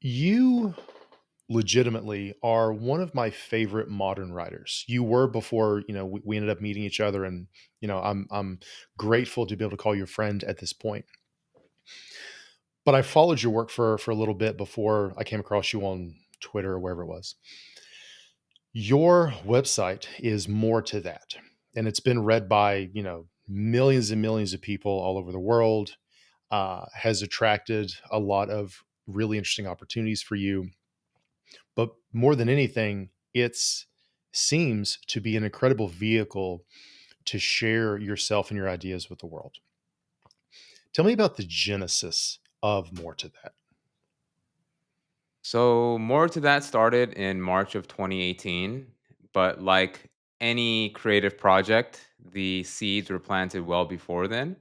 You legitimately are one of my favorite modern writers. You were before, we ended up meeting each other and, I'm grateful to be able to call you a friend at this point. But I followed your work for a little bit before I came across you on Twitter or wherever it was. Your website is more to that. And it's been read by, millions and millions of people all over the world, has attracted a lot of really interesting opportunities for you. But more than anything, it's seems to be an incredible vehicle to share yourself and your ideas with the world. Tell me about the genesis of more to that. So more to that started in March of 2018, but like any creative project, the seeds were planted well before then.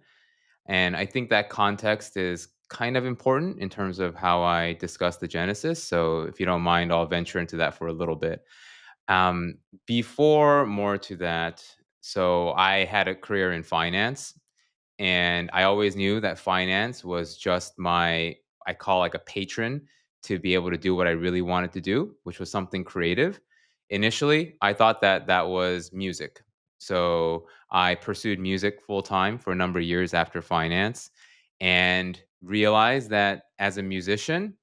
And I think that context is kind of important in terms of how I discuss the genesis. So if you don't mind, I'll venture into that for a little bit. Um, Before more to that, so I had a career in finance, and I always knew that finance was just I call like a patron to be able to do what I really wanted to do, which was something creative. Initially, I thought that that was music. So I pursued music full time for a number of years after finance and realized that as a musician,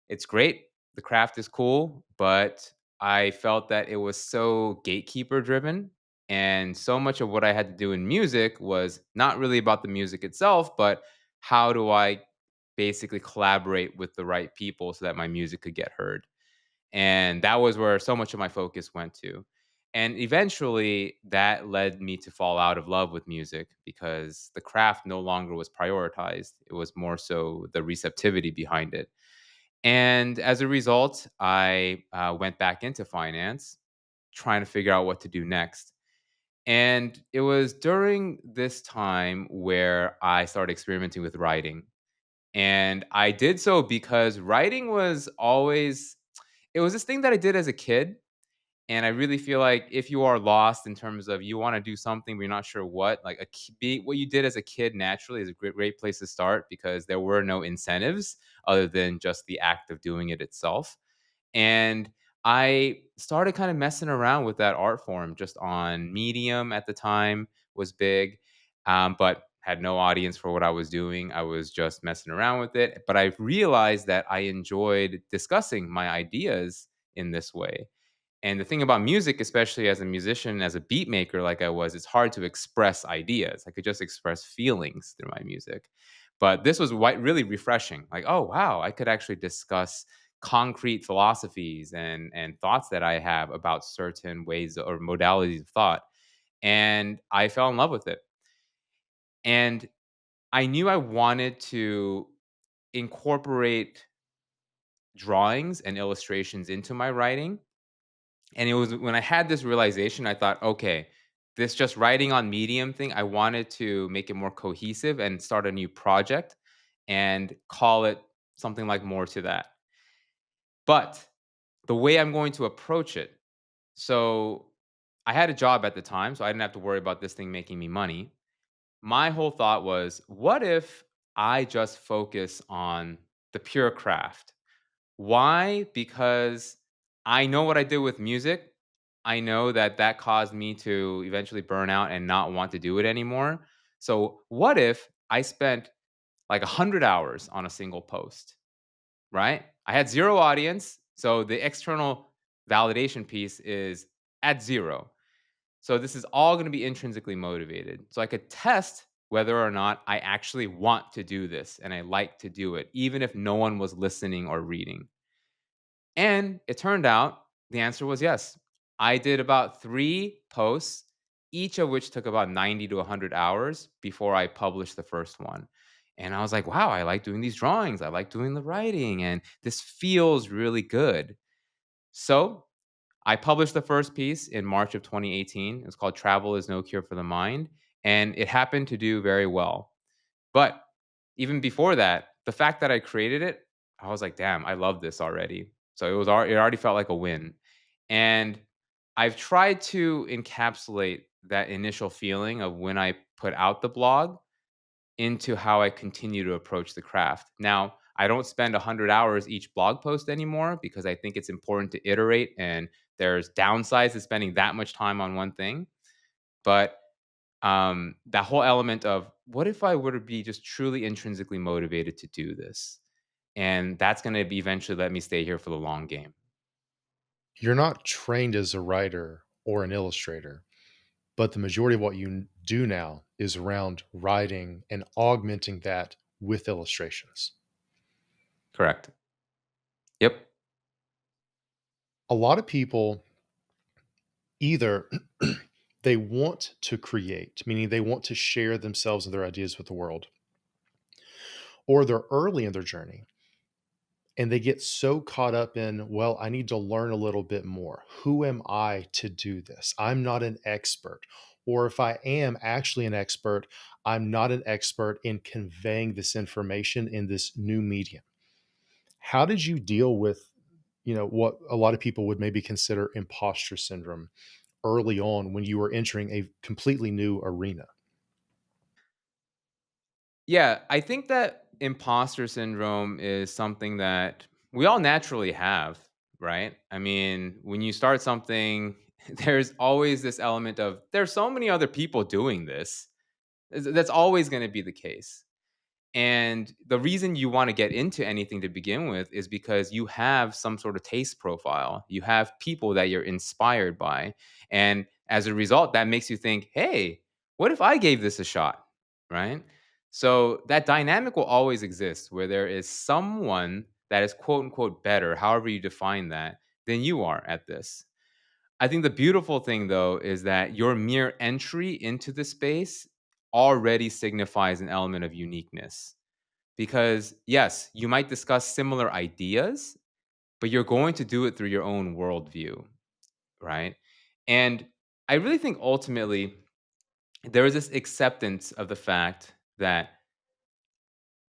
it's great. The craft is cool, but I felt that it was so gatekeeper driven. And so much of what I had to do in music was not really about the music itself, but how do I basically collaborate with the right people so that my music could get heard? And that was where so much of my focus went to. And eventually that led me to fall out of love with music because the craft no longer was prioritized. It was more so the receptivity behind it. And as a result, I went back into finance, trying to figure out what to do next. And it was during this time where I started experimenting with writing. And I did so because writing was always, it was this thing that I did as a kid, and I really feel like if you are lost in terms of you want to do something but you're not sure what, like what you did as a kid naturally is a great place to start because there were no incentives other than just the act of doing it itself. And I started kind of messing around with that art form just on Medium at the time was big, but had no audience for what I was doing. I was just messing around with it. But I realized that I enjoyed discussing my ideas in this way. And the thing about music, especially as a musician, as a beat maker like I was, it's hard to express ideas. I could just express feelings through my music. But this was really refreshing. Like, oh wow, I could actually discuss concrete philosophies and thoughts that I have about certain ways or modalities of thought. And I fell in love with it. And I knew I wanted to incorporate drawings and illustrations into my writing. And it was when I had this realization, I thought, okay, this just writing on Medium thing, I wanted to make it more cohesive and start a new project and call it something like more to that. But the way I'm going to approach it, so I had a job at the time, so I didn't have to worry about this thing making me money. My whole thought was, what if I just focus on the pure craft? Why? Because I know what I did with music. I know that that caused me to eventually burn out and not want to do it anymore. So, what if I spent like 100 hours on a single post, right? I had zero audience. So, the external validation piece is at zero. So, this is all going to be intrinsically motivated. So, I could test whether or not I actually want to do this and I like to do it, even if no one was listening or reading. And it turned out the answer was yes. I did about 3 posts, each of which took about 90 to 100 hours before I published the first one. And I was like, wow, I like doing these drawings. I like doing the writing, and this feels really good. So I published the first piece in March of 2018. It's called Travel is No Cure for the Mind. And it happened to do very well. But even before that, the fact that I created it, I was like, "Damn, I love this already." So it already felt like a win. And I've tried to encapsulate that initial feeling of when I put out the blog into how I continue to approach the craft. Now, I don't spend 100 hours each blog post anymore because I think it's important to iterate, and there's downsides to spending that much time on one thing. But that whole element of what if I were to be just truly intrinsically motivated to do this? And that's going to be eventually let me stay here for the long game. You're not trained as a writer or an illustrator, but the majority of what you do now is around writing and augmenting that with illustrations. Correct. Yep. A lot of people either they want to create, meaning they want to share themselves and their ideas with the world, or they're early in their journey and they get so caught up in, well, I need to learn a little bit more. Who am I to do this? I'm not an expert. Or if I am actually an expert, I'm not an expert in conveying this information in this new medium. How did you deal with, what a lot of people would maybe consider imposter syndrome early on when you were entering a completely new arena? Yeah, I think that imposter syndrome is something that we all naturally have, right? I mean, when you start something, there's always this element of there's so many other people doing this. That's always going to be the case. And the reason you want to get into anything to begin with is because you have some sort of taste profile. You have people that you're inspired by. And as a result, that makes you think, hey, what if I gave this a shot? Right. So that dynamic will always exist where there is someone that is quote unquote better, however you define that, than you are at this. I think the beautiful thing, though, is that your mere entry into the space already signifies an element of uniqueness. Because, yes, you might discuss similar ideas, but you're going to do it through your own worldview, right? And I really think ultimately there is this acceptance of the fact that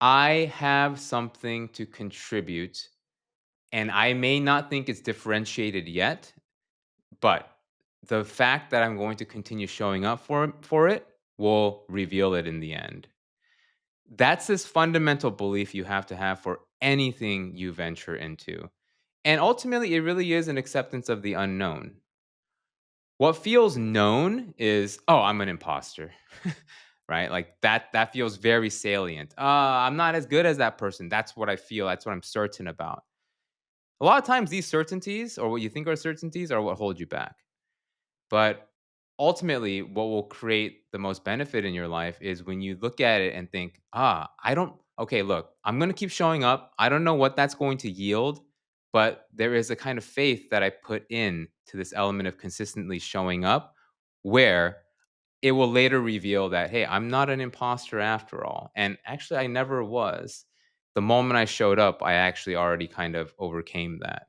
I have something to contribute, and I may not think it's differentiated yet, but the fact that I'm going to continue showing up for it will reveal it in the end. That's this fundamental belief you have to have for anything you venture into. And ultimately, it really is an acceptance of the unknown. What feels known is, oh, I'm an imposter. Right? Like that feels very salient. I'm not as good as that person. That's what I feel. That's what I'm certain about. A lot of times these certainties or what you think are certainties are what hold you back. But ultimately, what will create the most benefit in your life is when you look at it and think, I don't, okay, look, I'm going to keep showing up. I don't know what that's going to yield, but there is a kind of faith that I put in to this element of consistently showing up where it will later reveal that, hey, I'm not an imposter after all. And actually, I never was. The moment I showed up, I actually already kind of overcame that.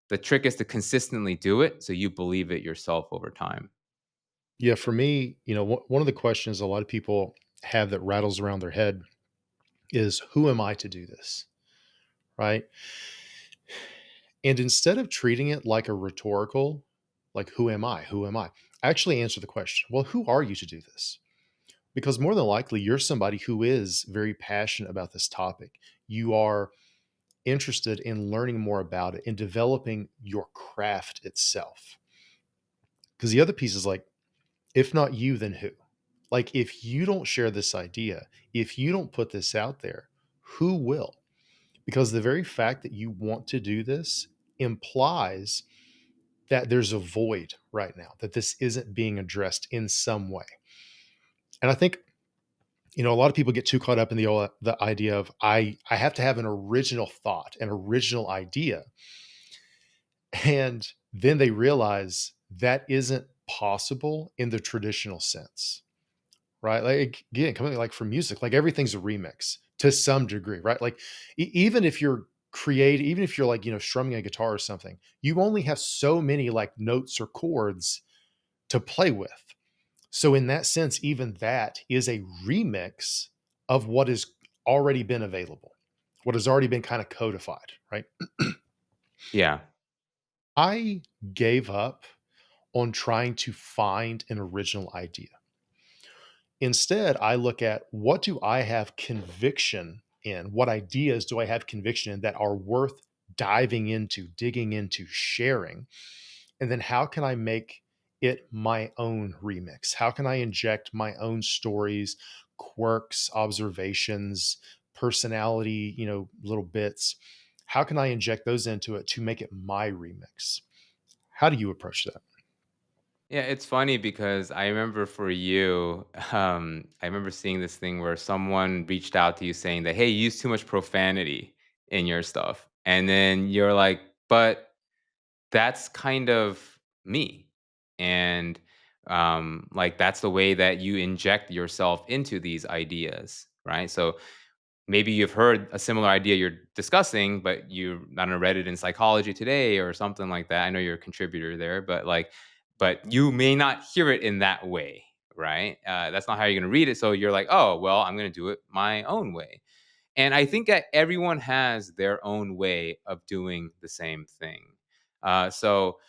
The trick is to consistently do it so you believe it yourself over time. Yeah, for me, one of the questions a lot of people have that rattles around their head is, who am I to do this? Right. And instead of treating it like a rhetorical, like, who am I? Who am I? Actually answer the question, well, who are you to do this? Because more than likely, you're somebody who is very passionate about this topic. You are interested in learning more about it and developing your craft itself. Because the other piece is like, if not you, then who? Like, if you don't share this idea, if you don't put this out there, who will? Because the very fact that you want to do this implies that there's a void right now, that this isn't being addressed in some way. And I think, a lot of people get too caught up in the idea of, I have to have an original thought, an original idea. And then they realize that isn't possible in the traditional sense, right? Like, again, coming like from music, like everything's a remix to some degree, right? Like even if you're creating, even if you're like, strumming a guitar or something, you only have so many like notes or chords to play with. So in that sense, even that is a remix of what has already been available, what has already been kind of codified, right? Yeah. I gave up on trying to find an original idea. Instead, I look at, what do I have conviction in? What ideas do I have conviction in that are worth diving into, digging into, sharing? And then how can I make it my own remix? How can I inject my own stories, quirks, observations, personality, little bits? How can I inject those into it to make it my remix? How do you approach that? Yeah, it's funny because I remember for you, I remember seeing this thing where someone reached out to you saying that, "Hey, you use too much profanity in your stuff," and then you're like, "But that's kind of me," and like that's the way that you inject yourself into these ideas, right? So maybe you've heard a similar idea you're discussing, but you I don't know, read it in Psychology Today or something like that. I know you're a contributor there, but but you may not hear it in that way, right? That's not how you're going to read it. So you're like, oh, well, I'm going to do it my own way. And I think that everyone has their own way of doing the same thing. So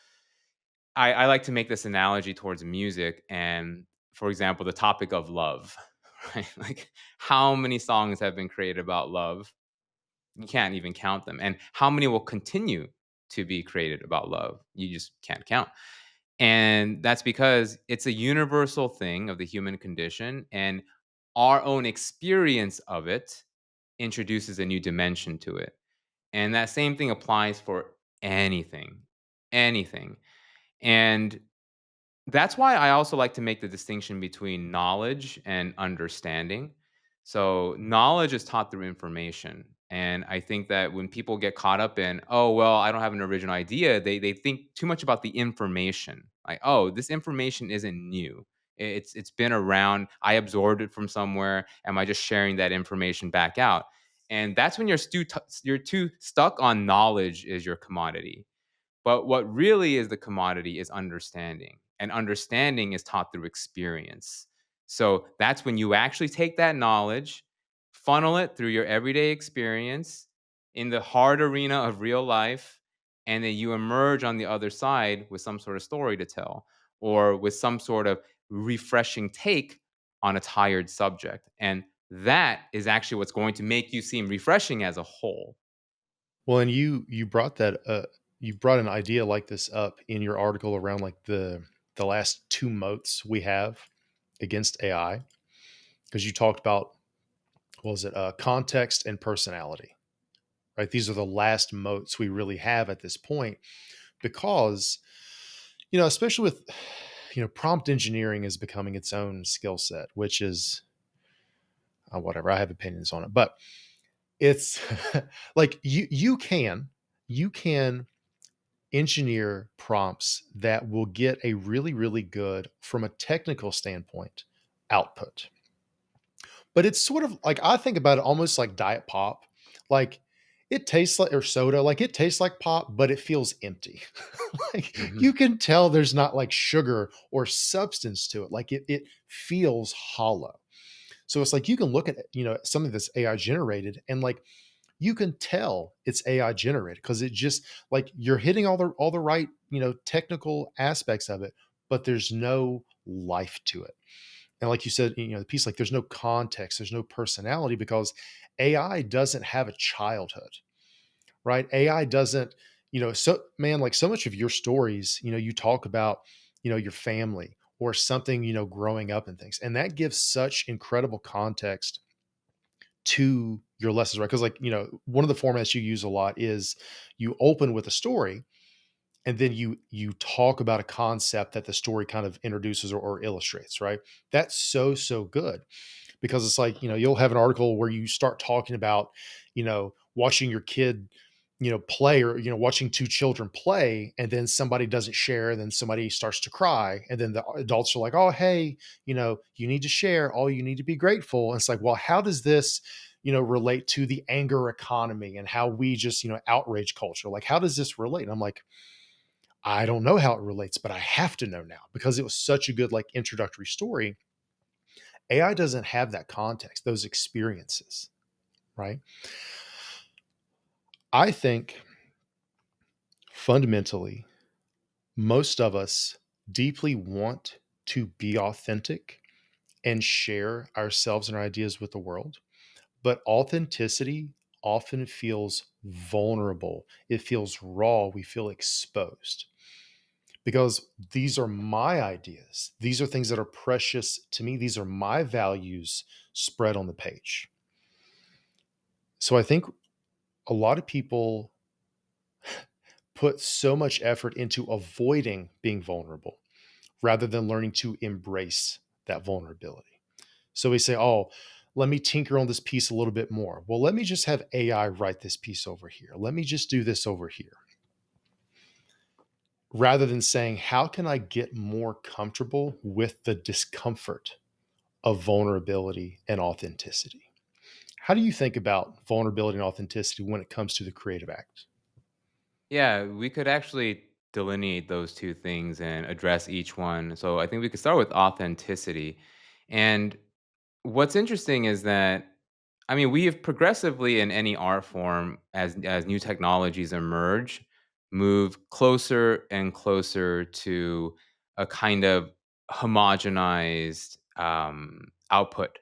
I like to make this analogy towards music and, for example, the topic of love, right? Like, how many songs have been created about love? You can't even count them. And how many will continue to be created about love? You just can't count. And that's because it's a universal thing of the human condition, and our own experience of it introduces a new dimension to it. And that same thing applies for anything, anything. And that's why I also like to make the distinction between knowledge and understanding. So, knowledge is taught through information. And I think that when people get caught up in, oh, well, I don't have an original idea, they think too much about the information. Like, oh, this information isn't new. It's been around. I absorbed it from somewhere. Am I just sharing that information back out? And that's when you're too stuck on knowledge is your commodity. But what really is the commodity is understanding. And understanding is taught through experience. So that's when you actually take that knowledge, funnel it through your everyday experience in the hard arena of real life, and then you emerge on the other side with some sort of story to tell or with some sort of refreshing take on a tired subject. And that is actually what's going to make you seem refreshing as a whole. Well, and you brought an idea like this up in your article around like the last two moats we have against AI, because you talked about, what was it, context and personality, right? These are the last moats we really have at this point, because especially with prompt engineering is becoming its own skill set, which is whatever. I have opinions on it, but it's like you can engineer prompts that will get a really, really good, from a technical standpoint, output. But it's sort of like, I think about it almost like diet pop. Like, it tastes like, or soda, like it tastes like pop, but it feels empty. Like, Mhm. you can tell there's not like sugar or substance to it. Like, it feels hollow. So it's like you can look at something that's AI generated, and like you can tell it's AI generated because it just, like, you're hitting all the right, technical aspects of it, but there's no life to it. And like you said, the piece, like, there's no context, there's no personality, because AI doesn't have a childhood, right? AI doesn't, so man, like, so much of your stories, you talk about, your family or something, growing up and things. And that gives such incredible context to your lessons, right? Because, like, one of the formats you use a lot is you open with a story, and then you talk about a concept that the story kind of introduces, or illustrates, right? That's so good, because it's like, you'll have an article where you start talking about, watching your kid, play, or, watching two children play, and then somebody doesn't share, and then somebody starts to cry, and then the adults are like, oh, hey, you need to share, oh, you need to be grateful. And it's like, well, how does this, relate to the anger economy and how we just, outrage culture? Like, how does this relate? And I'm like, I don't know how it relates, but I have to know now, because it was such a good, like, introductory story. AI doesn't have that context, those experiences, right? I think fundamentally, most of us deeply want to be authentic and share ourselves and our ideas with the world. But authenticity often feels vulnerable. It feels raw. We feel exposed because these are my ideas. These are things that are precious to me. These are my values spread on the page. So I think a lot of people put so much effort into avoiding being vulnerable rather than learning to embrace that vulnerability. So we say, oh, let me tinker on this piece a little bit more. Well, let me just have AI write this piece over here. Let me just do this over here. Rather than saying, how can I get more comfortable with the discomfort of vulnerability and authenticity? How do you think about vulnerability and authenticity when it comes to the creative act? Yeah, we could actually delineate those two things and address each one. So I think we could start with authenticity. And what's interesting is that I mean, we have progressively in any art form as new technologies emerge, move closer and closer to a kind of homogenized output,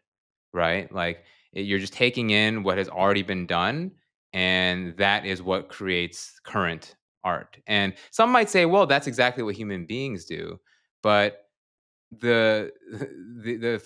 right? Like you're just taking in what has already been done, and that is what creates current art. And some might say, well, that's exactly what human beings do, but the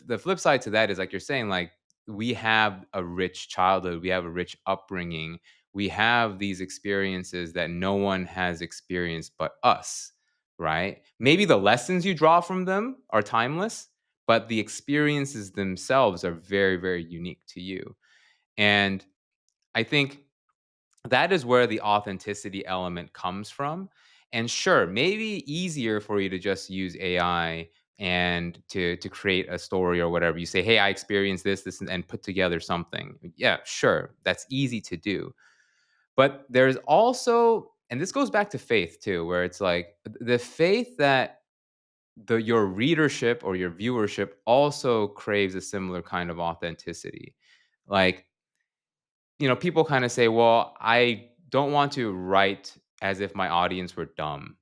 the flip side to that is like you're saying, like we have a rich childhood, we have a rich upbringing, we have these experiences that no one has experienced but us, right? Maybe the lessons you draw from them are timeless, but the experiences themselves are very, very unique to you. And I think that is where the authenticity element comes from. And sure, maybe easier for you to just use AI and to create a story or whatever. You say, "Hey, I experienced this, and put together something." Yeah, sure, that's easy to do. But there's also, and this goes back to faith too, where it's like the faith that your readership or your viewership also craves a similar kind of authenticity. Like, people kind of say, well, I don't want to write as if my audience were dumb,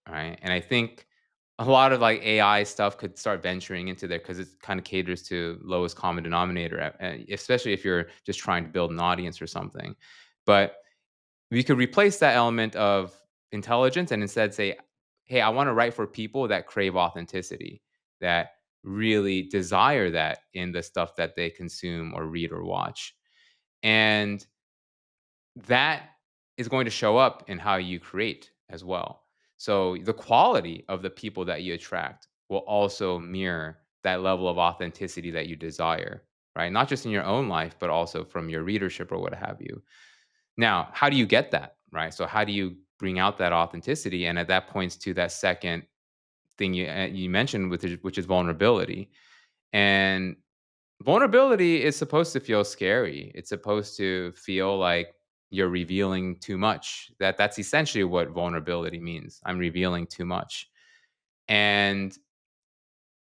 right? And I think a lot of like AI stuff could start venturing into there because it kind of caters to lowest common denominator, especially if you're just trying to build an audience or something. But we could replace that element of intelligence and instead say, hey, I want to write for people that crave authenticity, that really desire that in the stuff that they consume or read or watch. And that is going to show up in how you create as well. So the quality of the people that you attract will also mirror that level of authenticity that you desire, right? Not just in your own life, but also from your readership or what have you. Now, how do you get that, right? So how do you bring out that authenticity? And at that points to that second thing you mentioned, which is vulnerability. And vulnerability is supposed to feel scary. It's supposed to feel like you're revealing too much. That's essentially what vulnerability means. I'm revealing too much. And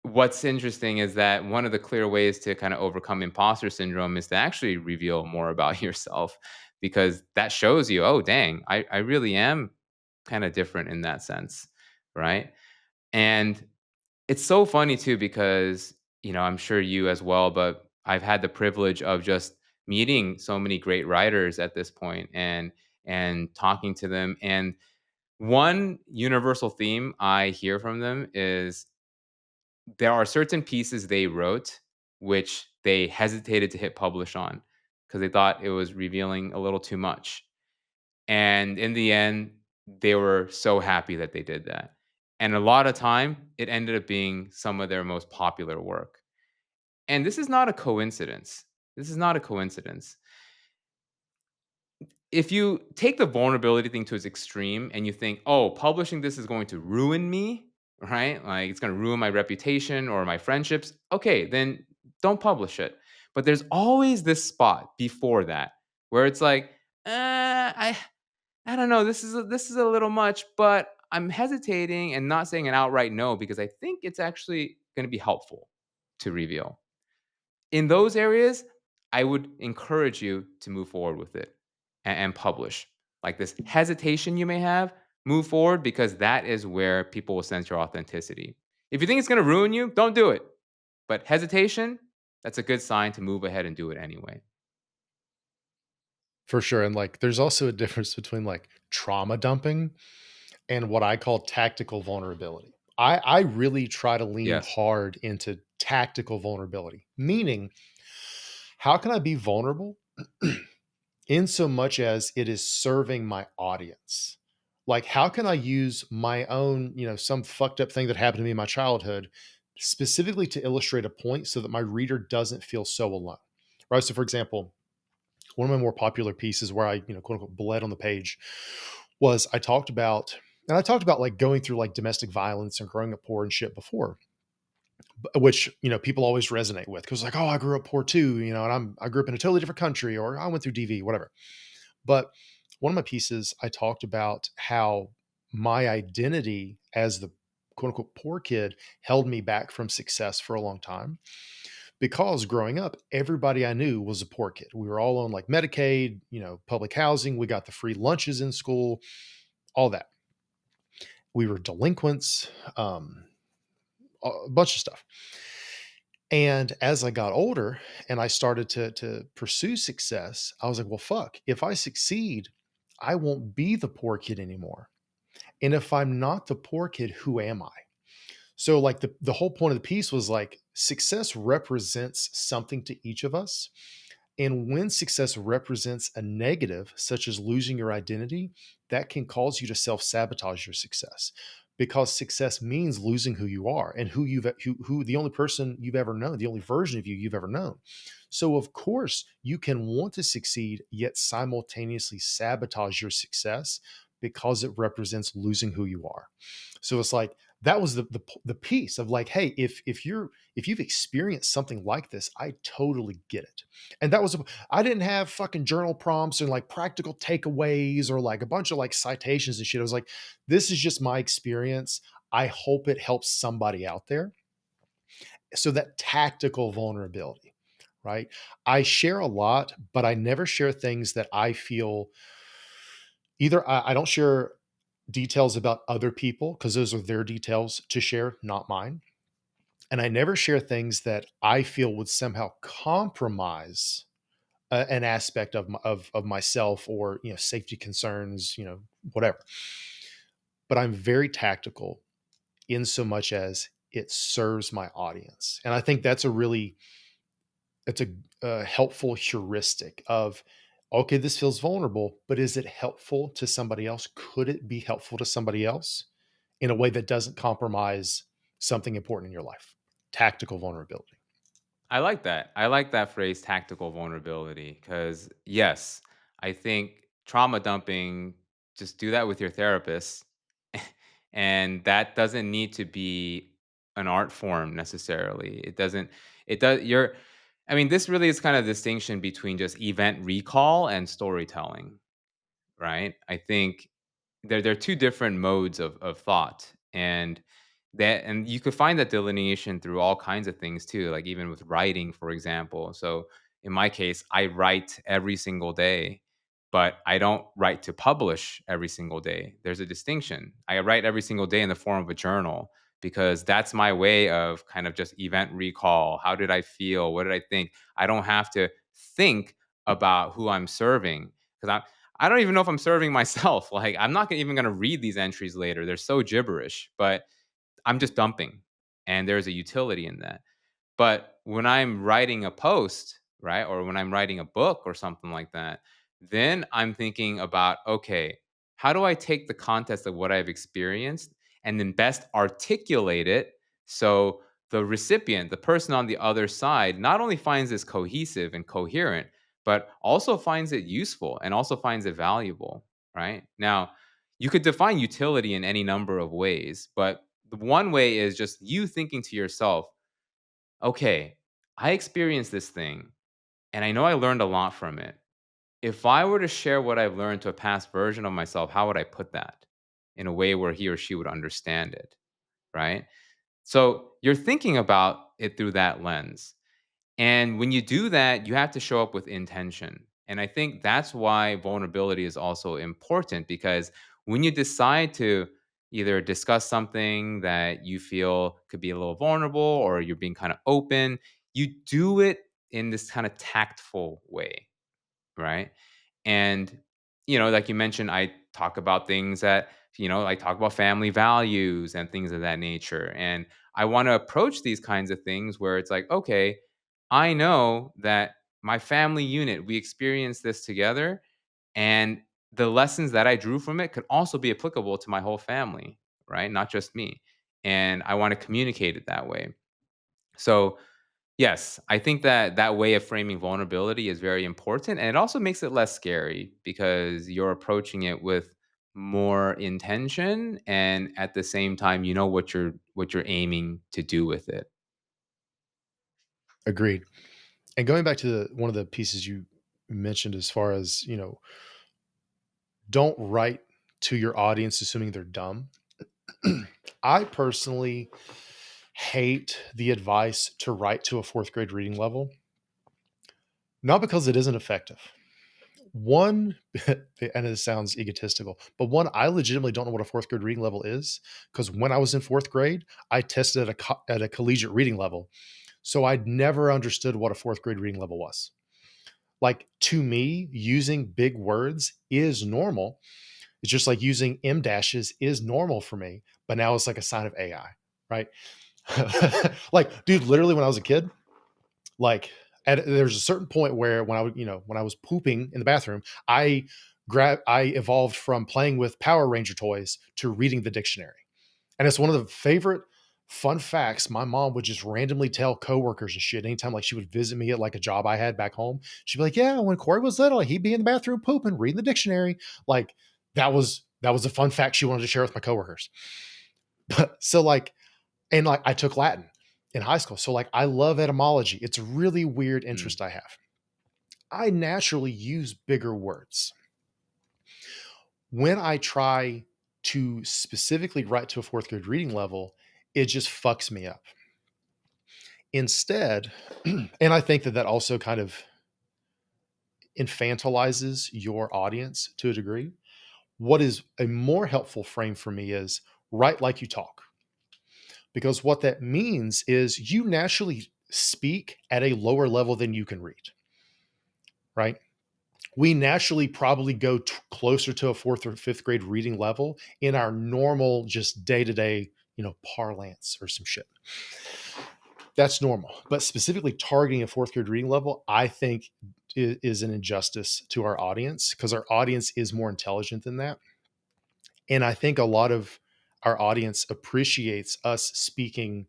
what's interesting is that one of the clear ways to kind of overcome imposter syndrome is to actually reveal more about yourself because that shows you, oh dang, I really am kind of different in that sense. Right. And it's so funny too because, I'm sure you as well, but I've had the privilege of just meeting so many great writers at this point and talking to them. And one universal theme I hear from them is there are certain pieces they wrote which they hesitated to hit publish on because they thought it was revealing a little too much. And in the end, they were so happy that they did that. And a lot of time, it ended up being some of their most popular work. And this is not a coincidence. This is not a coincidence. If you take the vulnerability thing to its extreme and you think, oh, publishing this is going to ruin me, right? Like it's going to ruin my reputation or my friendships. Okay, then don't publish it. But there's always this spot before that where it's like, I don't know. This is a little much, but I'm hesitating and not saying an outright no because I think it's actually going to be helpful to reveal. In those areas, I would encourage you to move forward with it and publish. Like this hesitation you may have, move forward because that is where people will sense your authenticity. If you think it's going to ruin you, don't do it. But hesitation, that's a good sign to move ahead and do it anyway. For sure, and, like, there's also a difference between, like, trauma dumping and what I call tactical vulnerability. I really try to lean Yes. hard into tactical vulnerability, meaning, how can I be vulnerable in so much as it is serving my audience? Like, how can I use my own, some fucked up thing that happened to me in my childhood specifically to illustrate a point so that my reader doesn't feel so alone? Right. So, for example, one of my more popular pieces where I, quote unquote, bled on the page was I talked about like going through like domestic violence and growing up poor and shit before, which, people always resonate with because like, oh, I grew up poor too, and I grew up in a totally different country or I went through DV, whatever. But one of my pieces, I talked about how my identity as the quote unquote poor kid held me back from success for a long time because growing up, everybody I knew was a poor kid. We were all on like Medicaid, public housing. We got the free lunches in school, all that. We were delinquents, a bunch of stuff. And as I got older and I started to pursue success, I was like, well, fuck, if I succeed, I won't be the poor kid anymore. And if I'm not the poor kid, who am I? So like the whole point of the piece was like success represents something to each of us. And when success represents a negative, such as losing your identity, that can cause you to self sabotage your success because success means losing who you are and who the only person you've ever known, the only version of you you've ever known. So, of course, you can want to succeed, yet simultaneously sabotage your success because it represents losing who you are. So it's like that was the piece of like, hey, if you've experienced something like this, I totally get it. And that was I didn't have fucking journal prompts and like practical takeaways or like a bunch of like citations and shit. I was like, this is just my experience. I hope it helps somebody out there. So that tactical vulnerability, right? I share a lot, but I never share things that I feel either I don't share details about other people because those are their details to share, not mine. And I never share things that I feel would somehow compromise an aspect of myself or safety concerns, whatever. But I'm very tactical in so much as it serves my audience, and I think that's a really it's a helpful heuristic of okay, this feels vulnerable, but is it helpful to somebody else? Could it be helpful to somebody else in a way that doesn't compromise something important in your life? Tactical vulnerability. I like that. I like that phrase, tactical vulnerability, because yes, I think trauma dumping, just do that with your therapist. And that doesn't need to be an art form necessarily. It does, I mean, this really is kind of distinction between just event recall and storytelling, right? I think there are two different modes of thought, and you could find that delineation through all kinds of things too, like even with writing, for example. So in my case, I write every single day, but I don't write to publish every single day. There's a distinction. I write every single day in the form of a journal because that's my way of kind of just event recall. How did I feel? What did I think? I don't have to think about who I'm serving because I don't even know if I'm serving myself. Like, I'm not even going to read these entries later. They're so gibberish, but I'm just dumping. And there's a utility in that. But when I'm writing a post, right, or when I'm writing a book or something like that, then I'm thinking about, okay, how do I take the context of what I've experienced and then best articulate it so the recipient, the person on the other side, not only finds this cohesive and coherent, but also finds it useful and also finds it valuable, right? Now, you could define utility in any number of ways, but the one way is just you thinking to yourself, okay, I experienced this thing and I know I learned a lot from it. If I were to share what I've learned to a past version of myself, how would I put that in a way where he or she would understand it? Right. So you're thinking about it through that lens. And when you do that, you have to show up with intention. And I think that's why vulnerability is also important because when you decide to either discuss something that you feel could be a little vulnerable or you're being kind of open, you do it in this kind of tactful way, right? And, like you mentioned, I talk about things that, I talk about family values and things of that nature. And I want to approach these kinds of things where it's like, okay, I know that my family unit, we experienced this together. And the lessons that I drew from it could also be applicable to my whole family, right? Not just me. And I want to communicate it that way. So, yes, I think that that way of framing vulnerability is very important, and it also makes it less scary because you're approaching it with more intention, and at the same time, you know what you're aiming to do with it. Agreed. And going back to one of the pieces you mentioned as far as, don't write to your audience assuming they're dumb. I personally hate the advice to write to a fourth grade reading level, not because it isn't effective. One, and it sounds egotistical, but one, I legitimately don't know what a fourth grade reading level is because when I was in fourth grade, I tested at a collegiate reading level. So I'd never understood what a fourth grade reading level was. Like to me, using big words is normal. It's just like using M dashes is normal for me, but now it's like a sign of AI, right? Like, dude, literally when I was a kid, like there's a certain point where when I was pooping in the bathroom, I evolved from playing with Power Ranger toys to reading the dictionary. And it's one of the favorite fun facts my mom would just randomly tell coworkers and shit anytime like she would visit me at like a job I had back home. She'd be like, "Yeah, when Corey was little, he'd be in the bathroom pooping, reading the dictionary." Like that was a fun fact she wanted to share with my coworkers. But so like and like I took Latin in high school. So like I love etymology. It's a really weird Mm, interest I have. I naturally use bigger words. When I try to specifically write to a fourth grade reading level, it just fucks me up. Instead, and I think that that also kind of infantilizes your audience to a degree. What is a more helpful frame for me is write like you talk. Because what that means is you naturally speak at a lower level than you can read, right? We naturally probably go closer to a fourth or fifth grade reading level in our normal, just day to day, parlance or some shit. That's normal. But specifically targeting a fourth grade reading level, I think is an injustice to our audience because our audience is more intelligent than that. And I think a lot of our audience appreciates us speaking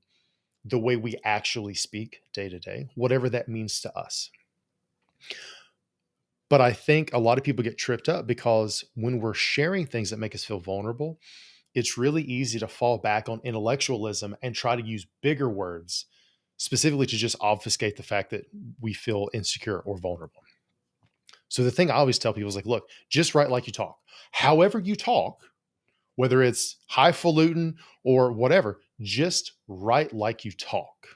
the way we actually speak day to day, whatever that means to us. But I think a lot of people get tripped up because when we're sharing things that make us feel vulnerable, it's really easy to fall back on intellectualism and try to use bigger words, specifically to just obfuscate the fact that we feel insecure or vulnerable. So the thing I always tell people is like, look, just write like you talk. However you talk, whether it's highfalutin or whatever, just write like you talk.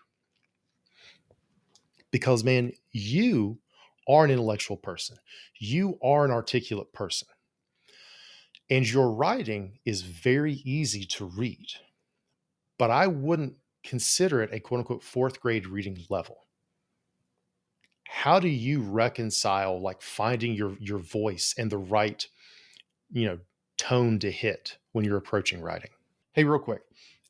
Because man, you are an intellectual person. You are an articulate person. And your writing is very easy to read, but I wouldn't consider it a quote unquote fourth grade reading level. How do you reconcile like finding your voice and the right, you know, tone to hit when you're approaching writing? Hey, real quick.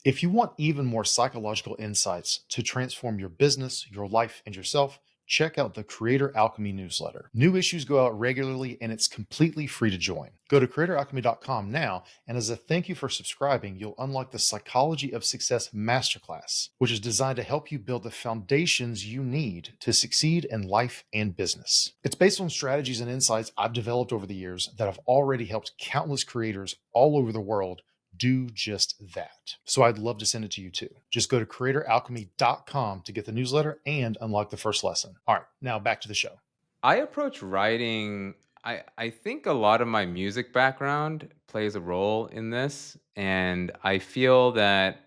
If you want even more psychological insights to transform your business, your life, and yourself, check out the Creator Alchemy newsletter. New issues go out regularly and it's completely free to join. Go to creatoralchemy.com now, and as a thank you for subscribing, you'll unlock the Psychology of Success Masterclass, which is designed to help you build the foundations you need to succeed in life and business. It's based on strategies and insights I've developed over the years that have already helped countless creators all over the world do just that. So I'd love to send it to you too. Just go to creatoralchemy.com to get the newsletter and unlock the first lesson. All right, now back to the show. I approach writing. I think a lot of my music background plays a role in this, and I feel that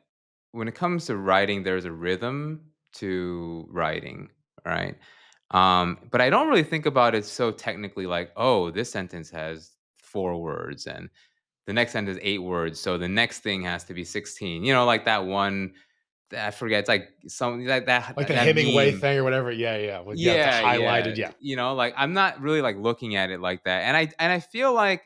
when it comes to writing, there's a rhythm to writing, right? But I don't really think about it so technically, like, oh, this sentence has 4 words, and the next sentence 8 words, so the next thing has to be 16. Like that one I forget, it's like something like that Like the that Hemingway meme. thing or whatever. Yeah, yeah. With yeah, the Yeah, highlighted. yeah, Yeah. like, I'm not really, like, looking at it like that, and I feel like,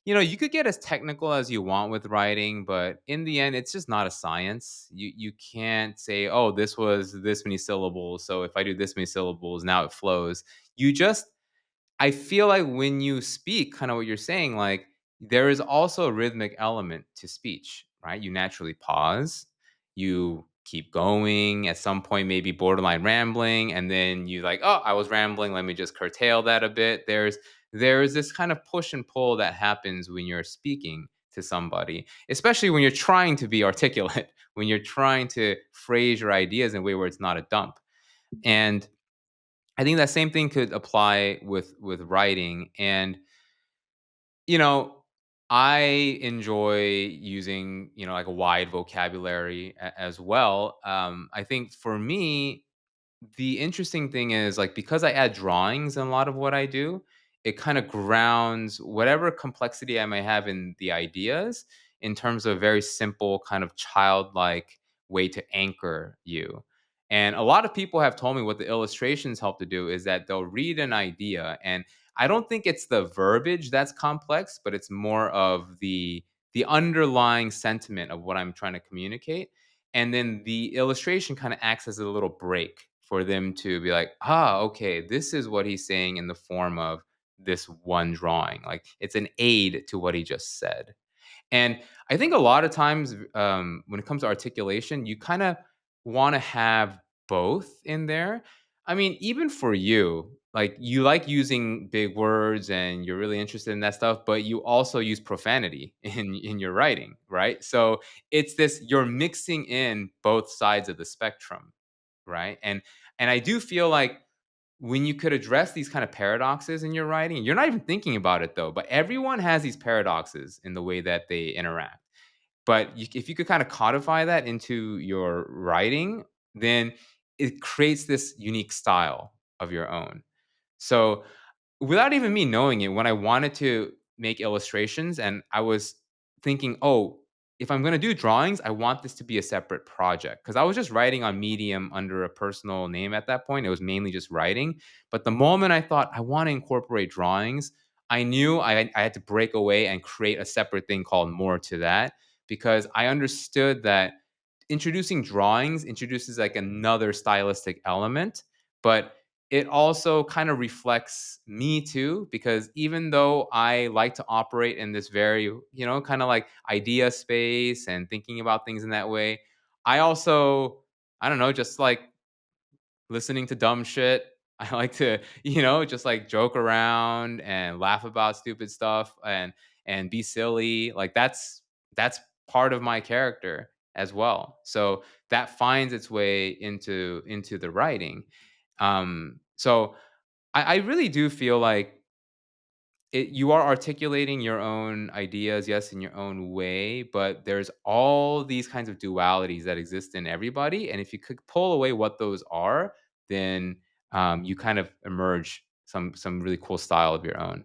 you could get as technical as you want with writing, but in the end, it's just not a science. You can't say, "Oh, this was this many syllables, so if I do this many syllables, now it flows." You just I feel like when you speak, kind of what you're saying, like there is also a rhythmic element to speech, right? You naturally pause, you keep going, at some point, maybe borderline rambling, and then you like, oh, I was rambling, let me just curtail that a bit. There's this kind of push and pull that happens when you're speaking to somebody, especially when you're trying to be articulate, when you're trying to phrase your ideas in a way where it's not a dump. And I think that same thing could apply with writing. And you know, I enjoy using, like a wide vocabulary as well. I think for me, the interesting thing is like because I add drawings in a lot of what I do, it kind of grounds whatever complexity I may have in the ideas in terms of a very simple kind of childlike way to anchor you. And a lot of people have told me what the illustrations help to do is that they'll read an idea, and I don't think it's the verbiage that's complex, but it's more of the underlying sentiment of what I'm trying to communicate, and then the illustration kind of acts as a little break for them to be like, ah, okay, this is what he's saying in the form of this one drawing. Like it's an aid to what he just said. And I think a lot of times, when it comes to articulation, you kind of want to have both in there. I mean, even for you, like you like using big words and you're really interested in that stuff, but you also use profanity in your writing, right? So it's this you're mixing in both sides of the spectrum, right? And I do feel like when you could address these kind of paradoxes in your writing, you're not even thinking about it though, but everyone has these paradoxes in the way that they interact. But if you could kind of codify that into your writing, then it creates this unique style of your own. So without even me knowing it, when I wanted to make illustrations and I was thinking, oh, if I'm going to do drawings, I want this to be a separate project. Because I was just writing on Medium under a personal name at that point. It was mainly just writing. But the moment I thought I want to incorporate drawings, I knew I had to break away and create a separate thing called More to That, because I understood that introducing drawings introduces like another stylistic element, but it also kind of reflects me too, because even though I like to operate in this very, kind of like idea space and thinking about things in that way, I also, I don't know, just like listening to dumb shit. I like to, just like joke around and laugh about stupid stuff and be silly. Like that's part of my character as well. So that finds its way into the writing. So I really do feel like you are articulating your own ideas, yes, in your own way, but there's all these kinds of dualities that exist in everybody. And if you could pull away what those are, then you kind of emerge some really cool style of your own.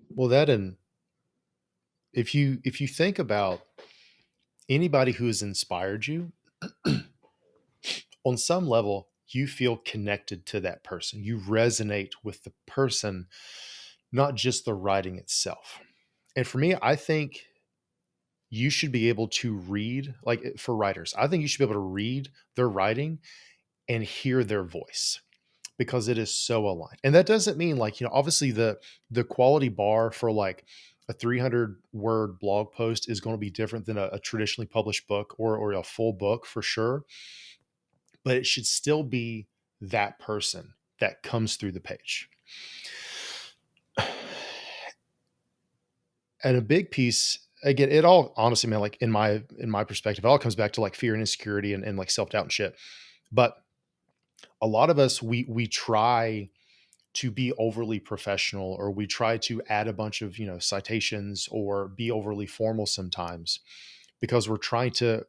Well, that and if you think about anybody who has inspired you, on some level, you feel connected to that person. You resonate with the person, not just the writing itself. And for me, I think you should be able to read, like for writers, I think you should be able to read their writing and hear their voice because it is so aligned. And that doesn't mean like, obviously the quality bar for like a 300 word blog post is going to be different than a traditionally published book or a full book for sure, but it should still be that person that comes through the page. And a big piece, again, it all honestly, man, like in my perspective, it all comes back to like fear and insecurity and like self-doubt and shit. But a lot of us, we try to be overly professional, or we try to add a bunch of citations or be overly formal sometimes because we're trying to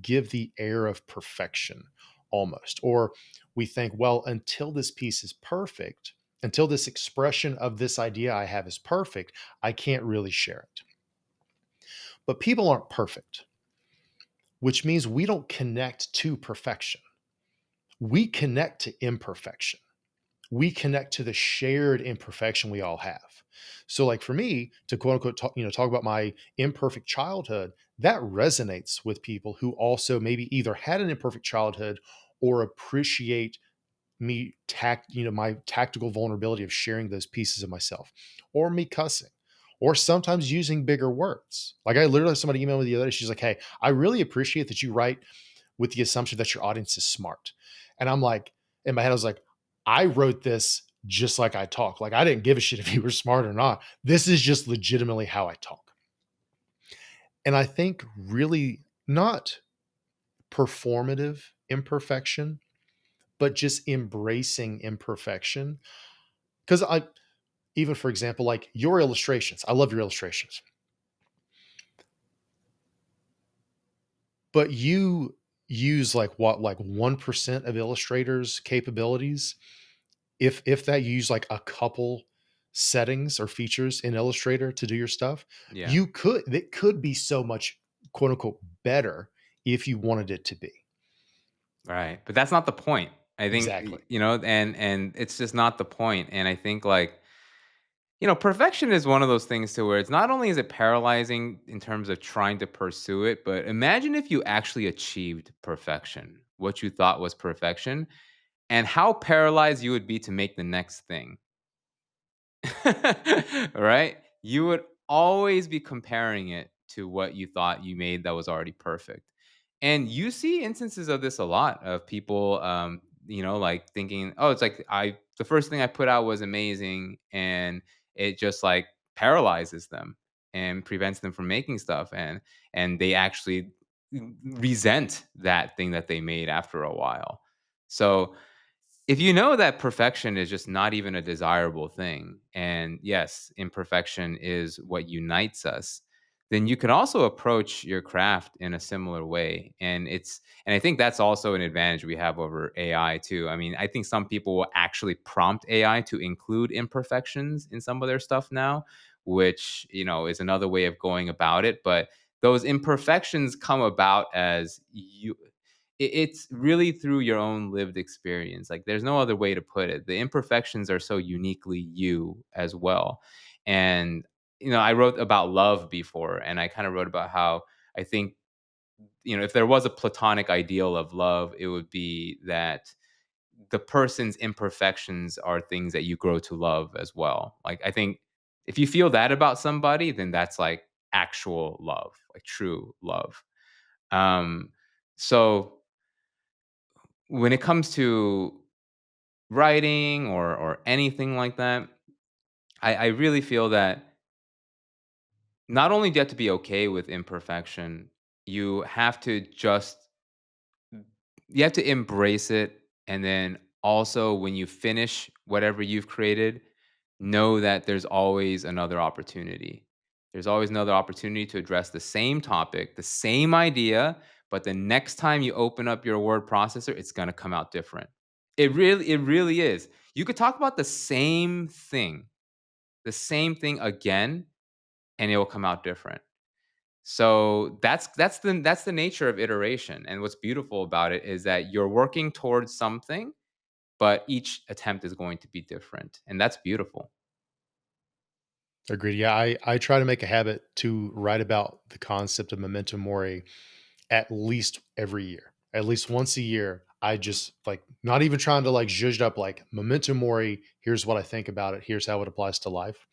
give the air of perfection almost. Or we think, well, until this piece is perfect, until this expression of this idea I have is perfect, I can't really share it. But people aren't perfect. which means we don't connect to perfection. We connect to imperfection. We connect to the shared imperfection we all have. So, like for me, to quote unquote, talk about my imperfect childhood, that resonates with people who also maybe either had an imperfect childhood or appreciate my tactical vulnerability of sharing those pieces of myself, or me cussing, or sometimes using bigger words. Like I literally had somebody emailed me the other day. She's like, "Hey, I really appreciate that you write with the assumption that your audience is smart." And I'm like, in my head, I was like, I wrote this just like I talk. Like I didn't give a shit if you were smart or not. This is just legitimately how I talk. And I think really not performative imperfection, but just embracing imperfection. Because even for example, like your illustrations, I love your illustrations, but you use like what, like 1% of Illustrator's capabilities. If that you use like a couple settings or features in Illustrator to do your stuff, Yeah. it could be so much quote unquote better if you wanted it to be. Right, but that's not the point. I think, Exactly. and it's just not the point, and I think, like, perfection is one of those things to where it's not only is it paralyzing in terms of trying to pursue it, but imagine if you actually achieved perfection, what you thought was perfection, and how paralyzed you would be to make the next thing. Right? You would always be comparing it to what you thought you made that was already perfect. And you see instances of this a lot of people, like thinking, oh, it's like the first thing I put out was amazing. And it just like paralyzes them and prevents them from making stuff. And they actually resent that thing that they made after a while. So, if you know that perfection is just not even a desirable thing, and yes, imperfection is what unites us, then you can also approach your craft in a similar way. And I think that's also an advantage we have over AI too. I mean, I think some people will actually prompt AI to include imperfections in some of their stuff now, which, is another way of going about it. But those imperfections come about as it's really through your own lived experience. Like there's no other way to put it. The imperfections are so uniquely you as well. And I wrote about love before, and I kind of wrote about how I think, if there was a platonic ideal of love, it would be that the person's imperfections are things that you grow to love as well. Like I think if you feel that about somebody, then that's like actual love, like true love. Um so when it comes to writing or anything like that, I really feel that not only do you have to be okay with imperfection, you have to just you have to embrace it, and then also when you finish whatever you've created, know that there's always another opportunity. There's always another opportunity to address the same topic, the same idea, but the next time you open up your word processor, it's going to come out different. It really is. You could talk about the same thing again, and it will come out different. So that's the nature of iteration. And what's beautiful about it is that you're working towards something, but each attempt is going to be different. And that's beautiful. Agreed. Yeah, I try to make a habit to write about the concept of memento mori at least every year. At least once a year, I just like not even trying to like zhuzh it up like memento mori. Here's what I think about it. Here's how it applies to life.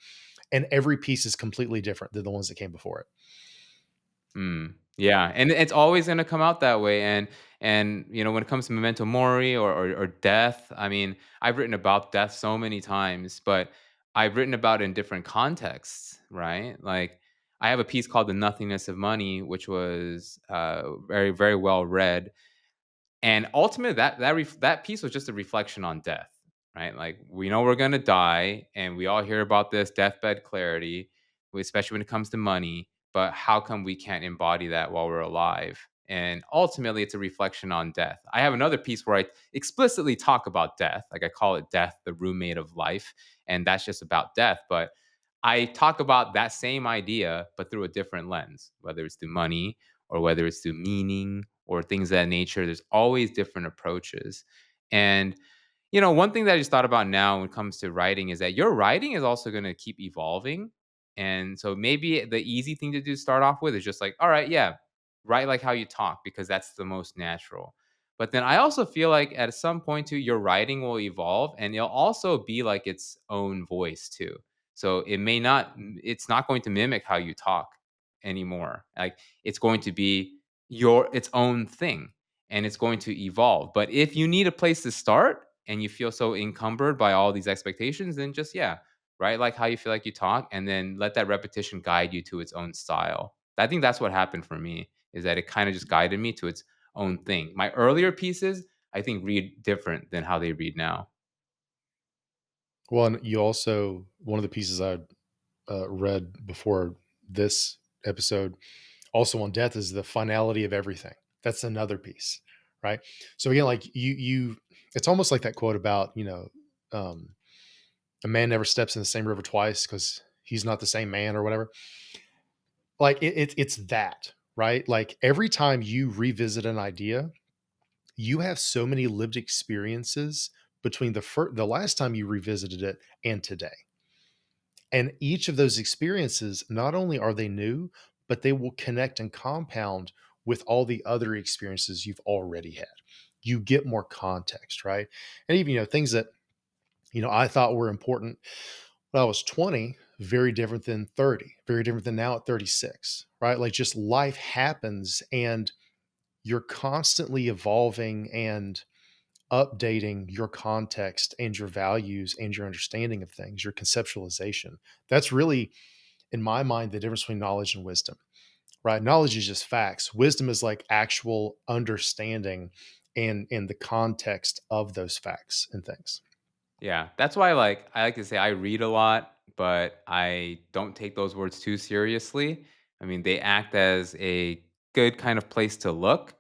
And every piece is completely different than the ones that came before it. Mm, yeah, and it's always gonna come out that way, and when it comes to memento mori or death, I mean, I've written about death so many times, but I've written about it in different contexts, right? Like, I have a piece called "The Nothingness of Money," which was very very well read, and ultimately, that piece was just a reflection on death, right? Like we know we're gonna die, and we all hear about this deathbed clarity, especially when it comes to money. But how come we can't embody that while we're alive? And ultimately, it's a reflection on death. I have another piece where I explicitly talk about death, like I call it "Death, the Roommate of Life," and that's just about death. But I talk about that same idea, but through a different lens, whether it's through money or whether it's through meaning or things of that nature. There's always different approaches. And one thing that I just thought about now when it comes to writing is that your writing is also going to keep evolving. And so maybe the easy thing to do to start off with is just like, all right, yeah, write like how you talk because that's the most natural. But then I also feel like at some point too, your writing will evolve and it'll also be like its own voice too. So it's not going to mimic how you talk anymore. Like it's going to be its own thing and it's going to evolve. But if you need a place to start and you feel so encumbered by all these expectations, then just, yeah, write like how you feel like you talk and then let that repetition guide you to its own style. I think that's what happened for me is that it kind of just guided me to its own thing. My earlier pieces, I think, read different than how they read now. Well, and you also one of the pieces I read before this episode, also on death, is the finality of everything. That's another piece, right? So again, like it's almost like that quote about um, a man never steps in the same river twice because he's not the same man or whatever. Like it's that, right? Like every time you revisit an idea, you have so many lived experiences between the last time you revisited it and today. And each of those experiences, not only are they new, but they will connect and compound with all the other experiences you've already had. You get more context, right? And even, things that, I thought were important when I was 20, very different than 30, very different than now at 36, right? Like just life happens and you're constantly evolving and updating your context and your values and your understanding of things, your conceptualization. That's really, in my mind, the difference between knowledge and wisdom, right? Knowledge is just facts. Wisdom is like actual understanding and the context of those facts and things. Yeah, that's why I like to say I read a lot, but I don't take those words too seriously. I mean, they act as a good kind of place to look,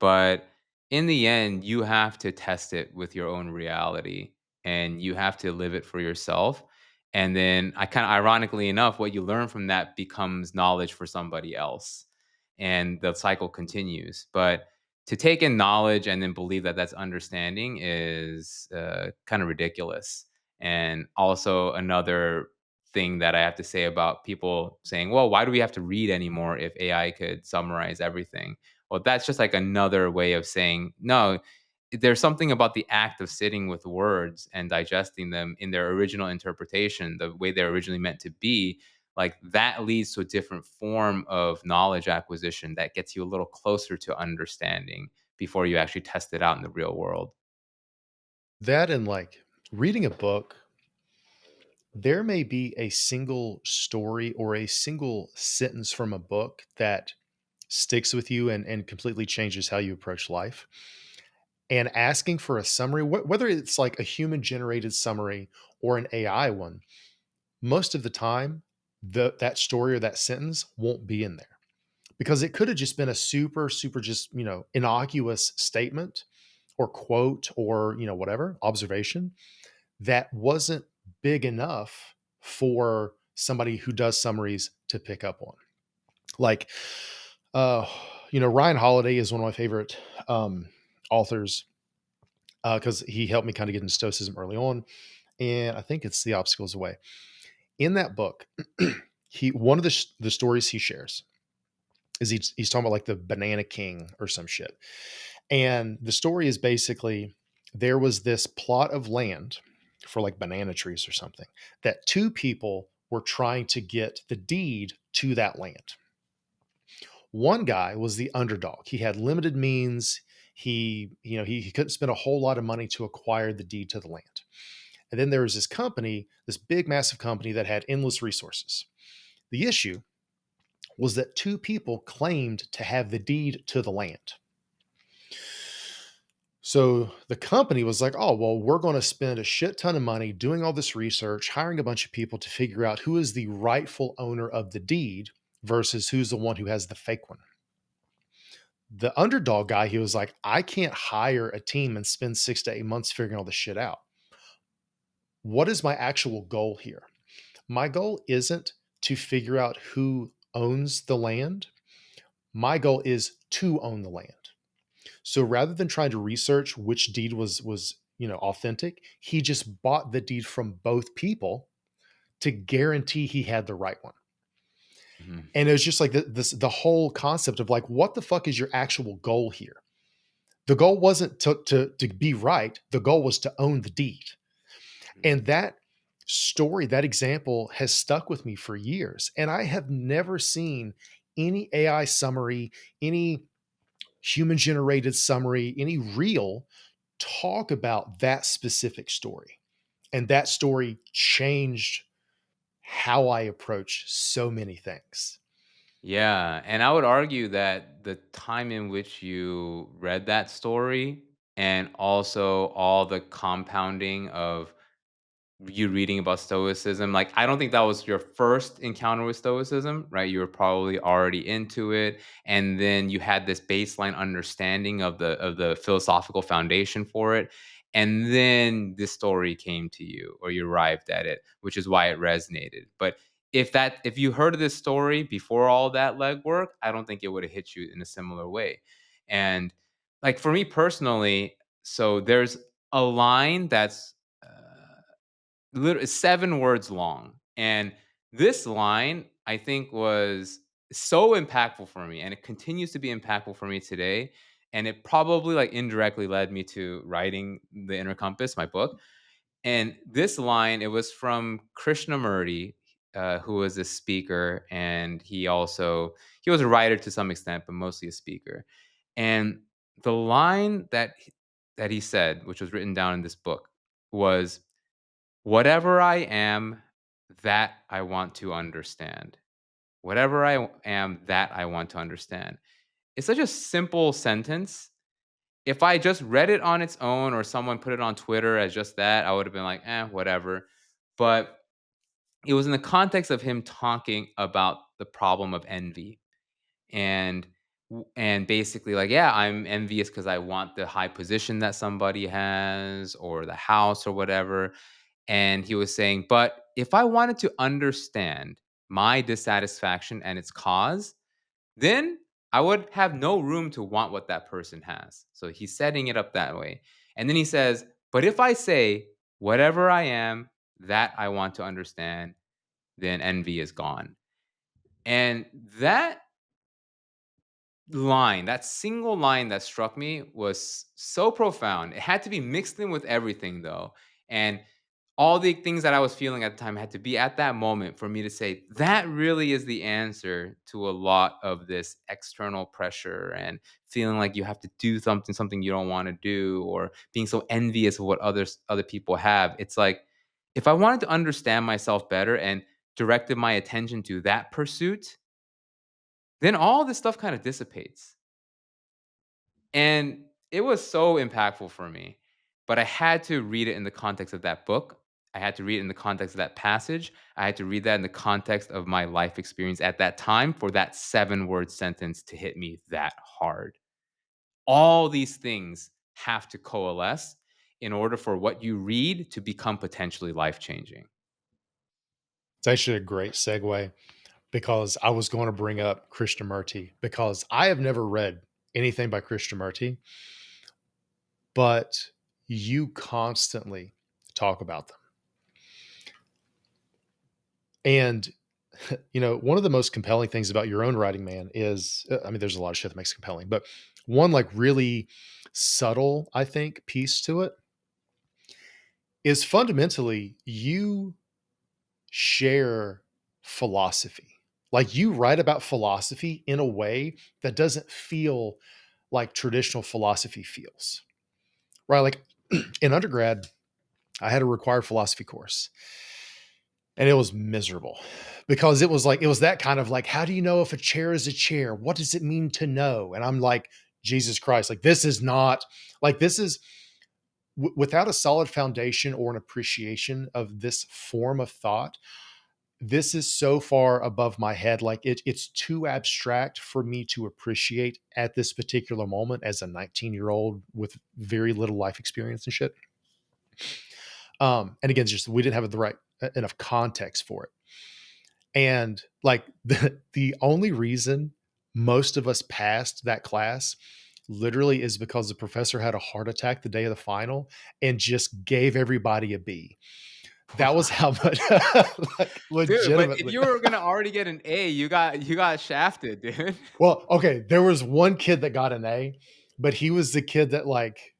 but in the end, you have to test it with your own reality and you have to live it for yourself. And then I kind of ironically enough, what you learn from that becomes knowledge for somebody else. And the cycle continues. But to take in knowledge and then believe that that's understanding is kind of ridiculous. And also another thing that I have to say about people saying, "Well, why do we have to read anymore if AI could summarize everything?" Well, that's just like another way of saying, no, there's something about the act of sitting with words and digesting them in their original interpretation, the way they're originally meant to be, like that leads to a different form of knowledge acquisition that gets you a little closer to understanding before you actually test it out in the real world. That and like reading a book, there may be a single story or a single sentence from a book that sticks with you and completely changes how you approach life. And asking for a summary, whether it's like a human generated summary or an AI one, most of the time, that story or that sentence won't be in there because it could have just been a super, super just, innocuous statement or quote or, whatever observation that wasn't big enough for somebody who does summaries to pick up on. Like, uh, Ryan Holiday is one of my favorite authors because he helped me kind of get into stoicism early on, and I think it's The Obstacles Away. In that book, he one of the stories he shares is he's talking about like the Banana King or some shit, and the story is basically there was this plot of land for like banana trees or something that two people were trying to get the deed to that land. One guy was the underdog. He had limited means. He couldn't spend a whole lot of money to acquire the deed to the land. And then there was this company, this big, massive company that had endless resources. The issue was that two people claimed to have the deed to the land. So the company was like, oh, well, we're going to spend a shit ton of money doing all this research, hiring a bunch of people to figure out who is the rightful owner of the deed versus who's the one who has the fake one. The underdog guy, he was like, I can't hire a team and spend 6 to 8 months figuring all this shit out. What is my actual goal here? My goal isn't to figure out who owns the land. My goal is to own the land. So rather than trying to research which deed was authentic, he just bought the deed from both people to guarantee he had the right one. Mhm. And it was just like the whole concept of like, what the fuck is your actual goal here? The goal wasn't to be right. The goal was to own the deed. Mhm. And that story, that example has stuck with me for years. And I have never seen any AI summary, any human generated summary, any reel talk about that specific story. And that story changed how I approach so many things. Yeah, and I would argue that the time in which you read that story and also all the compounding of you reading about stoicism, like, I don't think that was your first encounter with stoicism, right? You were probably already into it, and then you had this baseline understanding of the philosophical foundation for it, and then this story came to you or you arrived at it, which is why it resonated. But if you heard of this story before all that legwork, I don't think it would have hit you in a similar way. And like for me personally, so there's a line that's literally 7 words long, and this line, I think, was so impactful for me, and it continues to be impactful for me today, and it probably, like, indirectly led me to writing The Inner Compass, my book, and this line, it was from Krishnamurti, who was a speaker, and he was a writer to some extent, but mostly a speaker, and the line that he said, which was written down in this book, was whatever I am, that I want to understand. Whatever I am, that I want to understand. It's such a simple sentence. If I just read it on its own or someone put it on Twitter as just that, I would have been like, whatever. But it was in the context of him talking about the problem of envy and and basically like, yeah, I'm envious because I want the high position that somebody has or the house or whatever. And he was saying, but if I wanted to understand my dissatisfaction and its cause, then I would have no room to want what that person has. So he's setting it up that way. And then he says, but if I say, whatever I am, that I want to understand, then envy is gone. And that line, that single line that struck me was so profound. It had to be mixed in with everything, though. And all the things that I was feeling at the time had to be at that moment for me to say, that really is the answer to a lot of this external pressure and feeling like you have to do something you don't want to do, or being so envious of what other people have. It's like, if I wanted to understand myself better and directed my attention to that pursuit, then all this stuff kind of dissipates. And it was so impactful for me, but I had to read it in the context of that book. I had to read it in the context of that passage. I had to read that in the context of my life experience at that time for that 7-word sentence to hit me that hard. All these things have to coalesce in order for what you read to become potentially life changing. It's actually a great segue because I was going to bring up Krishnamurti because I have never read anything by Krishnamurti, but you constantly talk about them. And one of the most compelling things about your own writing, man, is I mean, there's a lot of shit that makes it compelling, but one like really subtle, I think, piece to it is fundamentally you share philosophy. Like you write about philosophy in a way that doesn't feel like traditional philosophy feels, right? Like in undergrad, I had a required philosophy course and it was miserable because it was that kind of like, how do you know if a chair is a chair? What does it mean to know? And I'm like, Jesus Christ, like this is not like this is without a solid foundation or an appreciation of this form of thought. This is so far above my head. Like it's too abstract for me to appreciate at this particular moment as a 19-year-old with very little life experience and shit. And again, it's just we didn't have the right enough context for it. And like the only reason most of us passed that class literally is because the professor had a heart attack the day of the final and just gave everybody a B. That was how much like, Dude, but if legitimately. you were gonna already get an A, you got shafted, dude. Well, okay, there was one kid that got an A, but he was the kid that, like,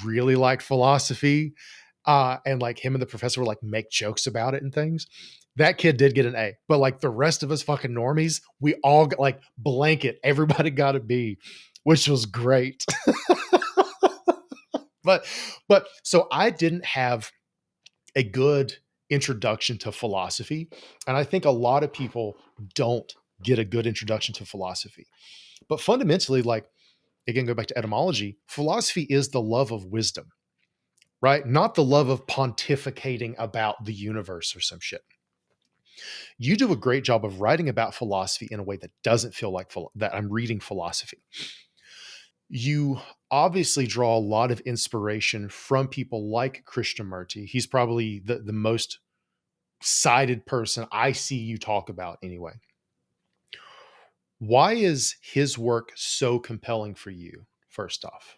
really liked philosophy, and, like, him and the professor would, like, make jokes about it and things. That kid did get an A, but, like, the rest of us fucking normies, we all got, like, blanket, everybody got a B, which was great. But so I didn't have a good introduction to philosophy, and I think a lot of people don't get a good introduction to philosophy. But fundamentally, like, again, go back to etymology, philosophy is the love of wisdom, right? Not the love of pontificating about the universe or some shit. You do a great job of writing about philosophy in a way that doesn't feel like that I'm reading philosophy. You obviously draw a lot of inspiration from people like Krishnamurti. He's probably the most cited person I see you talk about anyway. Why is his work so compelling for you, first off?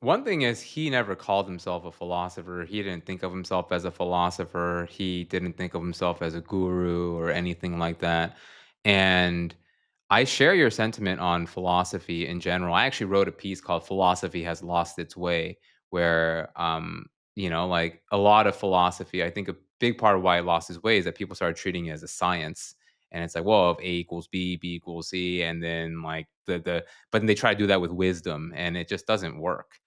One thing is he never called himself a philosopher. He didn't think of himself as a philosopher. He didn't think of himself as a guru or anything like that. And I share your sentiment on philosophy in general. I actually wrote a piece called Philosophy Has Lost Its Way, where, like a lot of philosophy, I think a big part of why it lost its way is that people started treating it as a science. And it's like, well, if A equals B, B equals C, and then like but then they try to do that with wisdom, and it just doesn't work.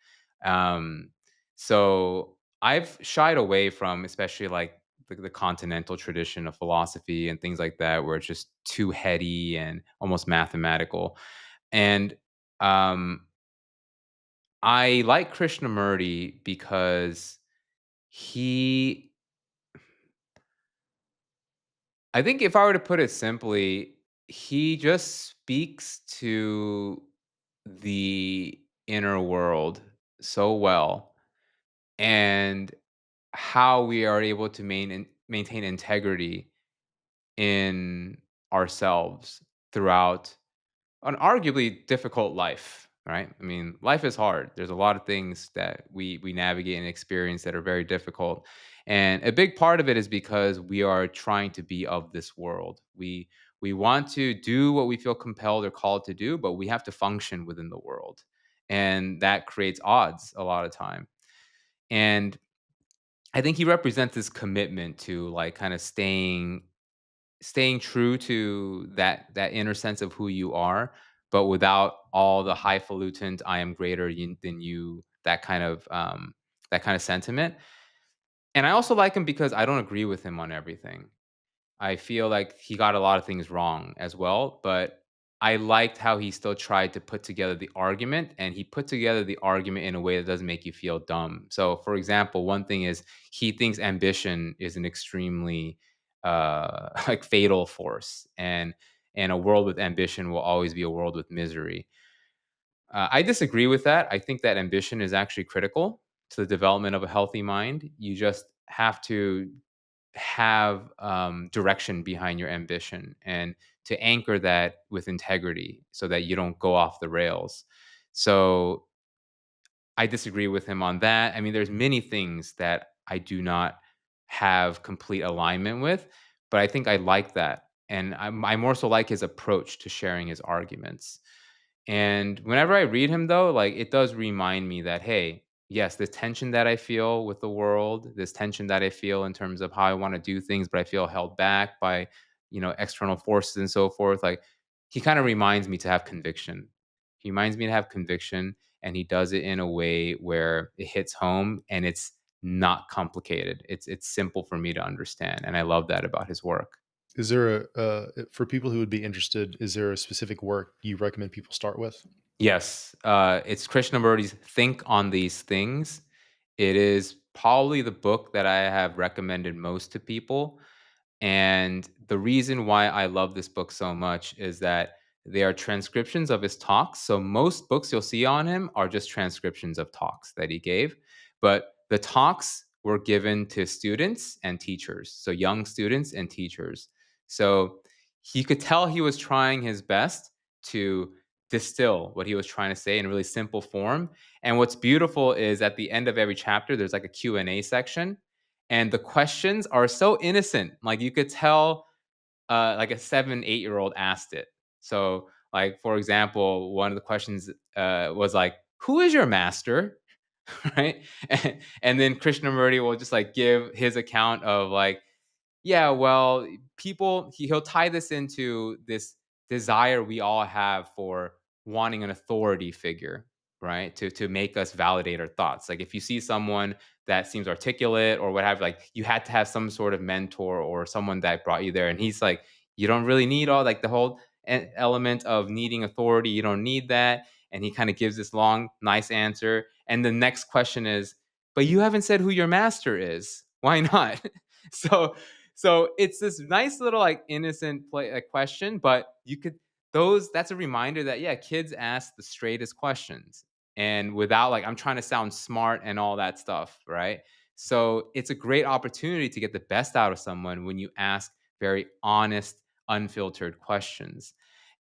Um, so I've shied away from, especially like the continental tradition of philosophy and things like that, where it's just too heady and almost mathematical. And um, I like Krishnamurti because he, I think if I were to put it simply, he just speaks to the inner world so well, and how we are able to maintain integrity in ourselves throughout an arguably difficult life, right? I mean, life is hard. There's a lot of things that we navigate and experience that are very difficult. And a big part of it is because we are trying to be of this world. We want to do what we feel compelled or called to do, but we have to function within the world. And that creates odds a lot of time. And I think he represents this commitment to like kind of staying true to that inner sense of who you are, but without all the highfalutin "I am greater than you," that kind of sentiment. And I also like him because I don't agree with him on everything. I feel like he got a lot of things wrong as well, but I liked how he still tried to put together the argument, and he put together the argument in a way that doesn't make you feel dumb. So, for example, one thing is he thinks ambition is an extremely like fatal force, and a world with ambition will always be a world with misery. I disagree with that. I think that ambition is actually critical to the development of a healthy mind. You just have to have direction behind your ambition, and to anchor that with integrity so that you don't go off the rails. So I disagree with him on that. I mean, there's many things that I do not have complete alignment with, but I think I like that. And I more so like his approach to sharing his arguments. And whenever I read him, though, like it does remind me that, hey, yes, this tension that I feel with the world, this tension that I feel in terms of how I want to do things, but I feel held back by, external forces and so forth. Like he kind of reminds me to have conviction. He reminds me to have conviction, and he does it in a way where it hits home and it's not complicated. It's simple for me to understand, and I love that about his work. Is there for people who would be interested, is there a specific work you recommend people start with? Yes, it's Krishnamurti's "Think on These Things." It is probably the book that I have recommended most to people, and the reason why I love this book so much is that they are transcriptions of his talks. So most books you'll see on him are just transcriptions of talks that he gave, but the talks were given to students and teachers, so young students and teachers. So he could tell he was trying his best to distill what he was trying to say in a really simple form. And what's beautiful is at the end of every chapter, there's like a Q&A section, and the questions are so innocent. Like you could tell like a 7, 8-year-old asked it. So, like for example, one of the questions was like, "Who is your master?" Right? And then Krishnamurti will just like give his account of like, yeah, well, he'll tie this into this desire we all have for wanting an authority figure, right? To make us validate our thoughts. Like if you see someone that seems articulate or what have you, like you had to have some sort of mentor or someone that brought you there. And he's like, you don't really need all like the whole element of needing authority. You don't need that. And he kind of gives this long, nice answer. And the next question is, but you haven't said who your master is. Why not? so so it's this nice little like innocent question, but you could those that's a reminder that yeah, kids ask the straightest questions and without like I'm trying to sound smart and all that stuff, right? So it's a great opportunity to get the best out of someone when you ask very honest, unfiltered questions.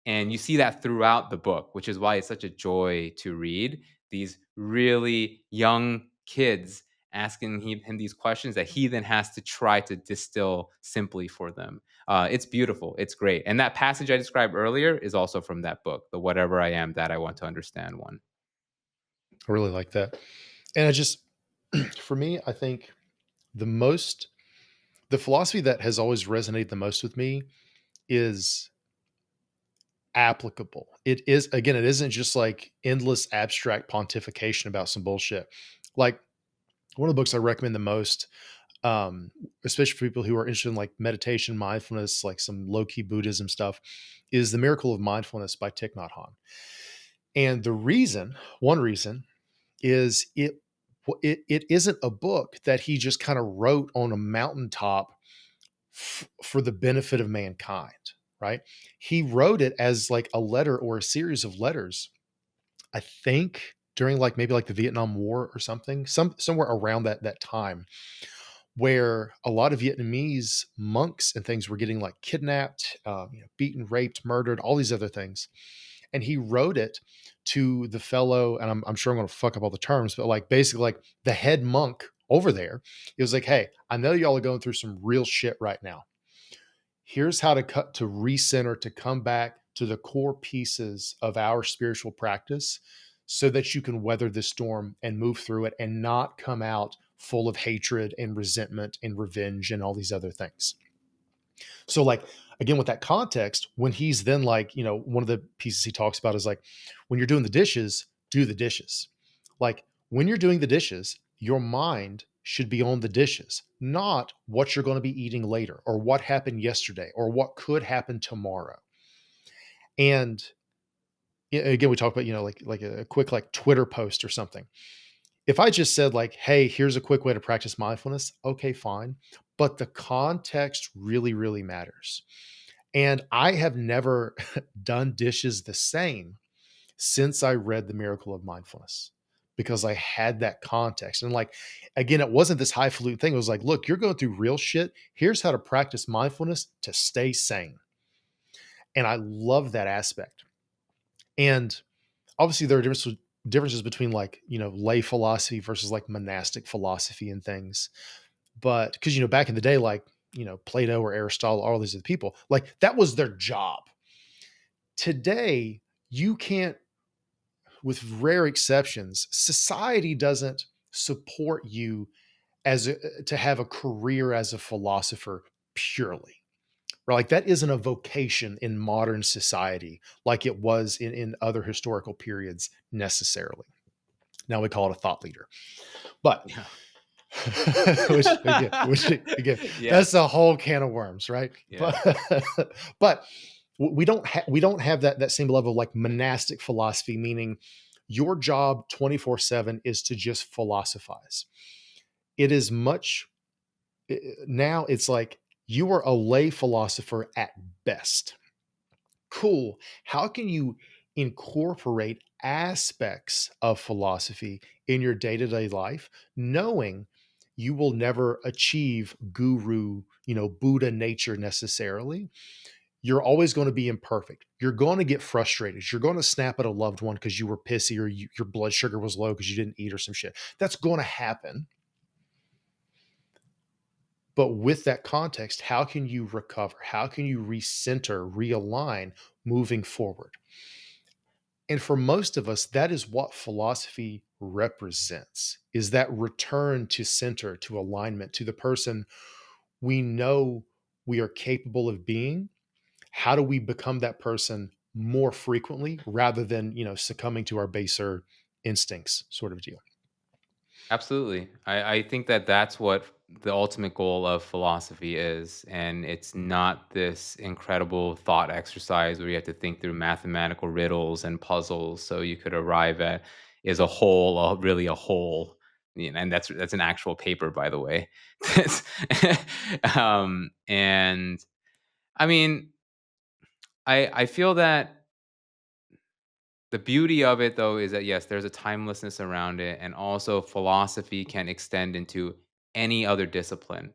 And you see that throughout the book, which is why it's such a joy to read. These really young kids asking him these questions that he then has to try to distill simply for them. It's beautiful. It's great. And that passage I described earlier is also from that book, the Whatever I Am That I Want to Understand one. I really like that. And I just, for me, I think the most, the philosophy that has always resonated the most with me is applicable. It is, again, it isn't just like endless abstract pontification about some bullshit. Like one of the books I recommend the most, um, especially for people who are interested in like meditation, mindfulness, like some low key Buddhism stuff, is The Miracle of Mindfulness by Thich Nhat Hanh. And the reason, one reason, is it isn't a book that he just kind of wrote on a mountaintop for the benefit of mankind, right? He wrote it as like a letter or a series of letters, I think during like maybe like the Vietnam War or something, somewhere around that time, where a lot of Vietnamese monks and things were getting like kidnapped, beaten, raped, murdered, all these other things. And he wrote it to the fellow, and I'm sure I'm going to fuck up all the terms, but like basically like the head monk over there. It was like, hey, I know y'all are going through some real shit right now. Here's how to cut to recenter, to come back to the core pieces of our spiritual practice so that you can weather the storm and move through it and not come out full of hatred and resentment and revenge and all these other things. So, like, again, with that context, when he's then like, one of the pieces he talks about is like, when you're doing the dishes, do the dishes. Like, when you're doing the dishes, your mind should be on the dishes, not what you're going to be eating later or what happened yesterday or what could happen tomorrow. And again, we talk about, like a quick like Twitter post or something. If I just said like, hey, here's a quick way to practice mindfulness, okay, fine. But the context really, really matters. And I have never done dishes the same since I read The Miracle of Mindfulness because I had that context. And like, again, it wasn't this highfalutin thing. It was like, look, you're going through real shit. Here's how to practice mindfulness to stay sane. And I love that aspect. And obviously, there are differences between like, lay philosophy versus like monastic philosophy and things. But because, back in the day, like, Plato or Aristotle, all these other people, like that was their job. Today, you can't, with rare exceptions, society doesn't support you to have a career as a philosopher purely. Right? Like that isn't a vocation in modern society like it was in other historical periods necessarily. Now we call it a thought leader. But Yeah. which again, that's Yes. a whole can of worms, right? But Yeah. but we don't have that same level of like monastic philosophy, meaning your job 24/7 is to just philosophize. It is much now it's like you are a lay philosopher at best. Cool. How can you incorporate aspects of philosophy in your day-to-day life, knowing you will never achieve guru, Buddha nature necessarily? You're always going to be imperfect. You're going to get frustrated. You're going to snap at a loved one because you were pissy or your blood sugar was low because you didn't eat or some shit. That's going to happen. But with that context, how can you recover? How can you recenter, realign moving forward? And for most of us, that is what philosophy represents, is that return to center, to alignment, to the person we know we are capable of being. How do we become that person more frequently rather than, succumbing to our baser instincts sort of deal? Absolutely. I think that that's what the ultimate goal of philosophy is. And it's not this incredible thought exercise where you have to think through mathematical riddles and puzzles so you could arrive at is a whole really a whole. And that's an actual paper, by the way. And I mean, I feel that the beauty of it, though, is that yes, there's a timelessness around it, and also philosophy can extend into any other discipline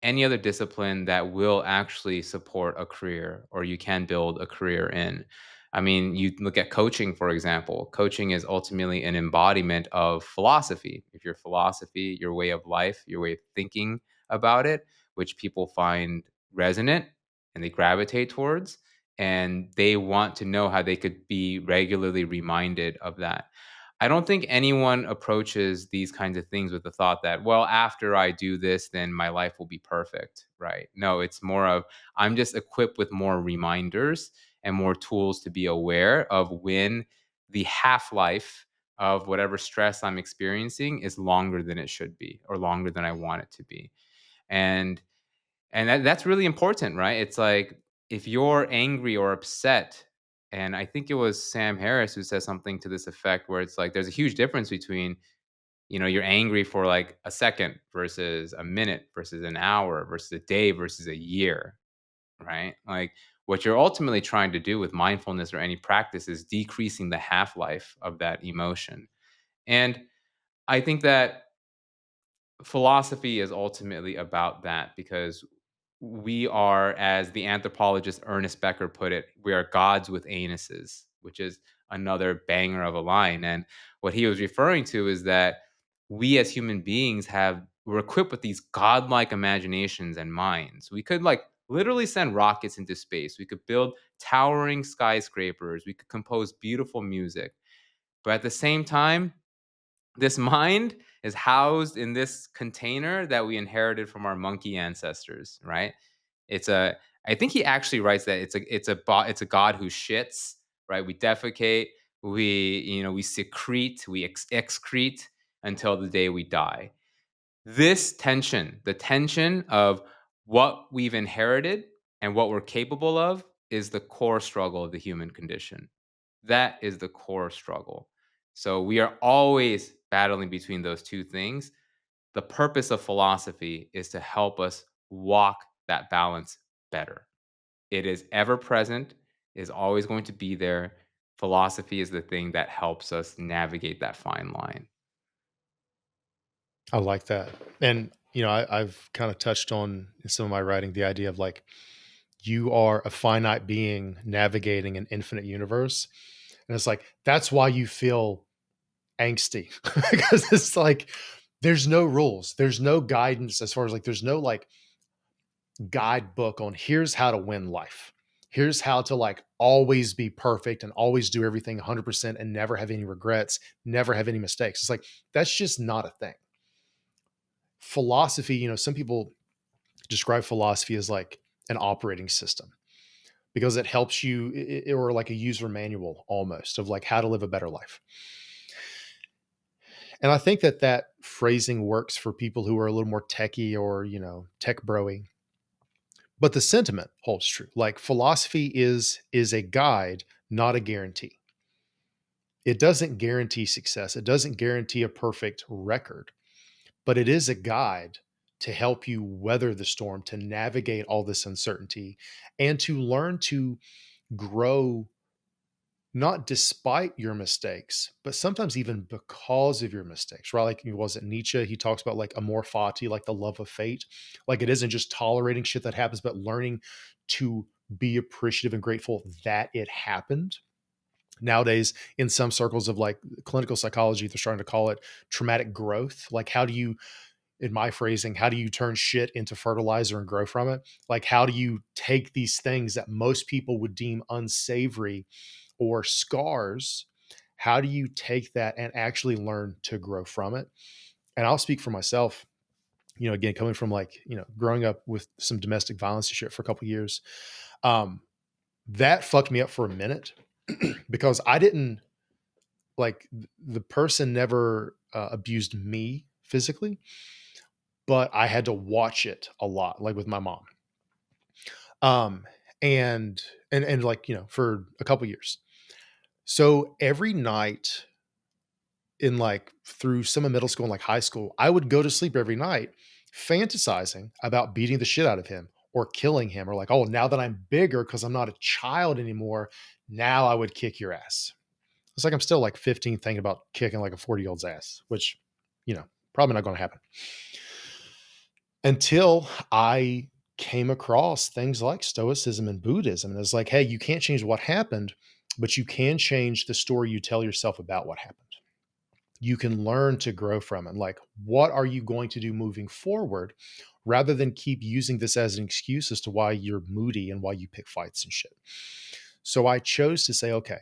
that will actually support a career, or you can build a career in. I mean, you look at coaching, for example. Coaching is ultimately an embodiment of philosophy. If your philosophy, your way of life, your way of thinking about it, which people find resonant and they gravitate towards, and they want to know how they could be regularly reminded of that. I don't think anyone approaches these kinds of things with the thought that, well, after I do this, then my life will be perfect, right? No, it's more of I'm just equipped with more reminders and more tools to be aware of when the half life of whatever stress I'm experiencing is longer than it should be or longer than I want it to be. And that's really important, right? It's like if you're angry or upset, and I think it was Sam Harris who said something to this effect, where it's like there's a huge difference between, you're angry for like a second versus a minute versus an hour versus a day versus a year, right? Like what you're ultimately trying to do with mindfulness or any practice is decreasing the half life of that emotion. And I think that philosophy is ultimately about that because we are, as the anthropologist Ernest Becker put it, we are gods with anuses, which is another banger of a line. And what he was referring to is that we as human beings we're equipped with these godlike imaginations and minds. We could like literally send rockets into space. We could build towering skyscrapers. We could compose beautiful music. But at the same time, this mind is housed in this container that we inherited from our monkey ancestors, right? It's a I think he actually writes that it's a god who shits, right? We defecate, we secrete, we excrete until the day we die. This tension, the tension of what we've inherited and what we're capable of is the core struggle of the human condition. That is the core struggle. So we are always battling between those two things. The purpose of philosophy is to help us walk that balance better. It is ever present, is always going to be there. Philosophy is the thing that helps us navigate that fine line. I like that. And, I've kind of touched on in some of my writing the idea of like, you are a finite being navigating an infinite universe. And it's like, that's why you feel angsty because it's like, there's no rules, there's no guidance as far as like, there's no like guidebook on here's how to win life. Here's how to like always be perfect and always do everything 100% and never have any regrets, never have any mistakes. It's like, that's just not a thing. Philosophy, some people describe philosophy as like an operating system because it helps you or like a user manual almost of like how to live a better life. And I think that that phrasing works for people who are a little more techie or, tech broy. But the sentiment holds true. Like philosophy is a guide, not a guarantee. It doesn't guarantee success. It doesn't guarantee a perfect record, but it is a guide to help you weather the storm, to navigate all this uncertainty, and to learn to grow not despite your mistakes, but sometimes even because of your mistakes, right? Like, was it Nietzsche? He talks about like amor fati, like the love of fate. Like, it isn't just tolerating shit that happens, but learning to be appreciative and grateful that it happened. Nowadays, in some circles of like clinical psychology, they're starting to call it traumatic growth. Like, how do you, in my phrasing, how do you turn shit into fertilizer and grow from it? Like, how do you take these things that most people would deem unsavory or scars? How do you take that and actually learn to grow from it? And I'll speak for myself, again, coming from like, growing up with some domestic violence and shit for a couple of years. Um, that fucked me up for a minute because I didn't like the person never abused me physically, but I had to watch it a lot, like with my mom. Um, and like, for a couple years. So every night in like through some of middle school and like high school, I would go to sleep every night fantasizing about beating the shit out of him or killing him, or like, oh, now that I'm bigger because I'm not a child anymore, now I would kick your ass. It's like I'm still like 15 thinking about kicking like a 40-year-old's ass, which, probably not going to happen until I came across things like Stoicism and Buddhism. And it's like, hey, you can't change what happened, but you can change the story you tell yourself about what happened. You can learn to grow from it. Like, what are you going to do moving forward rather than keep using this as an excuse as to why you're moody and why you pick fights and shit? So I chose to say, okay,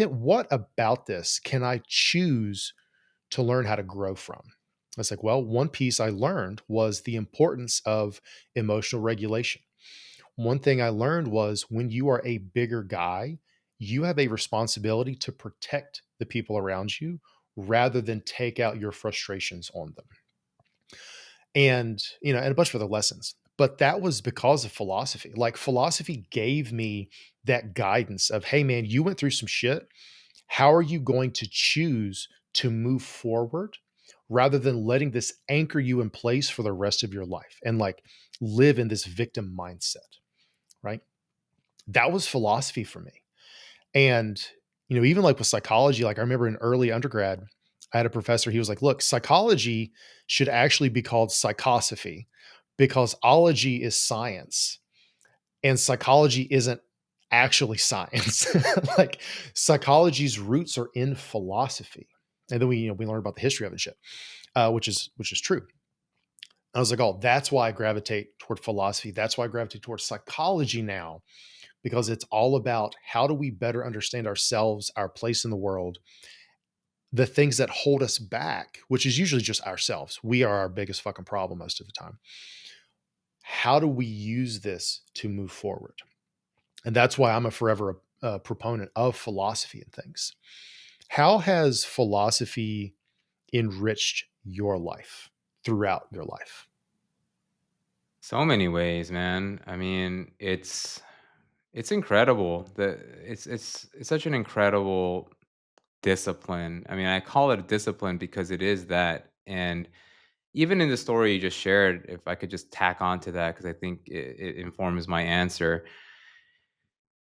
what about this can I choose to learn how to grow from? I was like, well, one piece I learned was the importance of emotional regulation. One thing I learned was when you are a bigger guy, you have a responsibility to protect the people around you rather than take out your frustrations on them. And a bunch of other lessons. But that was because of philosophy. Like, philosophy gave me that guidance of, hey, man, you went through some shit. How are you going to choose to move forward rather than letting this anchor you in place for the rest of your life and like live in this victim mindset, right? That was philosophy for me. And, even like with psychology, like I remember in early undergrad, I had a professor, he was like, look, psychology should actually be called psychosophy because ology is science and psychology isn't actually science. Like, psychology's roots are in philosophy. And then we learn about the history of it and shit, which is true. I was like, oh, that's why I gravitate toward philosophy. That's why I gravitate towards psychology now, because it's all about how do we better understand ourselves, our place in the world, the things that hold us back, which is usually just ourselves. We are our biggest fucking problem most of the time. How do we use this to move forward? And that's why I'm a forever proponent of philosophy and things. How has philosophy enriched your life throughout your life? So many ways, man. I mean, it's incredible. It's such an incredible discipline. I mean, I call it a discipline because it is that. And even in the story you just shared, if I could just tack on to that, because I think it informs my answer.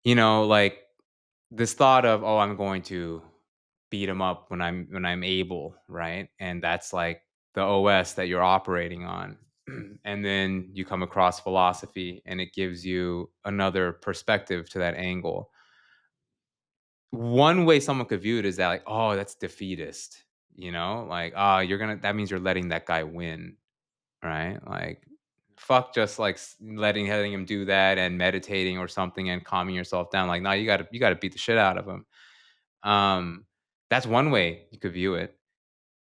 Like this thought of, oh, I'm going to beat him up when I'm able, right? And that's like the OS that you're operating on. And then you come across philosophy and it gives you another perspective to that angle. One way someone could view it is that like, oh, that's defeatist, like, that means you're letting that guy win, right? Like, fuck just like letting him do that and meditating or something and calming yourself down. Like, no, you gotta beat the shit out of him. Um, that's one way you could view it.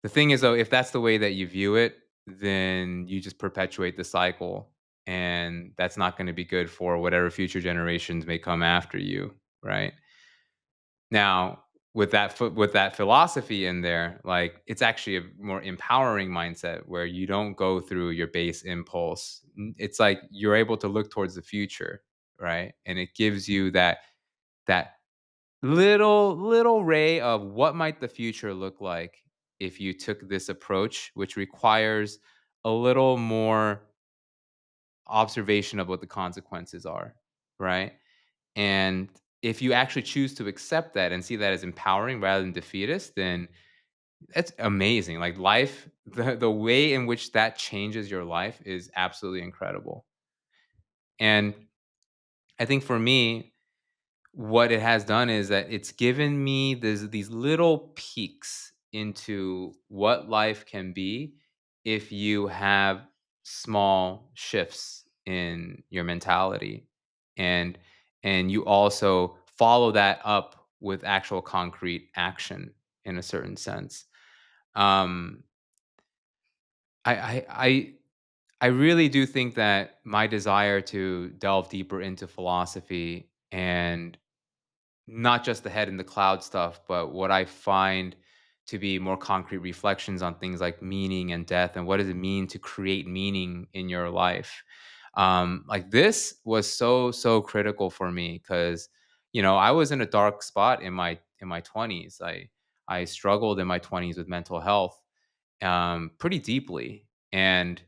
The thing is, though, if that's the way that you view it, then you just perpetuate the cycle, and that's not going to be good for whatever future generations may come after you, right? Now, with that philosophy in there, like, it's actually a more empowering mindset where you don't go through your base impulse. It's like you're able to look towards the future, right? And it gives you that little ray of what might the future look like if you took this approach, which requires a little more observation of what the consequences are, right? And if you actually choose to accept that and see that as empowering rather than defeatist, then that's amazing. Like, life, the way in which that changes your life is absolutely incredible. And I think for me, what it has done is that it's given me these little peeks into what life can be if you have small shifts in your mentality, and you also follow that up with actual concrete action in a certain sense. um i i i, I really do think that my desire to delve deeper into philosophy, and not just the head in the cloud stuff, but what I find to be more concrete reflections on things like meaning and death, and what does it mean to create meaning in your life. Like this was so critical for me because I was in a dark spot in my 20s. I struggled in my 20s with mental health pretty deeply, and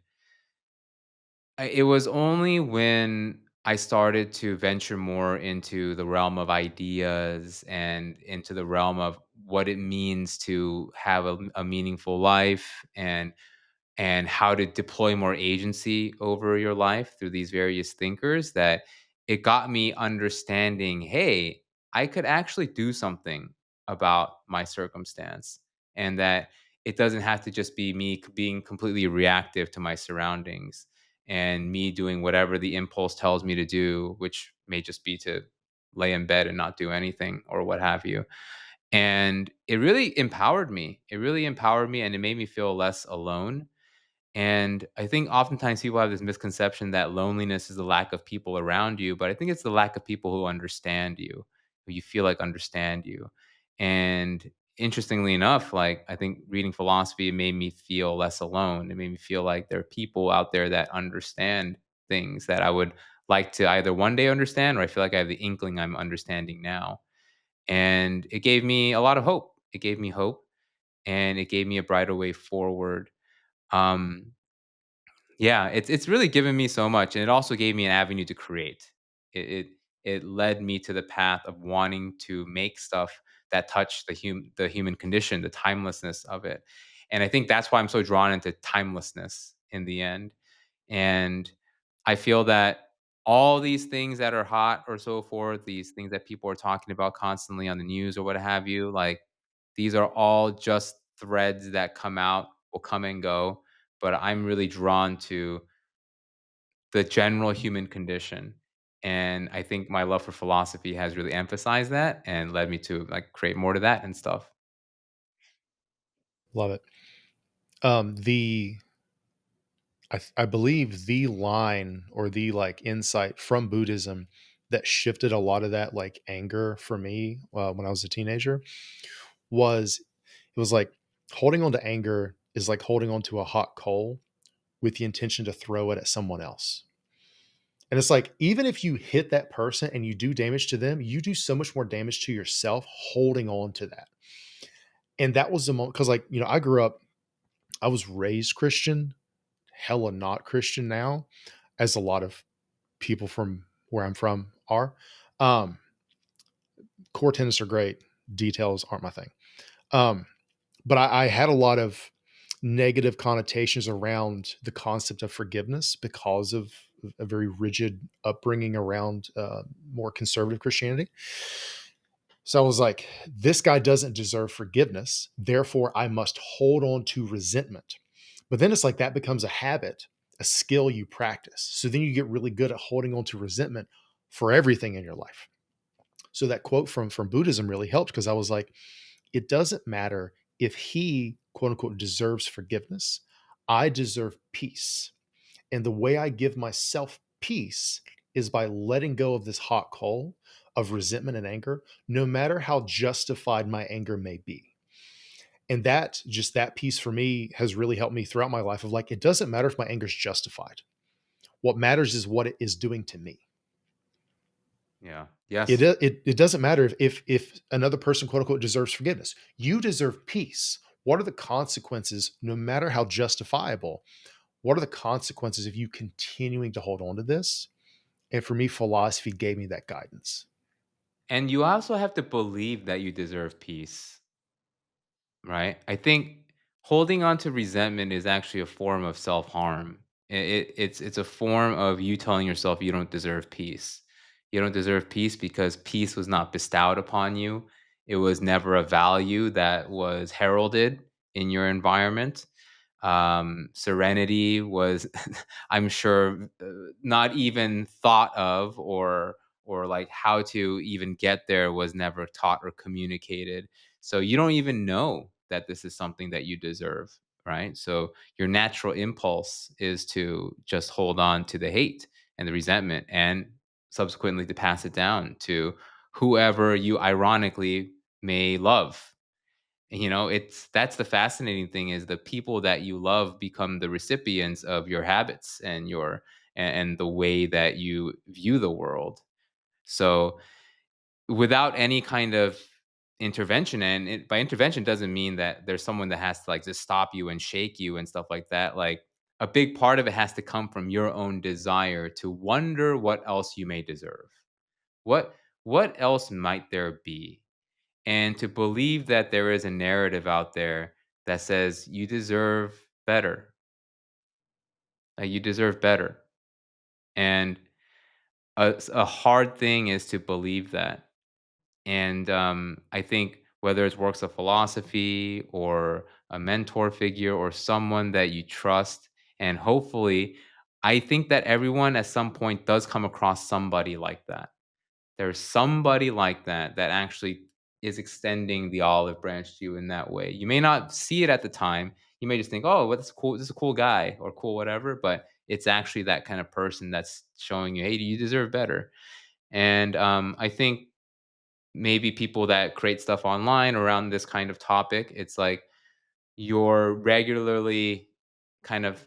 it was only when I started to venture more into the realm of ideas and into the realm of what it means to have a meaningful life, and how to deploy more agency over your life through these various thinkers, that it got me understanding, hey, I could actually do something about my circumstance, and that it doesn't have to just be me being completely reactive to my surroundings, and me doing whatever the impulse tells me to do, which may just be to lay in bed and not do anything or what have you. And it really empowered me. It really empowered me, and it made me feel less alone. And I think oftentimes people have this misconception that loneliness is the lack of people around you, but I think it's the lack of people who understand you, who you feel like understand you. And interestingly enough, like I think reading philosophy made me feel less alone. It made me feel like there are people out there that understand things that I would like to either one day understand, or I feel like I have the inkling I'm understanding now. And it gave me a lot of hope. It gave me hope, and it gave me a brighter way forward. Um, yeah, it's really given me so much, and it also gave me an avenue to create. It it it led me to the path of wanting to make stuff that touch the human condition, the timelessness of it. And I think that's why I'm so drawn into timelessness in the end. And I feel that all these things that are hot or so forth, these things that people are talking about constantly on the news or what have you, like these are all just threads that come out, will come and go. But I'm really drawn to the general human condition. And I think my love for philosophy has really emphasized that and led me to like create more to that and stuff. Love it. The I believe the line or the like insight from Buddhism that shifted a lot of that like anger for me when I was a teenager was it was like holding on to anger is like holding on to a hot coal with the intention to throw it at someone else. And it's like, even if you hit that person and you do damage to them, you do so much more damage to yourself holding on to that. And that was the moment because, like, I grew up, I was raised Christian, hella not Christian now, as a lot of people from where I'm from are. Um, core tenets are great, details aren't my thing. Um, but I had a lot of negative connotations around the concept of forgiveness because of a very rigid upbringing around more conservative Christianity. So I was like, this guy doesn't deserve forgiveness. Therefore, I must hold on to resentment. But then it's like that becomes a habit, a skill you practice. So then you get really good at holding on to resentment for everything in your life. So that quote from Buddhism really helped because I was like, it doesn't matter if he, quote unquote, deserves forgiveness. I deserve peace. And the way I give myself peace is by letting go of this hot coal of resentment and anger, no matter how justified my anger may be. And that, just that piece for me has really helped me throughout my life of like, it doesn't matter if my anger is justified. What matters is what it is doing to me. Yeah. It, Yes. it doesn't matter if another person, quote unquote, deserves forgiveness. You deserve peace. What are the consequences, no matter how justifiable? What are the consequences of you continuing to hold on to this? And for me, philosophy gave me that guidance. And you also have to believe that you deserve peace, right? I think holding on to resentment is actually a form of self-harm. It's a form of you telling yourself you don't deserve peace. You don't deserve peace because peace was not bestowed upon you. It was never a value that was heralded in your environment. Serenity was, I'm sure, not even thought of, or like how to even get there was never taught or communicated. So you don't even know that this is something that you deserve, right? So your natural impulse is to just hold on to the hate and the resentment, and subsequently to pass it down to whoever you ironically may love. It's that's the fascinating thing, is the people that you love become the recipients of your habits and and the way that you view the world. So without any kind of intervention, and by intervention doesn't mean that there's someone that has to like just stop you and shake you and stuff like that. Like, a big part of it has to come from your own desire to wonder what else you may deserve. What else might there be? And to believe that there is a narrative out there that says you deserve better. Like, you deserve better. And a hard thing is to believe that. And I think whether it's works of philosophy or a mentor figure or someone that you trust, and hopefully, I think that everyone at some point does come across somebody like that. There's somebody like that that actually is extending the olive branch to you in that way. You may not see it at the time. You may just think, "Oh, well, that's cool. This is a cool guy or cool whatever." But it's actually that kind of person that's showing you, "Hey, you deserve better." And I think maybe people that create stuff online around this kind of topic, it's like you're regularly kind of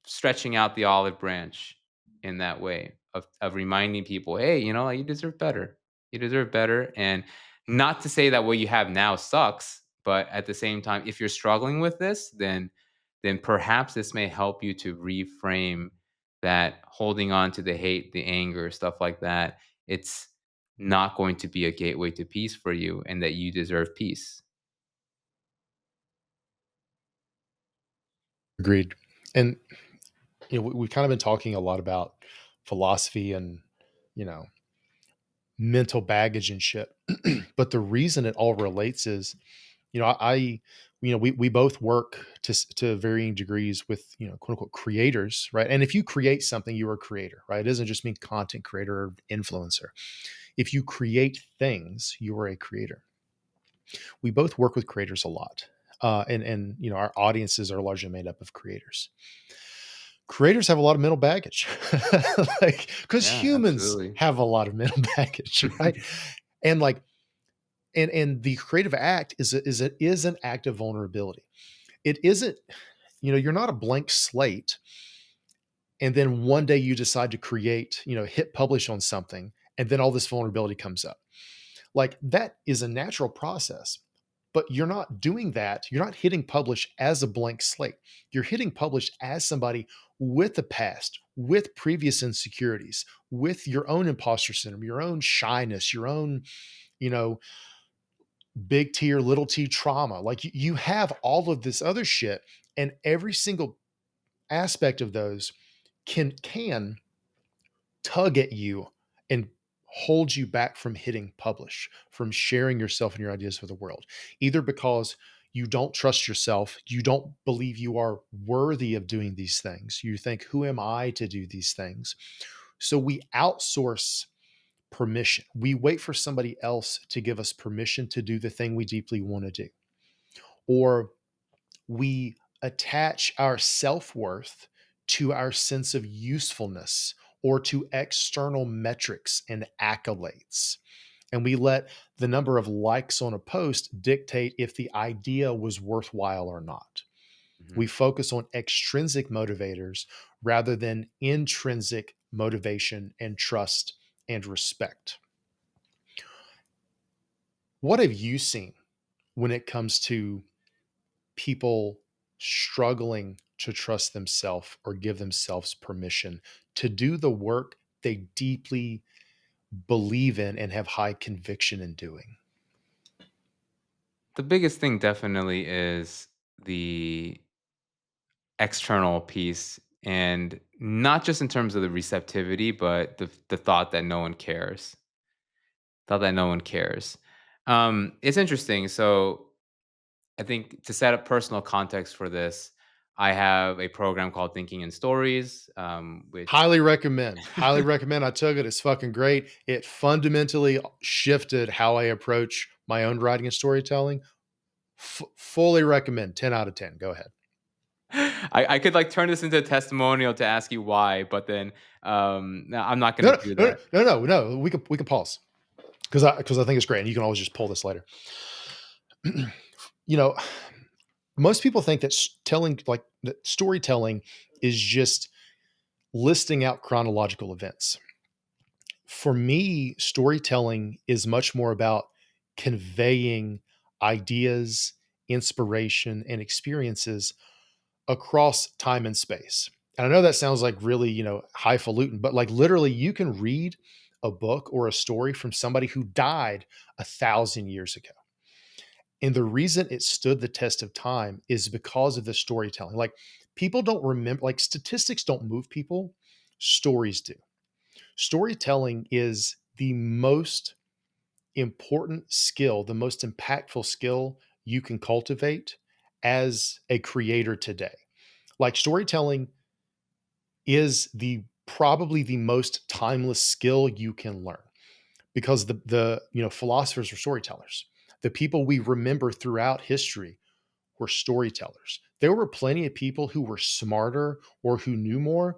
stretching out the olive branch in that way of reminding people, "Hey, you deserve better. You deserve better." And not to say that what you have now sucks, but at the same time, if you're struggling with this, then perhaps this may help you to reframe that holding on to the hate, the anger, stuff like that. It's not going to be a gateway to peace for you, and that you deserve peace. Agreed. And we've kind of been talking a lot about philosophy and you know mental baggage and shit. But the reason it all relates is, we both work to varying degrees with quote unquote creators, right? And if you create something, you're a creator, right? It doesn't just mean content creator or influencer. If you create things, you are a creator. We both work with creators a lot, and our audiences are largely made up of creators. Creators have a lot of mental baggage, like because Yeah, humans absolutely. have a lot of mental baggage, right? And like, and the creative act is an act of vulnerability. It isn't, you're not a blank slate, and then one day you decide to create, hit publish on something, and then all this vulnerability comes up. Like that is a natural process, but you're not doing that. You're not hitting publish as a blank slate. You're hitting publish as somebody with a past, with previous insecurities, with your own imposter syndrome, your own shyness, your own, you know, big T or little t trauma. Like you have all of this other shit, and every single aspect of those can tug at you and hold you back from hitting publish, from sharing yourself and your ideas with the world, either because you don't trust yourself, you don't believe you are worthy of doing these things. You think, who am I to do these things? So we outsource permission. We wait for somebody else to give us permission to do the thing we deeply want to do. Or we attach our self worth to our sense of usefulness or to external metrics and accolades. And we let the number of likes on a post dictate if the idea was worthwhile or not. Mhm. We focus on extrinsic motivators rather than intrinsic motivation and trust and respect. What have you seen when it comes to people struggling to trust themselves or give themselves permission to do the work they deeply believe in and have high conviction in doing? The biggest thing definitely is the external piece, and Not just in terms of the receptivity, but the thought that no one cares. Thought that no one cares. It's interesting. So I think to set up personal context for this, I have a program called Thinking in Stories, which Highly recommend. Highly recommend. I took it. It's fucking great. It fundamentally shifted how I approach my own writing and storytelling. Fully recommend. 10 out of 10. Go ahead. I could like turn this into a testimonial to ask you why, but then no, I'm not going No, to do no, that. no, no, no. We can pause because I think it's great, and you can always just pull this later. You know, most people think that telling that storytelling is just listing out chronological events. For me, storytelling is much more about conveying ideas, inspiration, and experiences across time and space. And I know that sounds like really, highfalutin, but like literally, you can read a book or a story from somebody who died 1,000 years ago. And the reason it stood the test of time is because of the storytelling. Like people don't remember, like statistics don't move people, stories do. Storytelling is the most important skill, the most impactful skill you can cultivate as a creator today. Like storytelling is the probably the most timeless skill you can learn because the philosophers were storytellers. The people we remember throughout history were storytellers. There were plenty of people who were smarter or who knew more,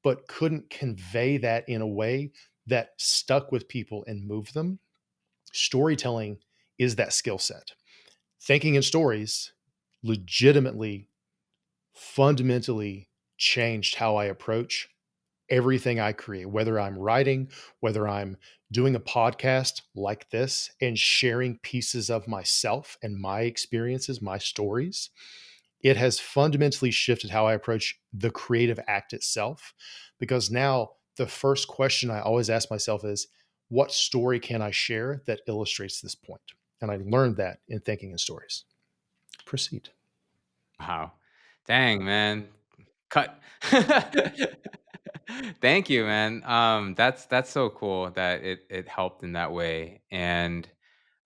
but couldn't convey that in a way that stuck with people and moved them. Storytelling is that skill set. Thinking in stories legitimately, fundamentally changed how I approach everything I create, whether I'm writing, whether I'm doing a podcast like this and sharing pieces of myself and my experiences, my stories. It has fundamentally shifted how I approach the creative act itself because now the first question I always ask myself is, what story can I share that illustrates this point? And I learned that in thinking in stories. Proceed. Wow. Dang, man. Cut. Thank you, man. That's so cool that it helped in that way. And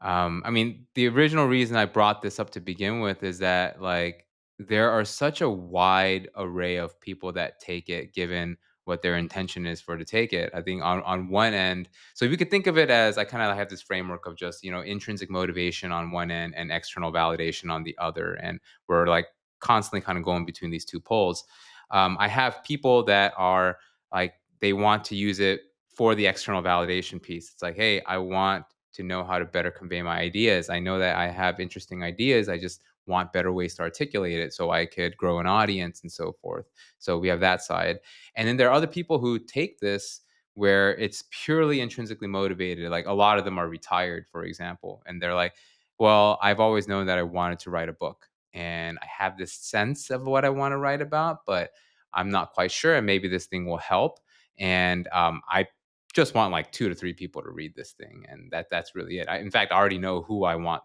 I mean, the original reason I brought this up to begin with is that like there are such a wide array of people that take it given what their intention is for to take it. I think on one end, so if you could think of it as I kind of have this framework of just, intrinsic motivation on one end and external validation on the other. And we're like constantly kind of going between these two poles. I have people that are like they want to use it for the external validation piece. It's like, hey, I want to know how to better convey my ideas. I know that I have interesting ideas. I just want better ways to articulate it so I could grow an audience and so forth. So we have that side. And then there are other people who take this where it's purely intrinsically motivated. Like a lot of them are retired, for example, and they're like, well, I've always known that I wanted to write a book and I have this sense of what I want to write about, but I'm not quite sure. And maybe this thing will help. And I just want like 2 to 3 people to read this thing, and that's really it. In fact, I already know who I want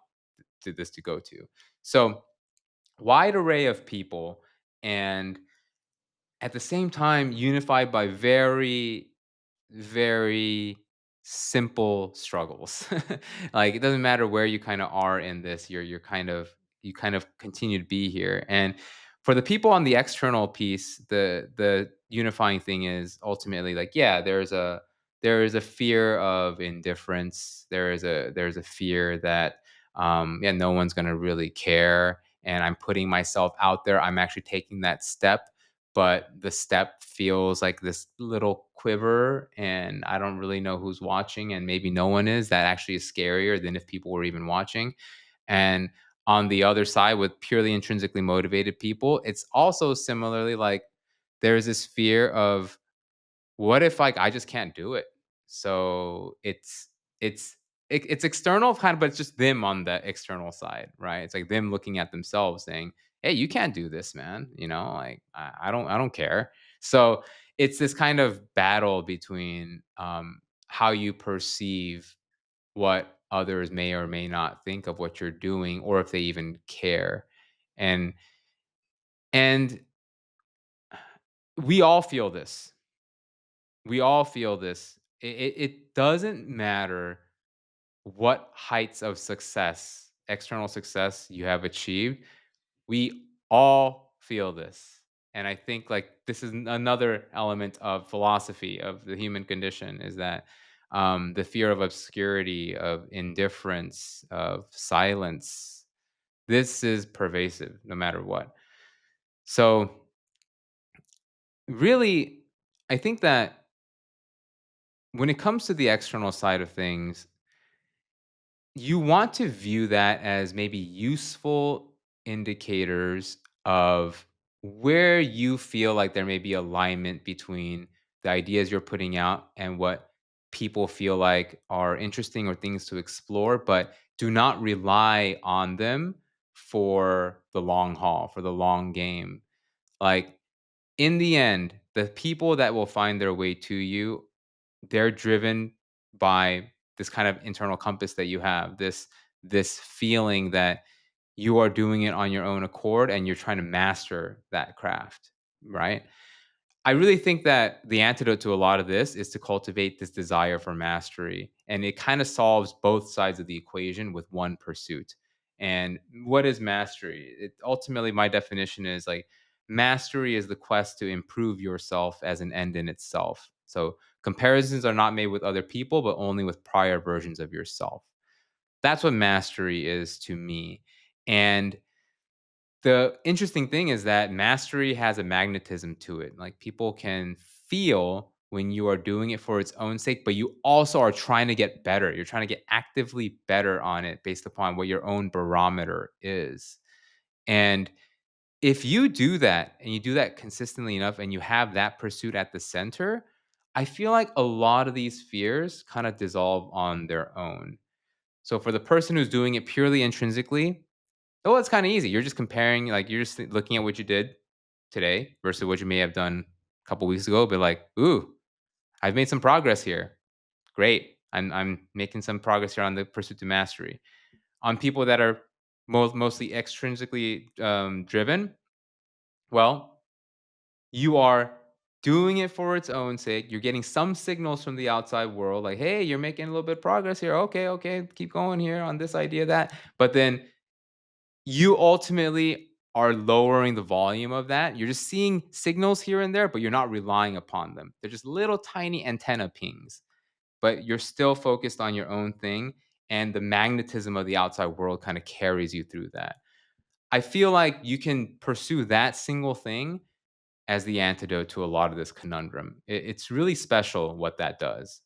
this to go to. So, wide array of people, and at the same time unified by very very simple struggles. Like it doesn't matter where you kind of are in this, you kind of continue to be here. And for the people on the external piece, the unifying thing is ultimately like, yeah, there is a fear of indifference. There's a fear that yeah, no one's gonna really care. And I'm putting myself out there. I'm actually taking that step, but the step feels like this little quiver and I don't really know who's watching and maybe no one is. That actually is scarier than if people were even watching. And on the other side with purely intrinsically motivated people, it's also similarly like there's this fear of what if like I just can't do it? So it's it's external kind of, but it's just them on the external side, right? It's like them looking at themselves saying, "Hey, you can't do this, man." Like I don't care. So it's this kind of battle between how you perceive what others may or may not think of what you're doing, or if they even care, and and We all feel this. We all feel this. It doesn't matter what heights of success, external success you have achieved. We all feel this. And I think like this is another element of philosophy of the human condition is that the fear of obscurity, of indifference, of silence. This is pervasive no matter what. So, really, I think that when it comes to the external side of things, you want to view that as maybe useful indicators of where you feel like there may be alignment between the ideas you're putting out and what people feel like are interesting or things to explore, but do not rely on them for the long haul, for the long game. Like, in the end, the people that will find their way to you, they're driven by this kind of internal compass that you have, this feeling that you are doing it on your own accord and you're trying to master that craft, right? I really think that the antidote to a lot of this is to cultivate this desire for mastery. And it kind of solves both sides of the equation with one pursuit. And what is mastery? It, ultimately, my definition is like mastery is the quest to improve yourself as an end in itself. So comparisons are not made with other people, but only with prior versions of yourself. That's what mastery is to me. And the interesting thing is that mastery has a magnetism to it. Like people can feel when you are doing it for its own sake, but you also are trying to get better. You're trying to get actively better on it based upon what your own barometer is. And if you do that and you do that consistently enough and you have that pursuit at the center, I feel like a lot of these fears kind of dissolve on their own. So for the person who's doing it purely intrinsically, oh, it's kinda easy. You're just comparing, like, you're just looking at what you did today versus what you may have done a couple weeks ago, but like, "Ooh, I've made some progress here. Great. I'm making some progress here on the pursuit to mastery." On people that are mostly extrinsically, driven, well, you are doing it for its own sake. You're getting some signals from the outside world like, "Hey, you're making a little bit of progress here. Okay, okay, keep going here on this idea, that." But then you ultimately are lowering the volume of that. You're just seeing signals here and there, but you're not relying upon them. They're just little tiny antenna pings, but you're still focused on your own thing. And the magnetism of the outside world kind of carries you through that. I feel like you can pursue that single thing as the antidote to a lot of this conundrum. It's really special what that does.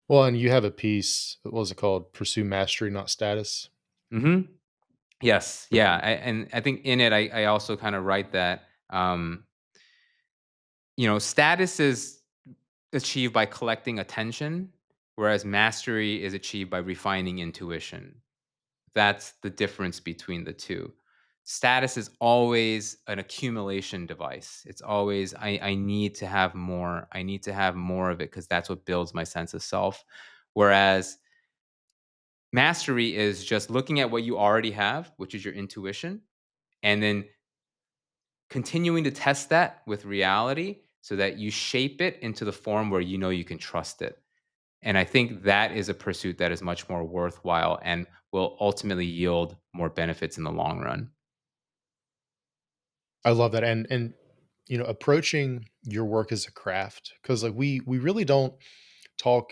Well, and you have a piece, what was it called? Pursue Mastery, Not Status. Hmm. Yes. Yeah. And I think in it, I also kind of write that. Status is achieved by collecting attention, whereas mastery is achieved by refining intuition. That's the difference between the two. Status is always an accumulation device. It's always, I need to have more. I need to have more of it because that's what builds my sense of self. Whereas mastery is just looking at what you already have, which is your intuition, and then continuing to test that with reality so that you shape it into the form where you know you can trust it. And I think that is a pursuit that is much more worthwhile and will ultimately yield more benefits in the long run. I love that, and approaching your work as a craft, because like we really don't talk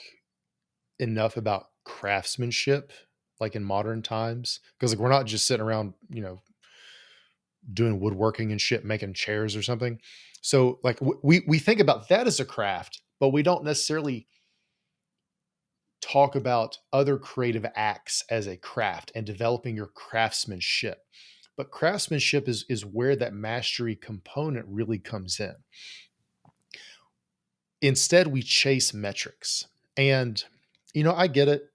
enough about craftsmanship, like in modern times, because like we're not just sitting around, doing woodworking and shit, making chairs or something. So like we think about that as a craft, but we don't necessarily talk about other creative acts as a craft and developing your craftsmanship. But craftsmanship is where that mastery component really comes in. Instead, we chase metrics. And I get it.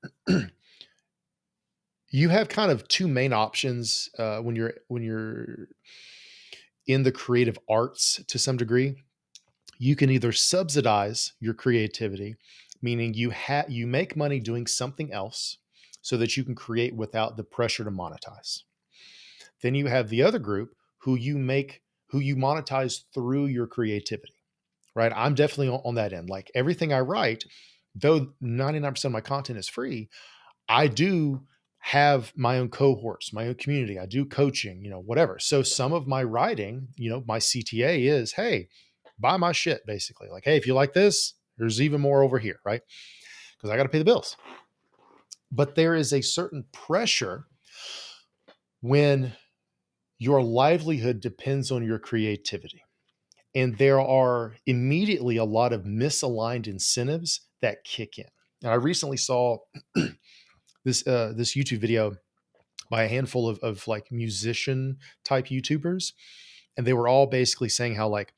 You have kind of two main options when you're in the creative arts to some degree. You can either subsidize your creativity, meaning you make money doing something else so that you can create without the pressure to monetize. Then you have the other group who you make who you monetize through your creativity, right? I'm definitely on that end. Like everything I write, though 99% of my content is free, I do have my own cohorts, my own community. I do coaching, whatever. So some of my writing, my CTA is, hey, buy my shit, basically. Like, hey, if you like this, there's even more over here, right? Because I got to pay the bills. But there is a certain pressure when your livelihood depends on your creativity. And there are immediately a lot of misaligned incentives that kick in. And I recently saw this YouTube video by a handful of like musician type YouTubers, and they were all basically saying how like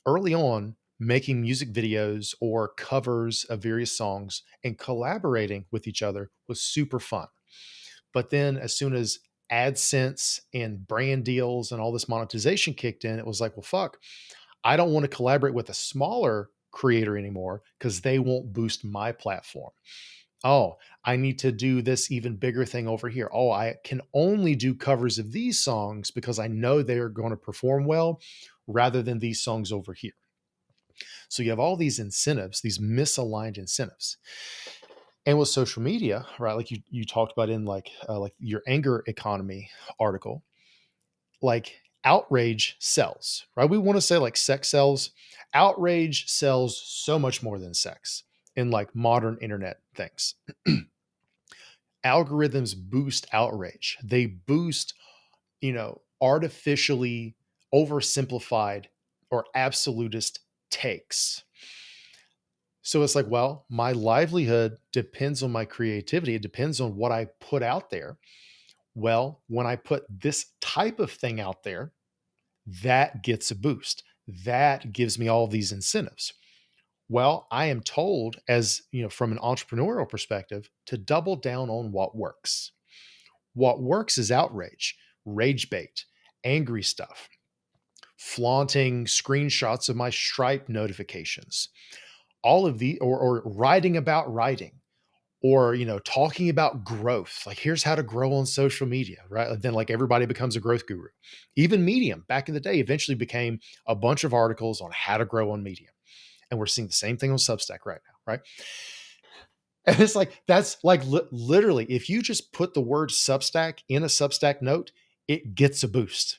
early on making music videos or covers of various songs and collaborating with each other was super fun. But then as soon as AdSense and brand deals and all this monetization kicked in, it was like, well, fuck, I don't want to collaborate with a smaller creator anymore because they won't boost my platform. Oh, I need to do this even bigger thing over here. Oh, I can only do covers of these songs because I know they're going to perform well rather than these songs over here. So you have all these incentives, these misaligned incentives. And with social media, right, like you talked about in like your anger economy article, like outrage sells, right? We want to say like sex sells. Outrage sells so much more than sex in like modern internet things. Algorithms boost outrage. They boost, artificially oversimplified or absolutist takes. So it's like, well, my livelihood depends on my creativity. It depends on what I put out there. Well, when I put this type of thing out there, that gets a boost. That gives me all these incentives. Well, I am told, as from an entrepreneurial perspective, to double down on what works. What works is outrage, rage bait, angry stuff, flaunting screenshots of my Stripe notifications, all of the, or writing about writing, or talking about growth. Like, here's how to grow on social media, right? Then like everybody becomes a growth guru. Even Medium back in the day eventually became a bunch of articles on how to grow on Medium, and we're seeing the same thing on Substack right now, right? And it's like, that's like literally, if you just put the word Substack in a Substack note, it gets a boost.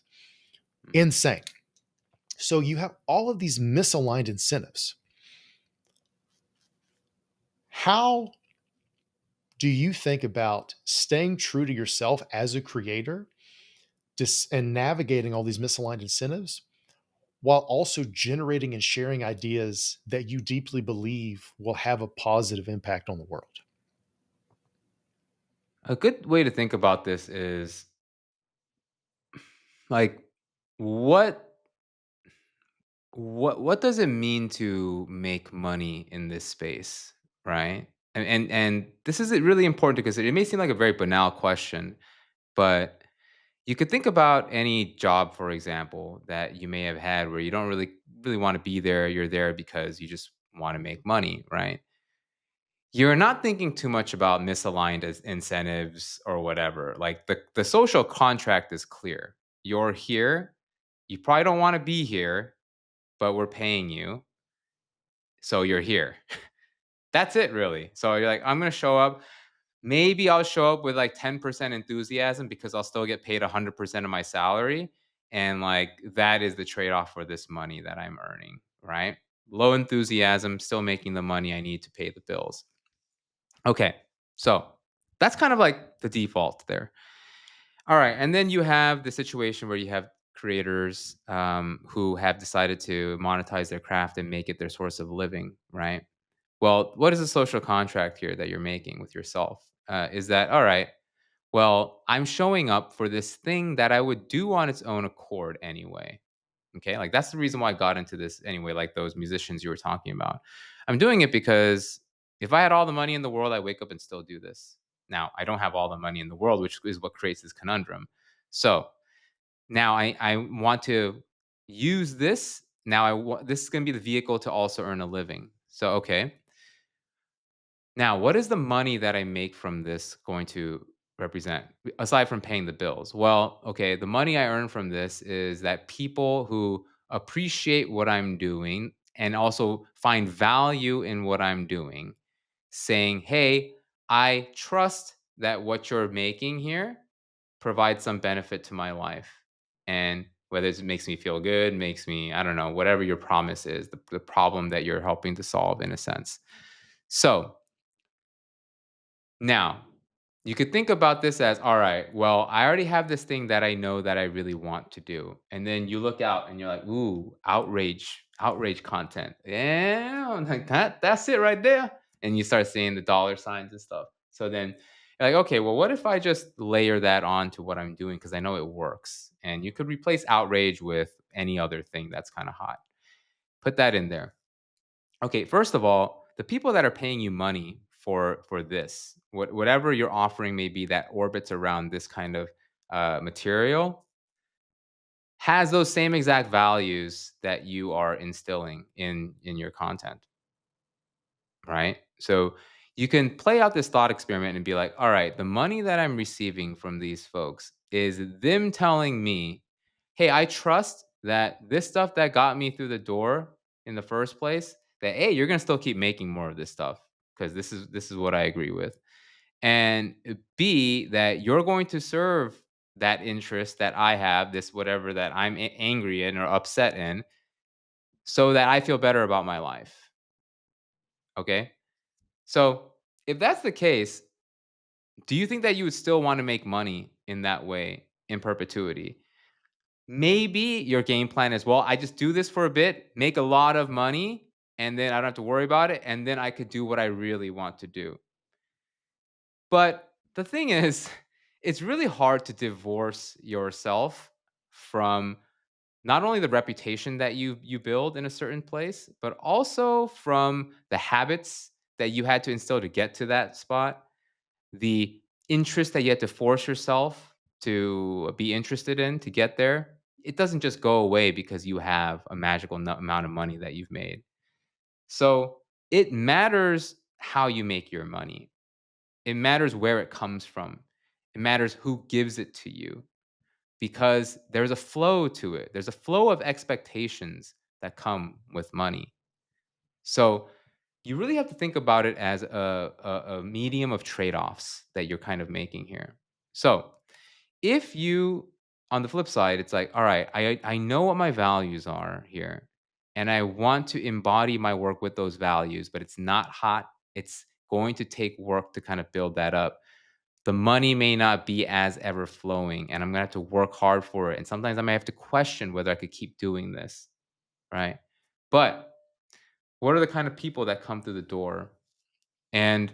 Insane. So you have all of these misaligned incentives. How do you think about staying true to yourself as a creator and navigating all these misaligned incentives while also generating and sharing ideas that you deeply believe will have a positive impact on the world? A good way to think about this is like what what does it mean to make money in this space, right? And this is really important because it may seem like a very banal question, but you could think about any job, for example, that you may have had where you don't really want to be there. You're there because you just want to make money, right? You're not thinking too much about misaligned as incentives or whatever. Like the social contract is clear. You're here. You probably don't want to be here, but we're paying you. So you're here. That's it really. So you're like, I'm gonna show up. Maybe I'll show up with like 10% enthusiasm because I'll still get paid 100% of my salary. And like that is the trade-off for this money that I'm earning, right? Low enthusiasm, still making the money I need to pay the bills. Okay. So that's kind of like the default there. All right. And then you have the situation where you have creators who have decided to monetize their craft and make it their source of living, right? Well, what is the social contract here that you're making with yourself? Is that, all right, well, I'm showing up for this thing that I would do on its own accord anyway. Okay. Like that's the reason why I got into this anyway, like those musicians you were talking about. I'm doing it because if I had all the money in the world, I wake up and still do this. Now, I don't have all the money in the world, which is what creates this conundrum. So now I want to use this. Now this is going to be the vehicle to also earn a living. So, okay, now, what is the money that I make from this going to represent aside from paying the bills? Well, okay, the money I earn from this is that people who appreciate what I'm doing and also find value in what I'm doing, saying, "Hey, I trust that what you're making here provides some benefit to my life." And whether it makes me feel good, makes me, I don't know, whatever your promise is, the problem that you're helping to solve in a sense. So now, you could think about this as, all right, well, I already have this thing that I know that I really want to do. And then you look out and you're like, ooh, outrage content. Yeah, like that's it right there. And you start seeing the dollar signs and stuff. So then you're like, okay, well, what if I just layer that on to what I'm doing? Because I know it works. And you could replace outrage with any other thing that's kind of hot. Put that in there. Okay, first of all, the people that are paying you money for this, whatever you're offering may be that orbits around this kind of material, has those same exact values that you are instilling in your content, right? So you can play out this thought experiment and be like, all right, the money that I'm receiving from these folks is them telling me, hey, I trust that this stuff that got me through the door in the first place, that hey, you're gonna still keep making more of this stuff because this is what I agree with. And B, that you're going to serve that interest that I have, this whatever that I'm angry in or upset in, so that I feel better about my life. Okay. So, if that's the case, do you think that you would still want to make money in that way in perpetuity? Maybe your game plan is, well, I just do this for a bit, make a lot of money, and then I don't have to worry about it, and then I could do what I really want to do. But the thing is, it's really hard to divorce yourself from not only the reputation that you build in a certain place, but also from the habits that you had to instill to get to that spot, the interest that you had to force yourself to be interested in to get there. It doesn't just go away because you have a magical amount of money that you've made. So it matters how you make your money. It matters where it comes from. It matters who gives it to you because there's a flow to it. There's a flow of expectations that come with money. So you really have to think about it as a medium of trade offs that you're kind of making here. So if you, on the flip side, it's like, all right, I know what my values are here, and I want to embody my work with those values, but it's not hot. It's going to take work to kind of build that up. The money may not be as ever flowing, and I'm gonna have to work hard for it. And sometimes I may have to question whether I could keep doing this, right? But what are the kind of people that come through the door? And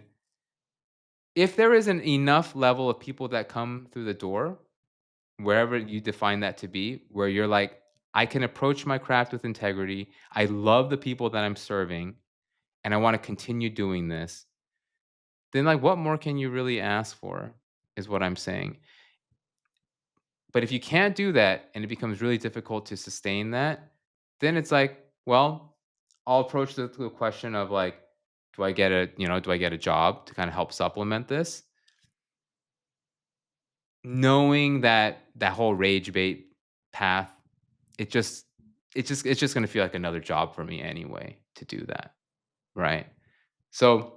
if there isn't enough level of people that come through the door, wherever you define that to be, where you're like, I can approach my craft with integrity. I love the people that I'm serving, and I want to continue doing this. Then, like, what more can you really ask for? Is what I'm saying. But if you can't do that and it becomes really difficult to sustain that, then it's like, well, I'll approach the question of like, do I get a job to kind of help supplement this? Knowing that that whole rage bait path, it just it's just gonna feel like another job for me anyway to do that. Right. So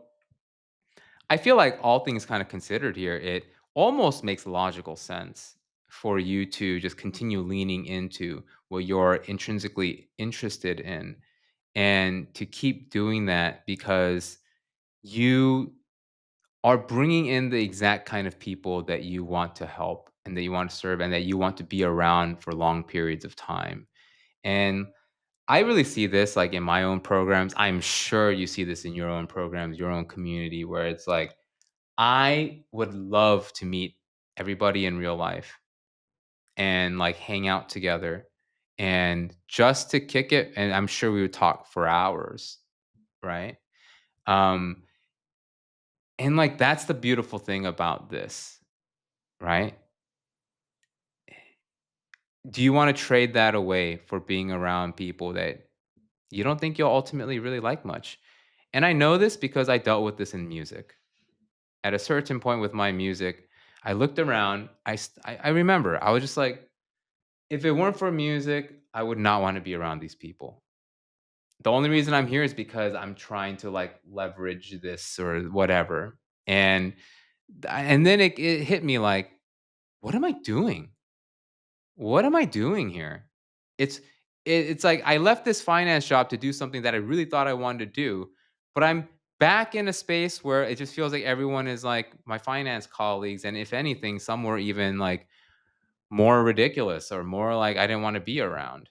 I feel like all things kind of considered here, it almost makes logical sense for you to just continue leaning into what you're intrinsically interested in and to keep doing that because you are bringing in the exact kind of people that you want to help and that you want to serve and that you want to be around for long periods of time. And I really see this like in my own programs. I'm sure you see this in your own programs, your own community, where it's like, I would love to meet everybody in real life and like hang out together and just to kick it. And I'm sure we would talk for hours, right? Um, and like that's the beautiful thing about this, right? Do you want to trade that away for being around people that you don't think you'll ultimately really like much? And I know this because I dealt with this in music. At a certain point with my music, I looked around. I remember I was just like, if it weren't for music, I would not want to be around these people. The only reason I'm here is because I'm trying to like leverage this or whatever. And and then it hit me like, what am I doing? What am I doing here? It's it's like I left this finance job to do something that I really thought I wanted to do, but I'm back in a space where it just feels like everyone is like my finance colleagues, and if anything, some were even like more ridiculous or more like I didn't want to be around.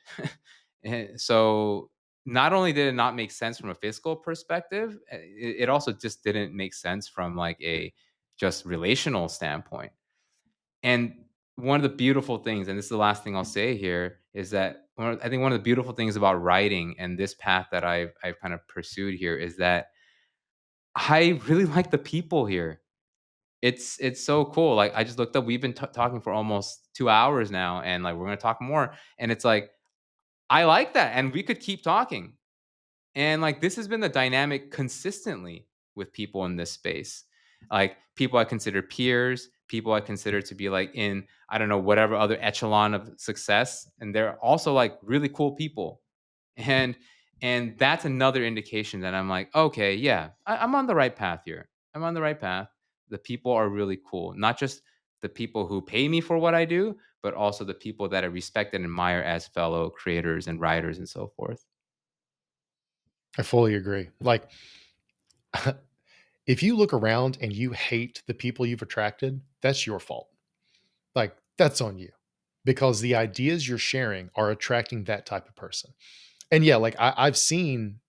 And so not only did it not make sense from a fiscal perspective, it also just didn't make sense from like a just relational standpoint. And one of the beautiful things, and this is the last thing I'll say here, is that I think one of the beautiful things about writing and this path that I've kind of pursued here is that I really like the people here. It's so cool. Like I just looked up. We've been talking for almost 2 hours now, and like we're gonna talk more. And it's like I like that, and we could keep talking. And like this has been the dynamic consistently with people in this space. Like people I consider peers, people I consider to be like in, I don't know, whatever other echelon of success. And they're also like really cool people. And that's another indication that I'm like, okay, yeah, I'm on the right path here. I'm on the right path. The people are really cool. Not just the people who pay me for what I do, but also the people that I respect and admire as fellow creators and writers and so forth. I fully agree. Like, if you look around and you hate the people you've attracted, that's your fault. Like, that's on you because the ideas you're sharing are attracting that type of person. And yeah, like I've seen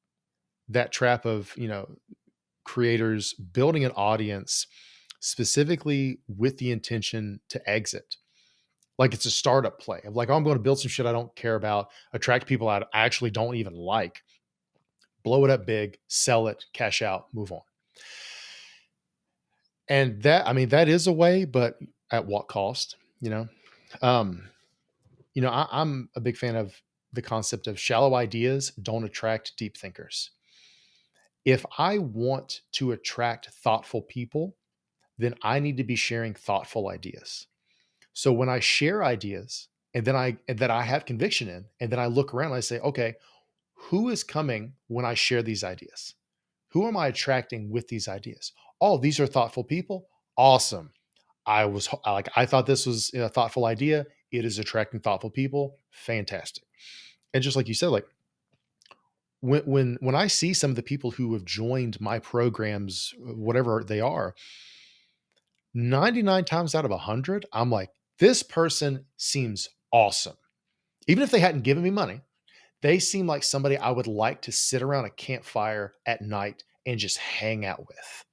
that trap of, creators building an audience specifically with the intention to exit. Like it's a startup play of like, oh, I'm going to build some shit I don't care about, attract people I actually don't even like, blow it up big, sell it, cash out, move on. And that, I mean, that is a way, but at what cost? You know, um, I'm a big fan of the concept of shallow ideas don't attract deep thinkers. If I want to attract thoughtful people, then I need to be sharing thoughtful ideas. So when I share ideas and that I have conviction in, and then I look around and I say, okay, who is coming when I share these ideas? Who am I attracting with these ideas? Oh, these are thoughtful people. Awesome. I thought this was a thoughtful idea. It is attracting thoughtful people. Fantastic. And just like you said, like when I see some of the people who have joined my programs, whatever they are, 99 times out of 100, I'm like, this person seems awesome. Even if they hadn't given me money, they seem like somebody I would like to sit around a campfire at night and just hang out with.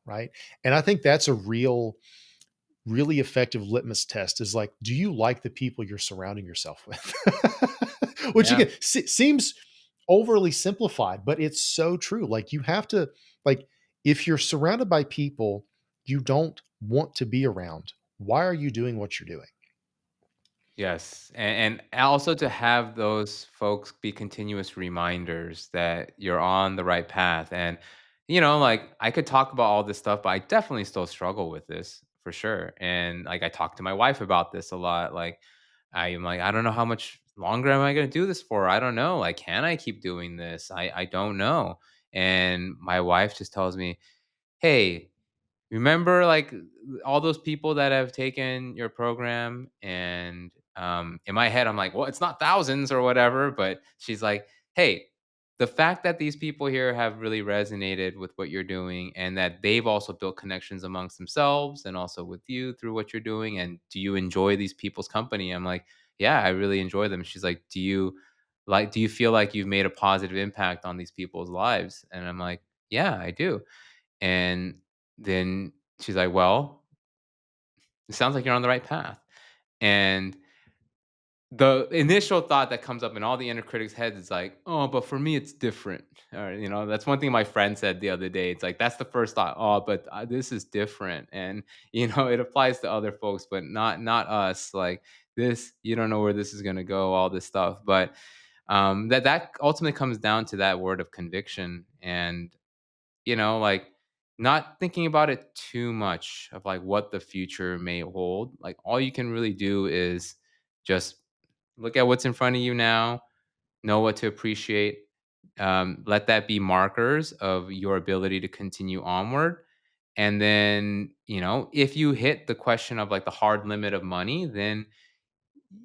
Right. And I think that's a really effective litmus test is like, do you like the people you're surrounding yourself with? Which Yeah. again seems overly simplified, but it's so true. Like you have to, like, if you're surrounded by people you don't want to be around, why are you doing what you're doing? Yes, and also to have those folks be continuous reminders that you're on the right path. And like I could talk about all this stuff, but I definitely still struggle with this for sure. And like I talk to my wife about this a lot. Like I'm like, I don't know how much longer am I going to do this for? I don't know. Like, can I keep doing this? I don't know. And my wife just tells me, hey, remember like all those people that have taken your program? And in my head I'm like, well, it's not thousands or whatever, but she's like, hey, the fact that these people here have really resonated with what you're doing and that they've also built connections amongst themselves and also with you through what you're doing, and do you enjoy these people's company? I'm like, yeah, I really enjoy them. She's like, do you feel like you've made a positive impact on these people's lives? And I'm like, yeah, I do. And then she's like, "Well, it sounds like you're on the right path." And the initial thought that comes up in all the inner critics' heads is like, "Oh, but for me, it's different." Or, that's one thing my friend said the other day. It's like, that's the first thought. Oh, but this is different. And, it applies to other folks, but not us. Like this, you don't know where this is going to go, all this stuff. But that ultimately comes down to that word of conviction. And, like, not thinking about it too much of like what the future may hold. Like all you can really do is just look at what's in front of you now, know what to appreciate. Let that be markers of your ability to continue onward. And then, if you hit the question of like the hard limit of money, then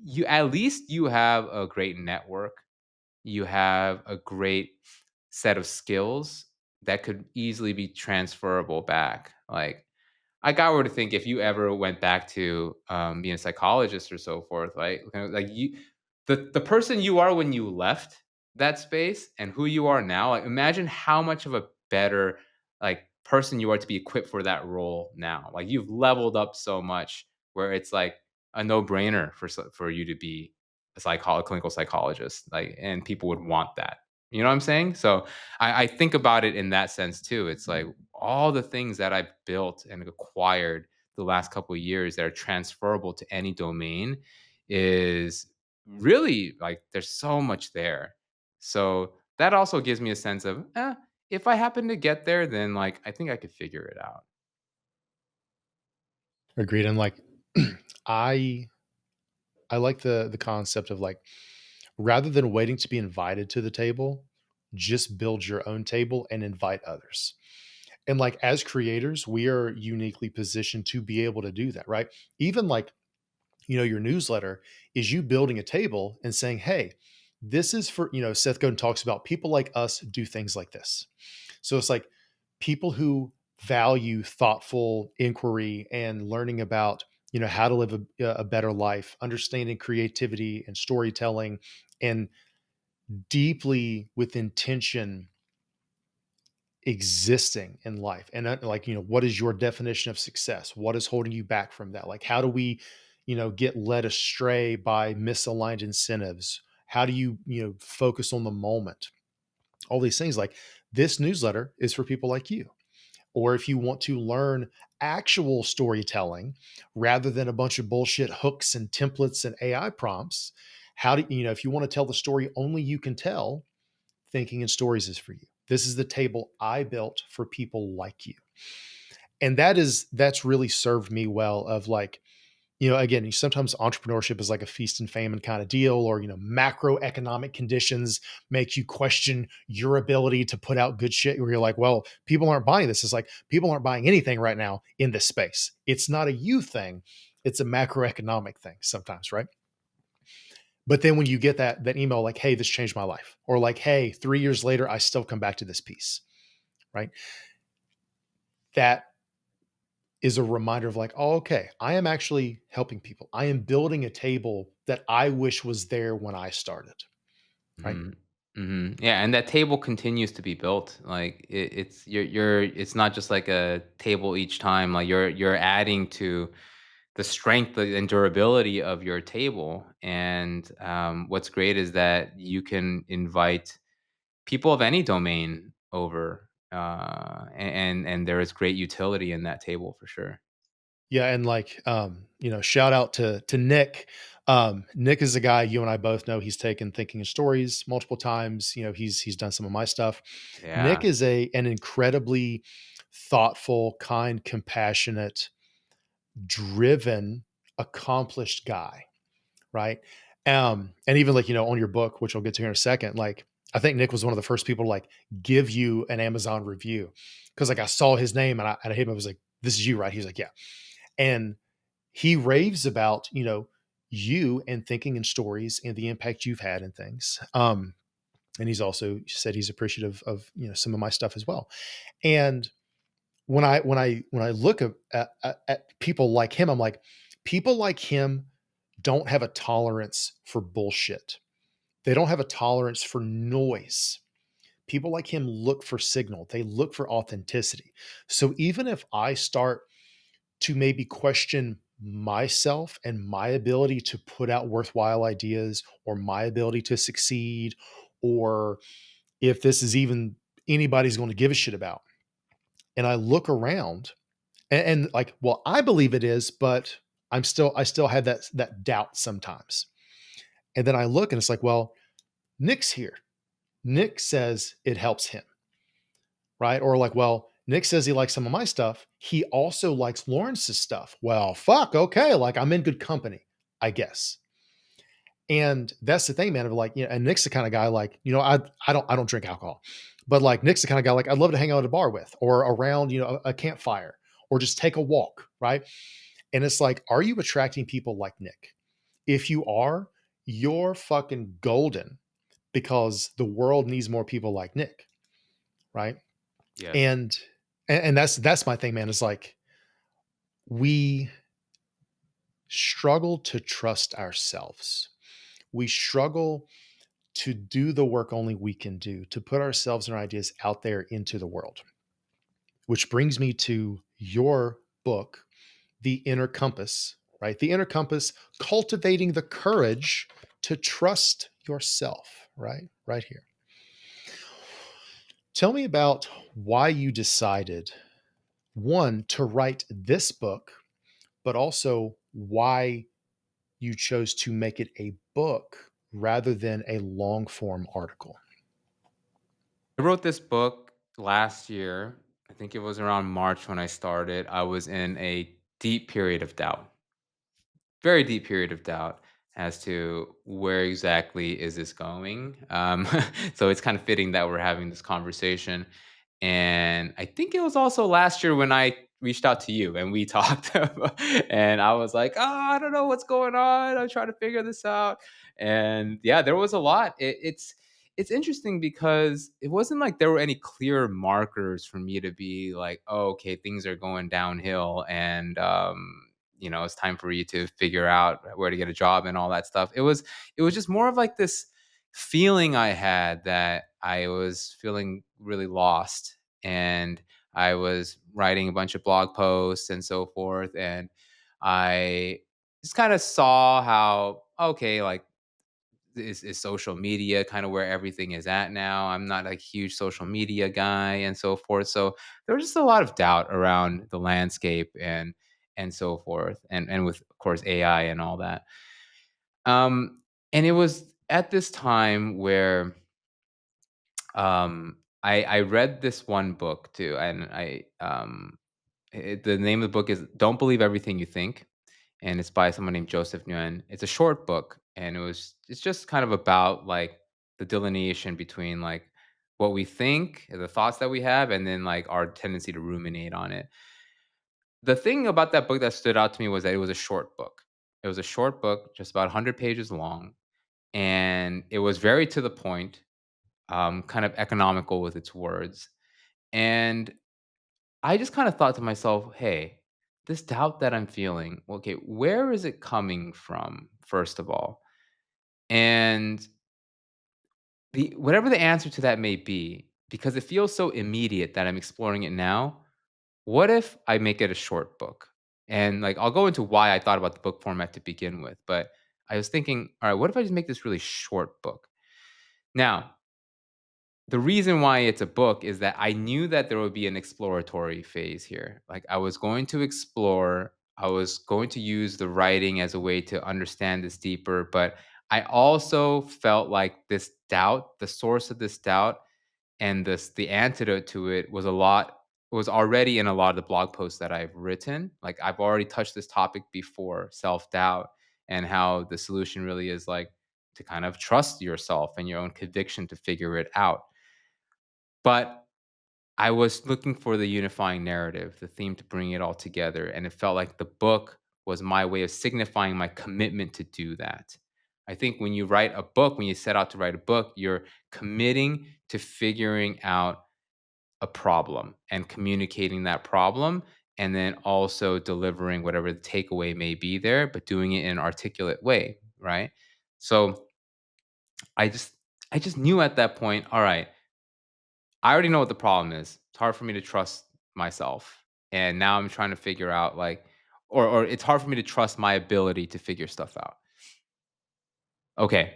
you at least you have a great network, you have a great set of skills that could easily be transferable back. Like I were to think if you ever went back to being a psychologist or so forth, right? Kind of like the person you are when you left that space and who you are now. Like, imagine how much of a better like person you are to be equipped for that role now. Like, you've leveled up so much where it's like a no brainer for you to be a clinical psychologist. Like, and people would want that. You know what I'm saying? So I think about it in that sense too. It's like all the things that I've built and acquired the last couple of years that are transferable to any domain is really like there's so much there. So that also gives me a sense of, if I happen to get there, then like I think I could figure it out. Agreed. And like, I I like the concept of like, rather than waiting to be invited to the table, just build your own table and invite others. And like as creators, we are uniquely positioned to be able to do that, right? Even like, your newsletter is you building a table and saying, hey, this is for, Seth Godin talks about people like us do things like this. So it's like people who value thoughtful inquiry and learning about, how to live a better life, understanding creativity and storytelling, and deeply with intention existing in life. And like, what is your definition of success? What is holding you back from that? Like, how do we, get led astray by misaligned incentives? How do you, focus on the moment? All these things. Like, this newsletter is for people like you. Or if you want to learn actual storytelling rather than a bunch of bullshit hooks and templates and AI prompts, how do if you want to tell the story only you can tell, thinking in stories is for you. This is the table I built for people like you. And that's really served me well of like, again, sometimes entrepreneurship is like a feast and famine kind of deal, or, macroeconomic conditions make you question your ability to put out good shit where you're like, well, people aren't buying this. It's like people aren't buying anything right now in this space. It's not a you thing. It's a macroeconomic thing sometimes, right? But then when you get that email like, hey, this changed my life, or like, hey, 3 years later, I still come back to this piece, right? That is a reminder of like, oh, okay, I am actually helping people. I am building a table that I wish was there when I started, right? Mhm. Mhm. Yeah, and that table continues to be built. Like it's it's not just like a table each time. Like you're adding to the strength and durability of your table. And what's great is that you can invite people of any domain over, and there is great utility in that table for sure. Yeah, and like, shout out to Nick. Nick is a guy you and I both know. He's taken Thinking in Stories multiple times. He's done some of my stuff. Nick Yeah. is an incredibly thoughtful, kind, compassionate, driven, accomplished guy, right? And even like, on your book, which I'll get to here in a second, like I think Nick was one of the first people to like give you an Amazon review. Cause like I saw his name and I hit him, I was like, this is you, right? He's like, yeah. And he raves about, you and Thinking in Stories and the impact you've had and things. And he's also said he's appreciative of, some of my stuff as well. And when I look at people like him, I'm like, people like him don't have a tolerance for bullshit. They don't have a tolerance for noise. People like him look for signal. They look for authenticity. So even if I start to maybe question myself and my ability to put out worthwhile ideas, or my ability to succeed, or if this is even anybody's going to give a shit about, and I look around and like, well, I believe it is, but I still have that doubt sometimes. And then I look and it's like, well, Nick's here. Nick says it helps him, right? Or like, well, Nick says he likes some of my stuff. He also likes Lawrence's stuff. Well, fuck, okay, like I'm in good company, I guess. And that's the thing, man. Of like, and Nick's the kind of guy like, I don't drink alcohol, but like Nick's the kind of guy like I'd love to hang out at a bar with or around, a campfire or just take a walk, right? And it's like, are you attracting people like Nick? If you are, you're fucking golden because the world needs more people like Nick, right? Yes. And that's my thing, man. Is like we struggle to trust ourselves. We struggle to do the work only we can do, to put ourselves and our ideas out there into the world. Which brings me to your book, The Inner Compass, right? The Inner Compass, cultivating the courage to trust yourself, right? Right here. Tell me about why you decided, one, to write this book, but also why you chose to make it a book rather than a long form article. I wrote this book last year. I think it was around March when I started. I was in a deep period of doubt, very deep period of doubt as to where exactly is this going. So it's kind of fitting that we're having this conversation. And I think it was also last year when I reached out to you and we talked, and I was like, "Oh, I don't know what's going on. I'm trying to figure this out." And yeah, there was a lot. It's interesting because it wasn't like there were any clear markers for me to be like, "Oh, okay, things are going downhill," and it's time for you to figure out where to get a job and all that stuff. It was just more of like this feeling I had that I was feeling really lost, and I was writing a bunch of blog posts and so forth, and I just kind of saw how, okay, like, is social media kind of where everything is at now. I'm not a huge social media guy and so forth. So there was just a lot of doubt around the landscape and so forth. And with of course AI and all that. Um and it was at this time where I read this one book too, and the name of the book is Don't Believe Everything You Think, and it's by someone named Joseph Nguyen. It's a short book, and it's just kind of about like the delineation between like what we think, the thoughts that we have, and then like our tendency to ruminate on it. The thing about that book that stood out to me was that it was a short book. It was a short book, just about 100 pages long, and it was very to the point, kind of economical with its words. And I just kind of thought to myself, hey, this doubt that I'm feeling, okay, where is it coming from, first of all? And the whatever the answer to that may be, because it feels so immediate that I'm exploring it now, what if I make it a short book? And like I'll go into why I thought about the book format to begin with, but I was thinking, all right, what if I just make this really short book? Now, the reason why it's a book is that I knew that there would be an exploratory phase here. Like I was going to explore, I was going to use the writing as a way to understand this deeper, but I also felt like this doubt, the source of this doubt and the antidote to it was already in a lot of the blog posts that I've written. Like I've already touched this topic before, self-doubt, and how the solution really is like to kind of trust yourself and your own conviction to figure it out. But I was looking for the unifying narrative, the theme to bring it all together, and it felt like the book was my way of signifying my commitment to do that. I think when you write a book, when you set out to write a book, you're committing to figuring out a problem and communicating that problem, and then also delivering whatever the takeaway may be there, but doing it in an articulate way, right? So I just I just knew at that point, all right, I already know what the problem is. It's hard for me to trust myself. And now I'm trying to figure out like or it's hard for me to trust my ability to figure stuff out. Okay,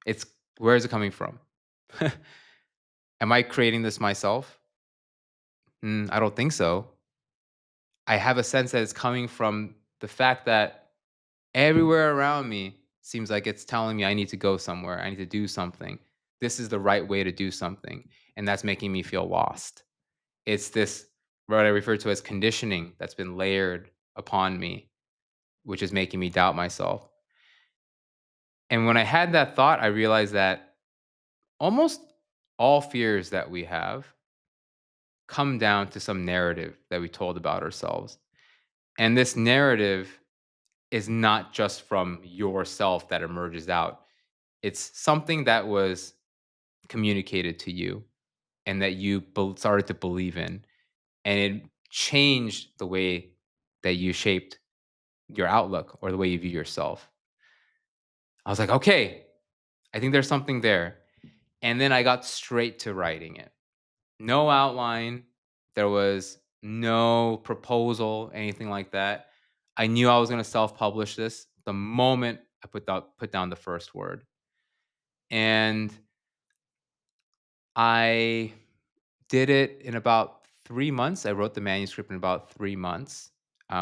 it's where is it coming from? Am I creating this myself? I don't think so. I have a sense that it's coming from the fact that everywhere around me seems like it's telling me I need to go somewhere. I need to do something. This is the right way to do something. And that's making me feel lost. It's this what I refer to as conditioning that's been layered upon me, which is making me doubt myself. And when I had that thought, I realized that almost all fears that we have come down to some narrative that we told about ourselves. And this narrative is not just from yourself that emerges out. It's something that was communicated to you and that you started to believe in. And it changed the way that you shaped your outlook or the way you view yourself. I was like, okay, I think there's something there. And then I got straight to writing it. No outline. There was no proposal, anything like that. I knew I was going to self-publish this the moment I put down the first word. And I did it in about 3 months. I wrote the manuscript in about 3 months,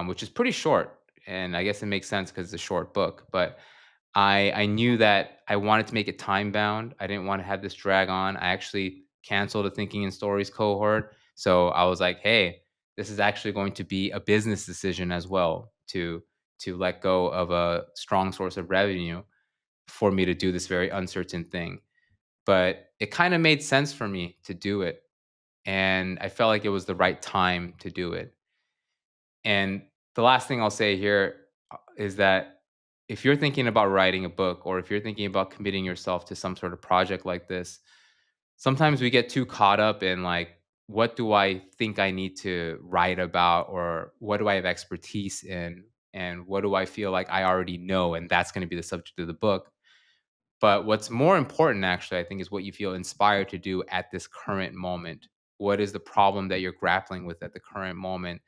which is pretty short, and I guess it makes sense because it's a short book, but I knew that I wanted to make it time bound. I didn't wanna have this drag on. I actually canceled a Thinking in Stories cohort, so I was like, "Hey, this is actually going to be a business decision as well to let go of a strong source of revenue for me to do this very uncertain thing." But it kinda made sense for me to do it, and I felt like it was the right time to do it. And the last thing I'll say here is that if you're thinking about writing a book or if you're thinking about committing yourself to some sort of project like this, sometimes we get too caught up in like, what do I think I need to write about or what do I have expertise in and what do I feel like I already know and that's going to be the subject of the book. But what's more important, actually, I think, is what you feel inspired to do at this current moment. What is the problem that you're grappling with at the current moment?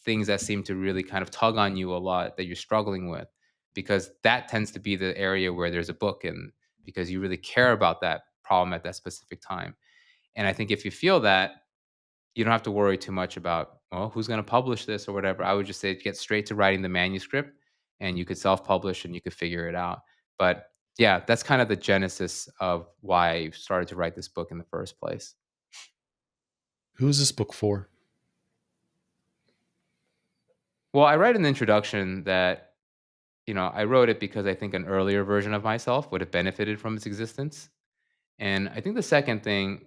Things that seem to really kind of tug on you a lot that you're struggling with, because that tends to be the area where there's a book and because you really care about that problem at that specific time. And I think if you feel that, you don't have to worry too much about, well, who's going to publish this or whatever. I would just say get straight to writing the manuscript and you could self publish and you could figure it out. But yeah, that's kind of the genesis of why I started to write this book in the first place. Who is this book for? Well, I write in the introduction that, I wrote it because I think an earlier version of myself would have benefited from its existence. And I think the second thing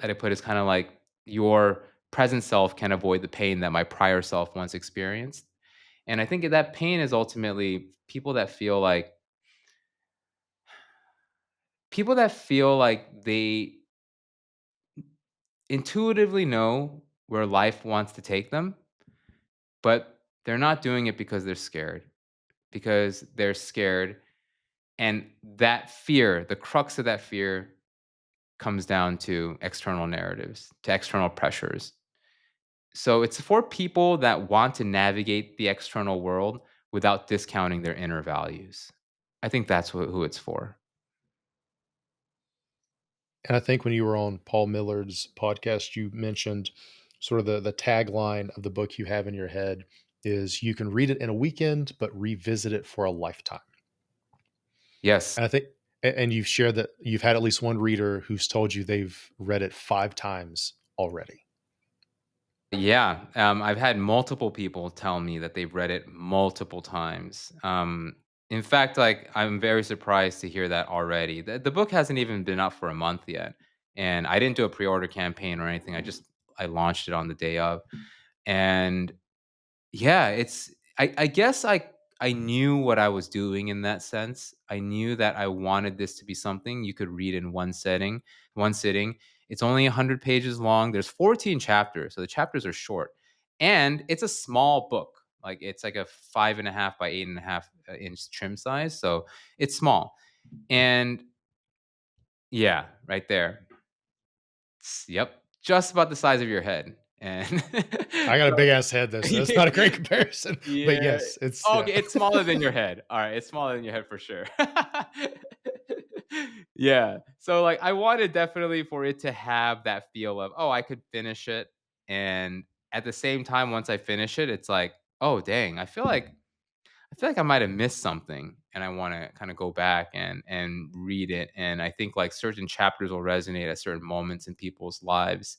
that I put is kind of like your present self can avoid the pain that my prior self once experienced. And I think that pain is ultimately people that feel like they intuitively know where life wants to take them, but they're not doing it because they're scared. And that fear, the crux of that fear comes down to external narratives, to external pressures. So it's for people that want to navigate the external world without discounting their inner values. I think that's who it's for. And I think when you were on Paul Millard's podcast, you mentioned sort of the tagline of the book you have in your head is you can read it in a weekend, but revisit it for a lifetime. Yes. And I think, and you've shared that you've had at least one reader who's told you they've read it 5 times already. Yeah. I've had multiple people tell me that they've read it multiple times. In fact, like I'm very surprised to hear that already. The book hasn't even been up for a month yet, and I didn't do a pre-order campaign or anything. I launched it on the day of, and yeah, I guess I knew what I was doing in that sense. I knew that I wanted this to be something you could read in one sitting. It's only 100 pages long. There's 14 chapters, so the chapters are short. And it's a small book. Like it's like a 5.5 by 8.5 inch trim size. So it's small. And yeah, right there. Yep. Just about the size of your head. And I got a big ass head though, so that's yeah, not a great comparison. But yeah. yes, it's Oh, yeah. okay, it's smaller than your head. Alright, it's smaller than your head for sure. Yeah. So, like, I wanted definitely for it to have that feel of, "Oh, I could finish it," and at the same time, once I finish it, it's like, "Oh, dang, I feel like I might have missed something," and I wanna kinda go back and read it, and I think, like, certain chapters will resonate at certain moments in people's lives.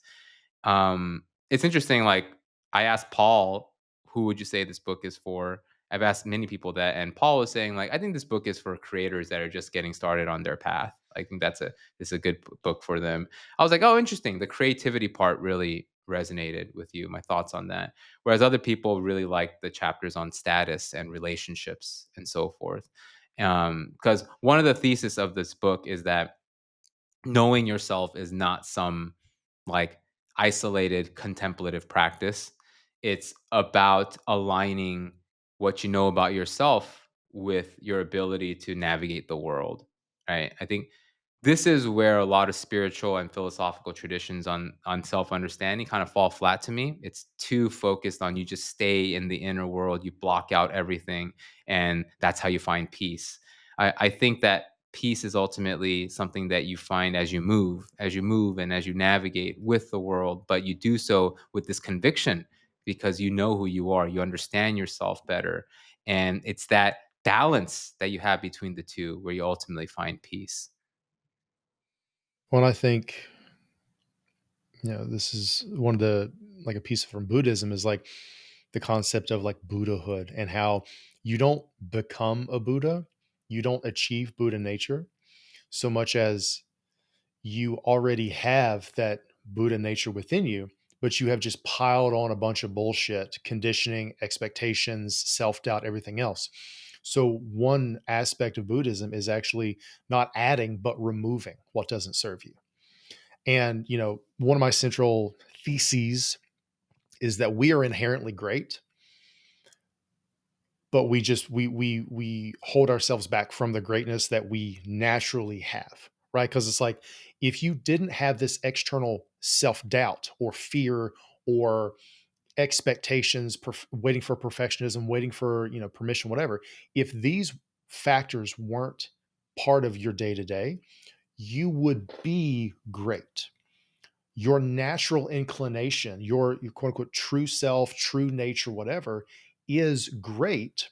Um It's interesting, like, I asked Paul, "Who would you say this book is for?" I've asked many people that, and Paul was saying, like, "I think this book is for creators that are just getting started on their path. I think it's a good book for them." I was like, "Oh, interesting." The creativity part really resonated with you, my thoughts on that. Whereas other people really like the chapters on status and relationships and so forth. Because one of the thesis of this book is that knowing yourself is not some like isolated contemplative practice. It's about aligning what you know about yourself with your ability to navigate the world, right? I think this is where a lot of spiritual and philosophical traditions on self-understanding kind of fall flat to me. It's too focused on you just stay in the inner world, you block out everything, and that's how you find peace. I think that peace is ultimately something that you find as you move and as you navigate with the world, but you do so with this conviction because you know who you are, you understand yourself better, and it's that balance that you have between the two where you ultimately find peace. Well, I think, this is one of the like a piece from Buddhism is like the concept of like Buddhahood and how you don't become a Buddha, you don't achieve Buddha nature so much as you already have that Buddha nature within you, but you have just piled on a bunch of bullshit, conditioning, expectations, self doubt, everything else. So, one aspect of Buddhism is actually not adding, but removing what doesn't serve you. And, one of my central theses is that we are inherently great, but we hold ourselves back from the greatness that we naturally have, right? Because it's like if you didn't have this external self-doubt or fear or expectations, waiting for perfectionism, waiting for permission, whatever, if these factors weren't part of your day to day, you would be great. Your natural inclination, your quote unquote true self, true nature, whatever, is great,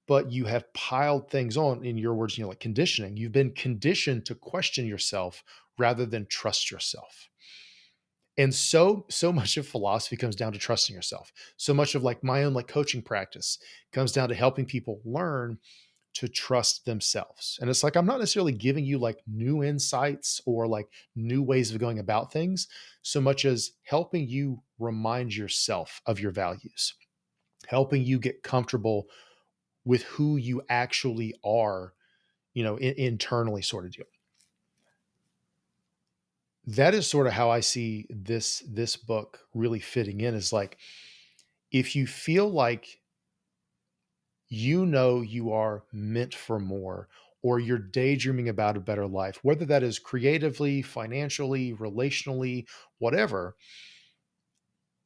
but you have piled things on, in your words, like conditioning. You've been conditioned to question yourself rather than trust yourself. And so much of philosophy comes down to trusting yourself. So much of like my own like coaching practice comes down to helping people learn to trust themselves. And it's like I'm not necessarily giving you like new insights or like new ways of going about things so much as helping you remind yourself of your values, helping you get comfortable with who you actually are, internally sort of deal. That is sort of how I see this book really fitting in is like if you feel like you are meant for more or you're daydreaming about a better life, whether that is creatively, financially, relationally, whatever,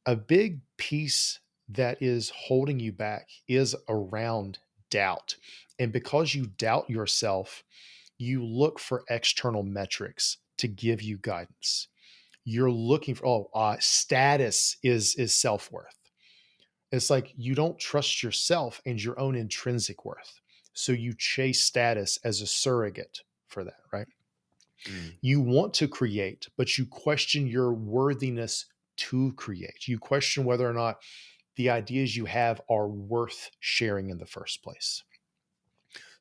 a big piece that is holding you back is around doubt. And because you doubt yourself, you look for external metrics to give you guidance. You're looking for status is self-worth. It's like you don't trust yourself and your own intrinsic worth. So you chase status as a surrogate for that, right? Mm. You want to create, but you question your worthiness to create. You question whether or not the ideas you have are worth sharing in the first place.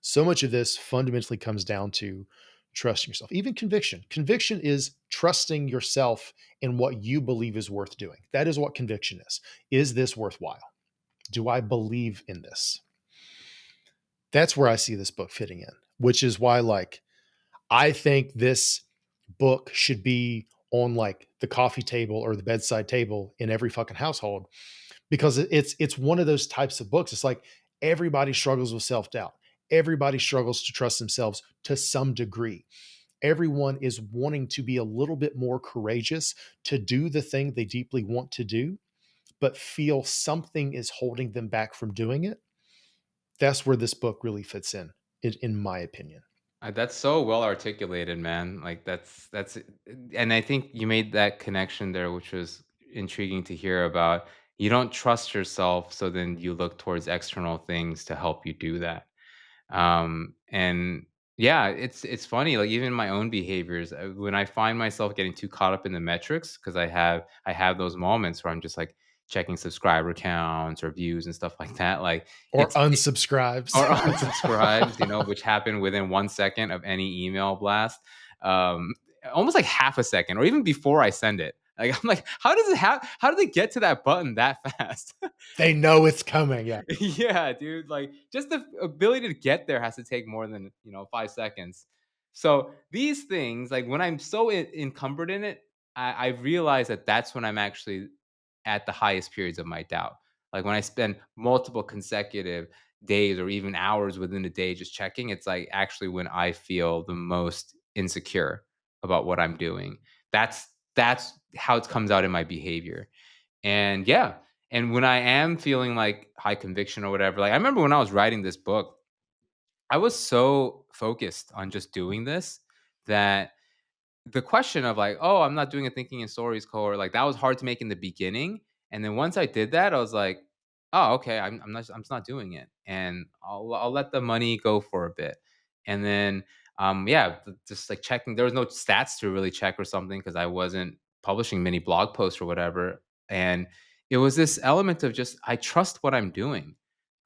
So much of this fundamentally comes down to trusting yourself, even conviction. Conviction is trusting yourself in what you believe is worth doing. That is what conviction is. Is this worthwhile? Do I believe in this? That's where I see this book fitting in, which is why, like, I think this book should be on like the coffee table or the bedside table in every fucking household because it's one of those types of books. It's like everybody struggles with self-doubt. Everybody struggles to trust themselves to some degree. Everyone is wanting to be a little bit more courageous to do the thing they deeply want to do, but feel something is holding them back from doing it. That's where this book really fits in my opinion. That's so well articulated, man. Like and I think you made that connection there, which was intriguing to hear about. You don't trust yourself, so then you look towards external things to help you do that. And Yeah, it's funny, like, even my own behaviors, when I find myself getting too caught up in the metrics, because I have those moments where I'm just, like, checking subscriber counts or views and stuff like that, like, Or unsubscribes. or unsubscribes, which happen within 1 second of any email blast, um, almost like half a second or even before I send it. Like, I'm like, how did they get to that button that fast?" They know it's coming, yeah. Yeah, dude, like, just the ability to get there has to take more than, 5 seconds. So, these things, like, when I'm so encumbered in it, I realize that that's when I'm actually at the highest periods of my doubt. Like, when I spend multiple consecutive days or even hours within a day just checking, it's, like, actually when I feel the most insecure about what I'm doing. That's how it comes out in my behavior. And yeah, and when I am feeling like high conviction or whatever, like I remember when I was writing this book, I was so focused on just doing this that the question of like, "Oh, I'm not doing a thinking in stories core," like that was hard to make in the beginning. And then once I did that, I was like, "Oh, okay, I'm just not doing it." And I'll let the money go for a bit. And then yeah, just like checking, there was no stats to really check or something because I wasn't publishing many blog posts or whatever. And it was this element of just I trust what I'm doing.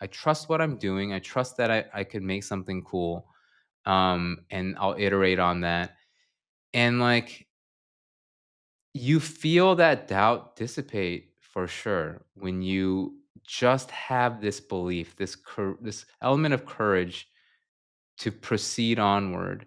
I trust what I'm doing. I trust that I could make something cool. And I'll iterate on that. And like you feel that doubt dissipate for sure when you just have this belief, this element of courage to proceed onward,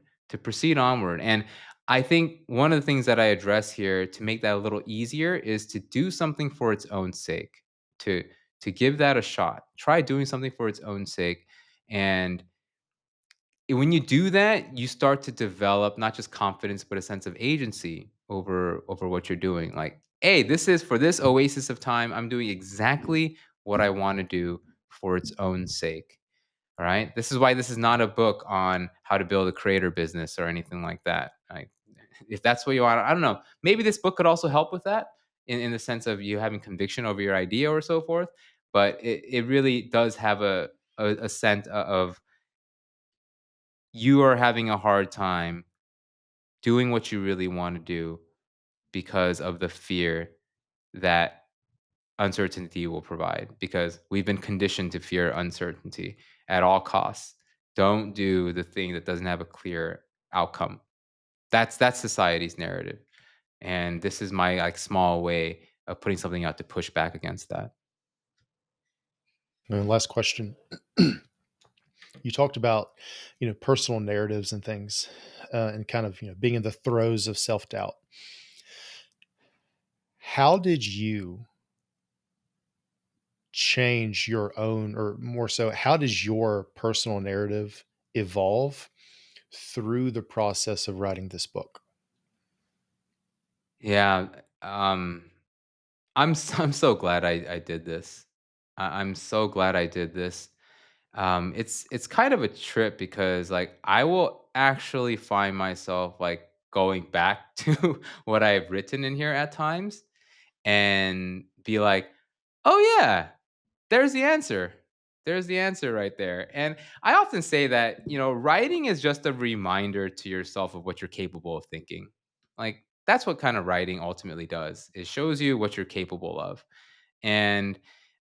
And I think one of the things that I address here to make that a little easier is to do something for its own sake, to to give that a shot. Try doing something for its own sake, and when you do that, you start to develop not just confidence, but a sense of agency over what you're doing. Like, hey, this is for this oasis of time. I'm doing exactly what I want to do for its own sake. All right. This is why this is not a book on how to build a creator business or anything like that. Like, if that's what you want, I don't know. Maybe this book could also help with that in the sense of you having conviction over your idea or so forth. But it really does have a sense of you are having a hard time doing what you really want to do because of the fear that uncertainty will provide because we've been conditioned to fear uncertainty at all costs. Don't do the thing that doesn't have a clear outcome. That's society's narrative. And this is my like small way of putting something out to push back against that. And last question. You talked about, personal narratives and things, and kind of, being in the throes of self-doubt. How did you change your own, or more so, how does your personal narrative evolve through the process of writing this book? Yeah. Um I'm so glad I did this. I'm so glad I did this. It's kind of a trip because like I will actually find myself like going back to what I've written in here at times and be like, "Oh yeah, there's the answer. There's the answer right there." And I often say that, writing is just a reminder to yourself of what you're capable of thinking. Like that's what kind of writing ultimately does. It shows you what you're capable of. And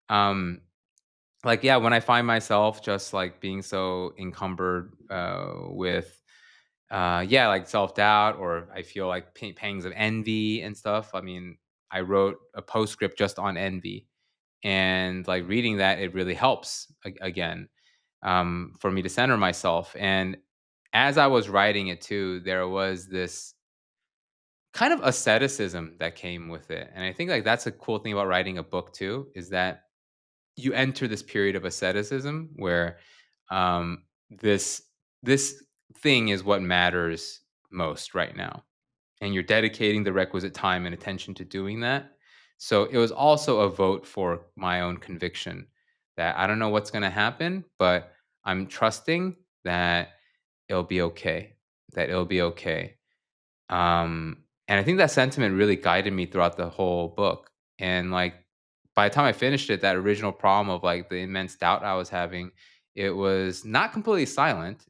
um like yeah, when I find myself just like being so encumbered with yeah, like self-doubt or I feel like pangs of envy and stuff. I mean, I wrote a postscript just on envy and like reading that it really helps again for me to center myself. And as I was writing it too, there was this kind of asceticism that came with it. And I think like that's a cool thing about writing a book too, is that you enter this period of asceticism where this this thing is what matters most right now, and you're dedicating the requisite time and attention to doing that. So it was also a vote for my own conviction that I don't know what's going to happen, but I'm trusting that it'll be okay. That it'll be okay. And I think that sentiment really guided me throughout the whole book. And like by the time I finished it, that original problem of like the immense doubt I was having, it was not completely silent,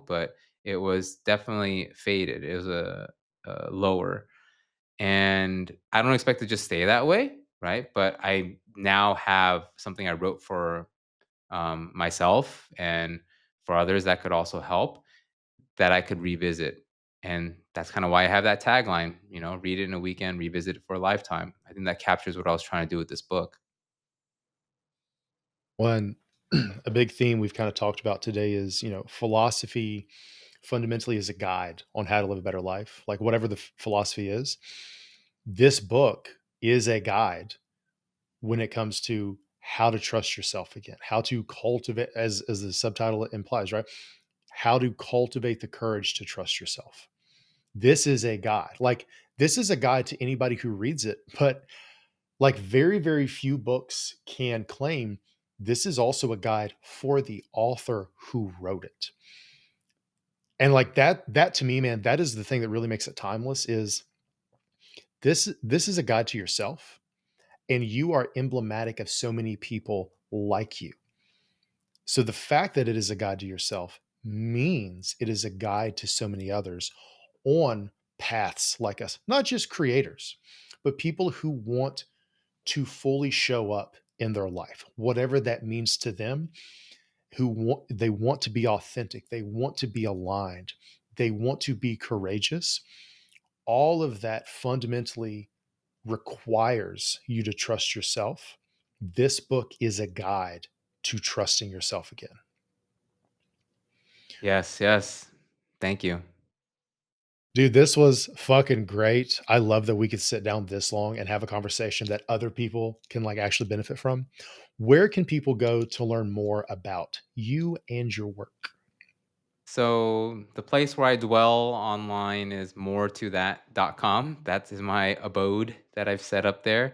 but it was definitely faded. It was a lower, and I don't expect to just stay that way, right? But I now have something I wrote for myself and for others that could also help, that I could revisit. And that's kind of why I have that tagline, read it in a weekend, revisit it for a lifetime. I think that captures what I was trying to do with this book. One a big theme we've kind of talked about today is, philosophy fundamentally is a guide on how to live a better life. Like whatever the philosophy is, this book is a guide when it comes to how to trust yourself again, how to cultivate, as the subtitle implies, right? How to cultivate the courage to trust yourself. This is a guide. Like this is a guide to anybody who reads it, but like very, very few books can claim this is also a guide for the author who wrote it. And like that to me, man, that is the thing that really makes it timeless is this is a guide to yourself and you are emblematic of so many people like you. So the fact that it is a guide to yourself means it is a guide to so many others on paths like us, not just creators, but people who want to fully show up in their life, whatever that means to them, they want to be authentic, they want to be aligned, they want to be courageous. All of that fundamentally requires you to trust yourself. This book is a guide to trusting yourself again. Yes, yes. Thank you. Dude, this was fucking great. I love that we could sit down this long and have a conversation that other people can like actually benefit from. Where can people go to learn more about you and your work? So the place where I dwell online is moretothat.com. That is my abode that I've set up there.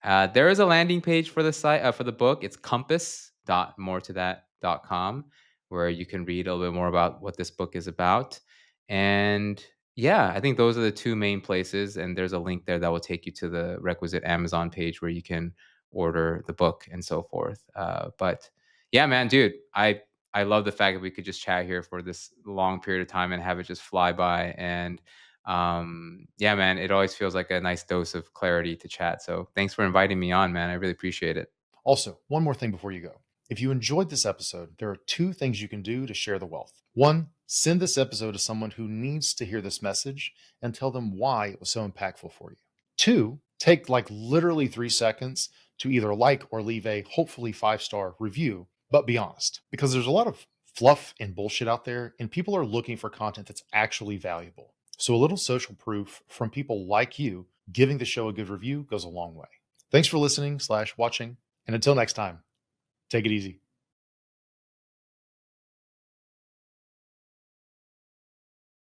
There is a landing page for the site for the book. It's compass.moretothat.com, where you can read a little bit more about what this book is about. And yeah, I think those are the two main places. And there's a link there that will take you to the requisite Amazon page where you can order the book and so forth. But yeah, man, dude, I love the fact that we could just chat here for this long period of time and have it just fly by. And yeah, man, it always feels like a nice dose of clarity to chat. So thanks for inviting me on, man. I really appreciate it. Also, one more thing before you go. If you enjoyed this episode, there are two things you can do to share the wealth. One, send this episode to someone who needs to hear this message and tell them why it was so impactful for you. Two, take like literally 3 seconds to either like or leave a hopefully 5-star review, but be honest because there's a lot of fluff and bullshit out there, and people are looking for content that's actually valuable. So a little social proof from people like you giving the show a good review goes a long way. Thanks for listening/watching. And until next time, take it easy.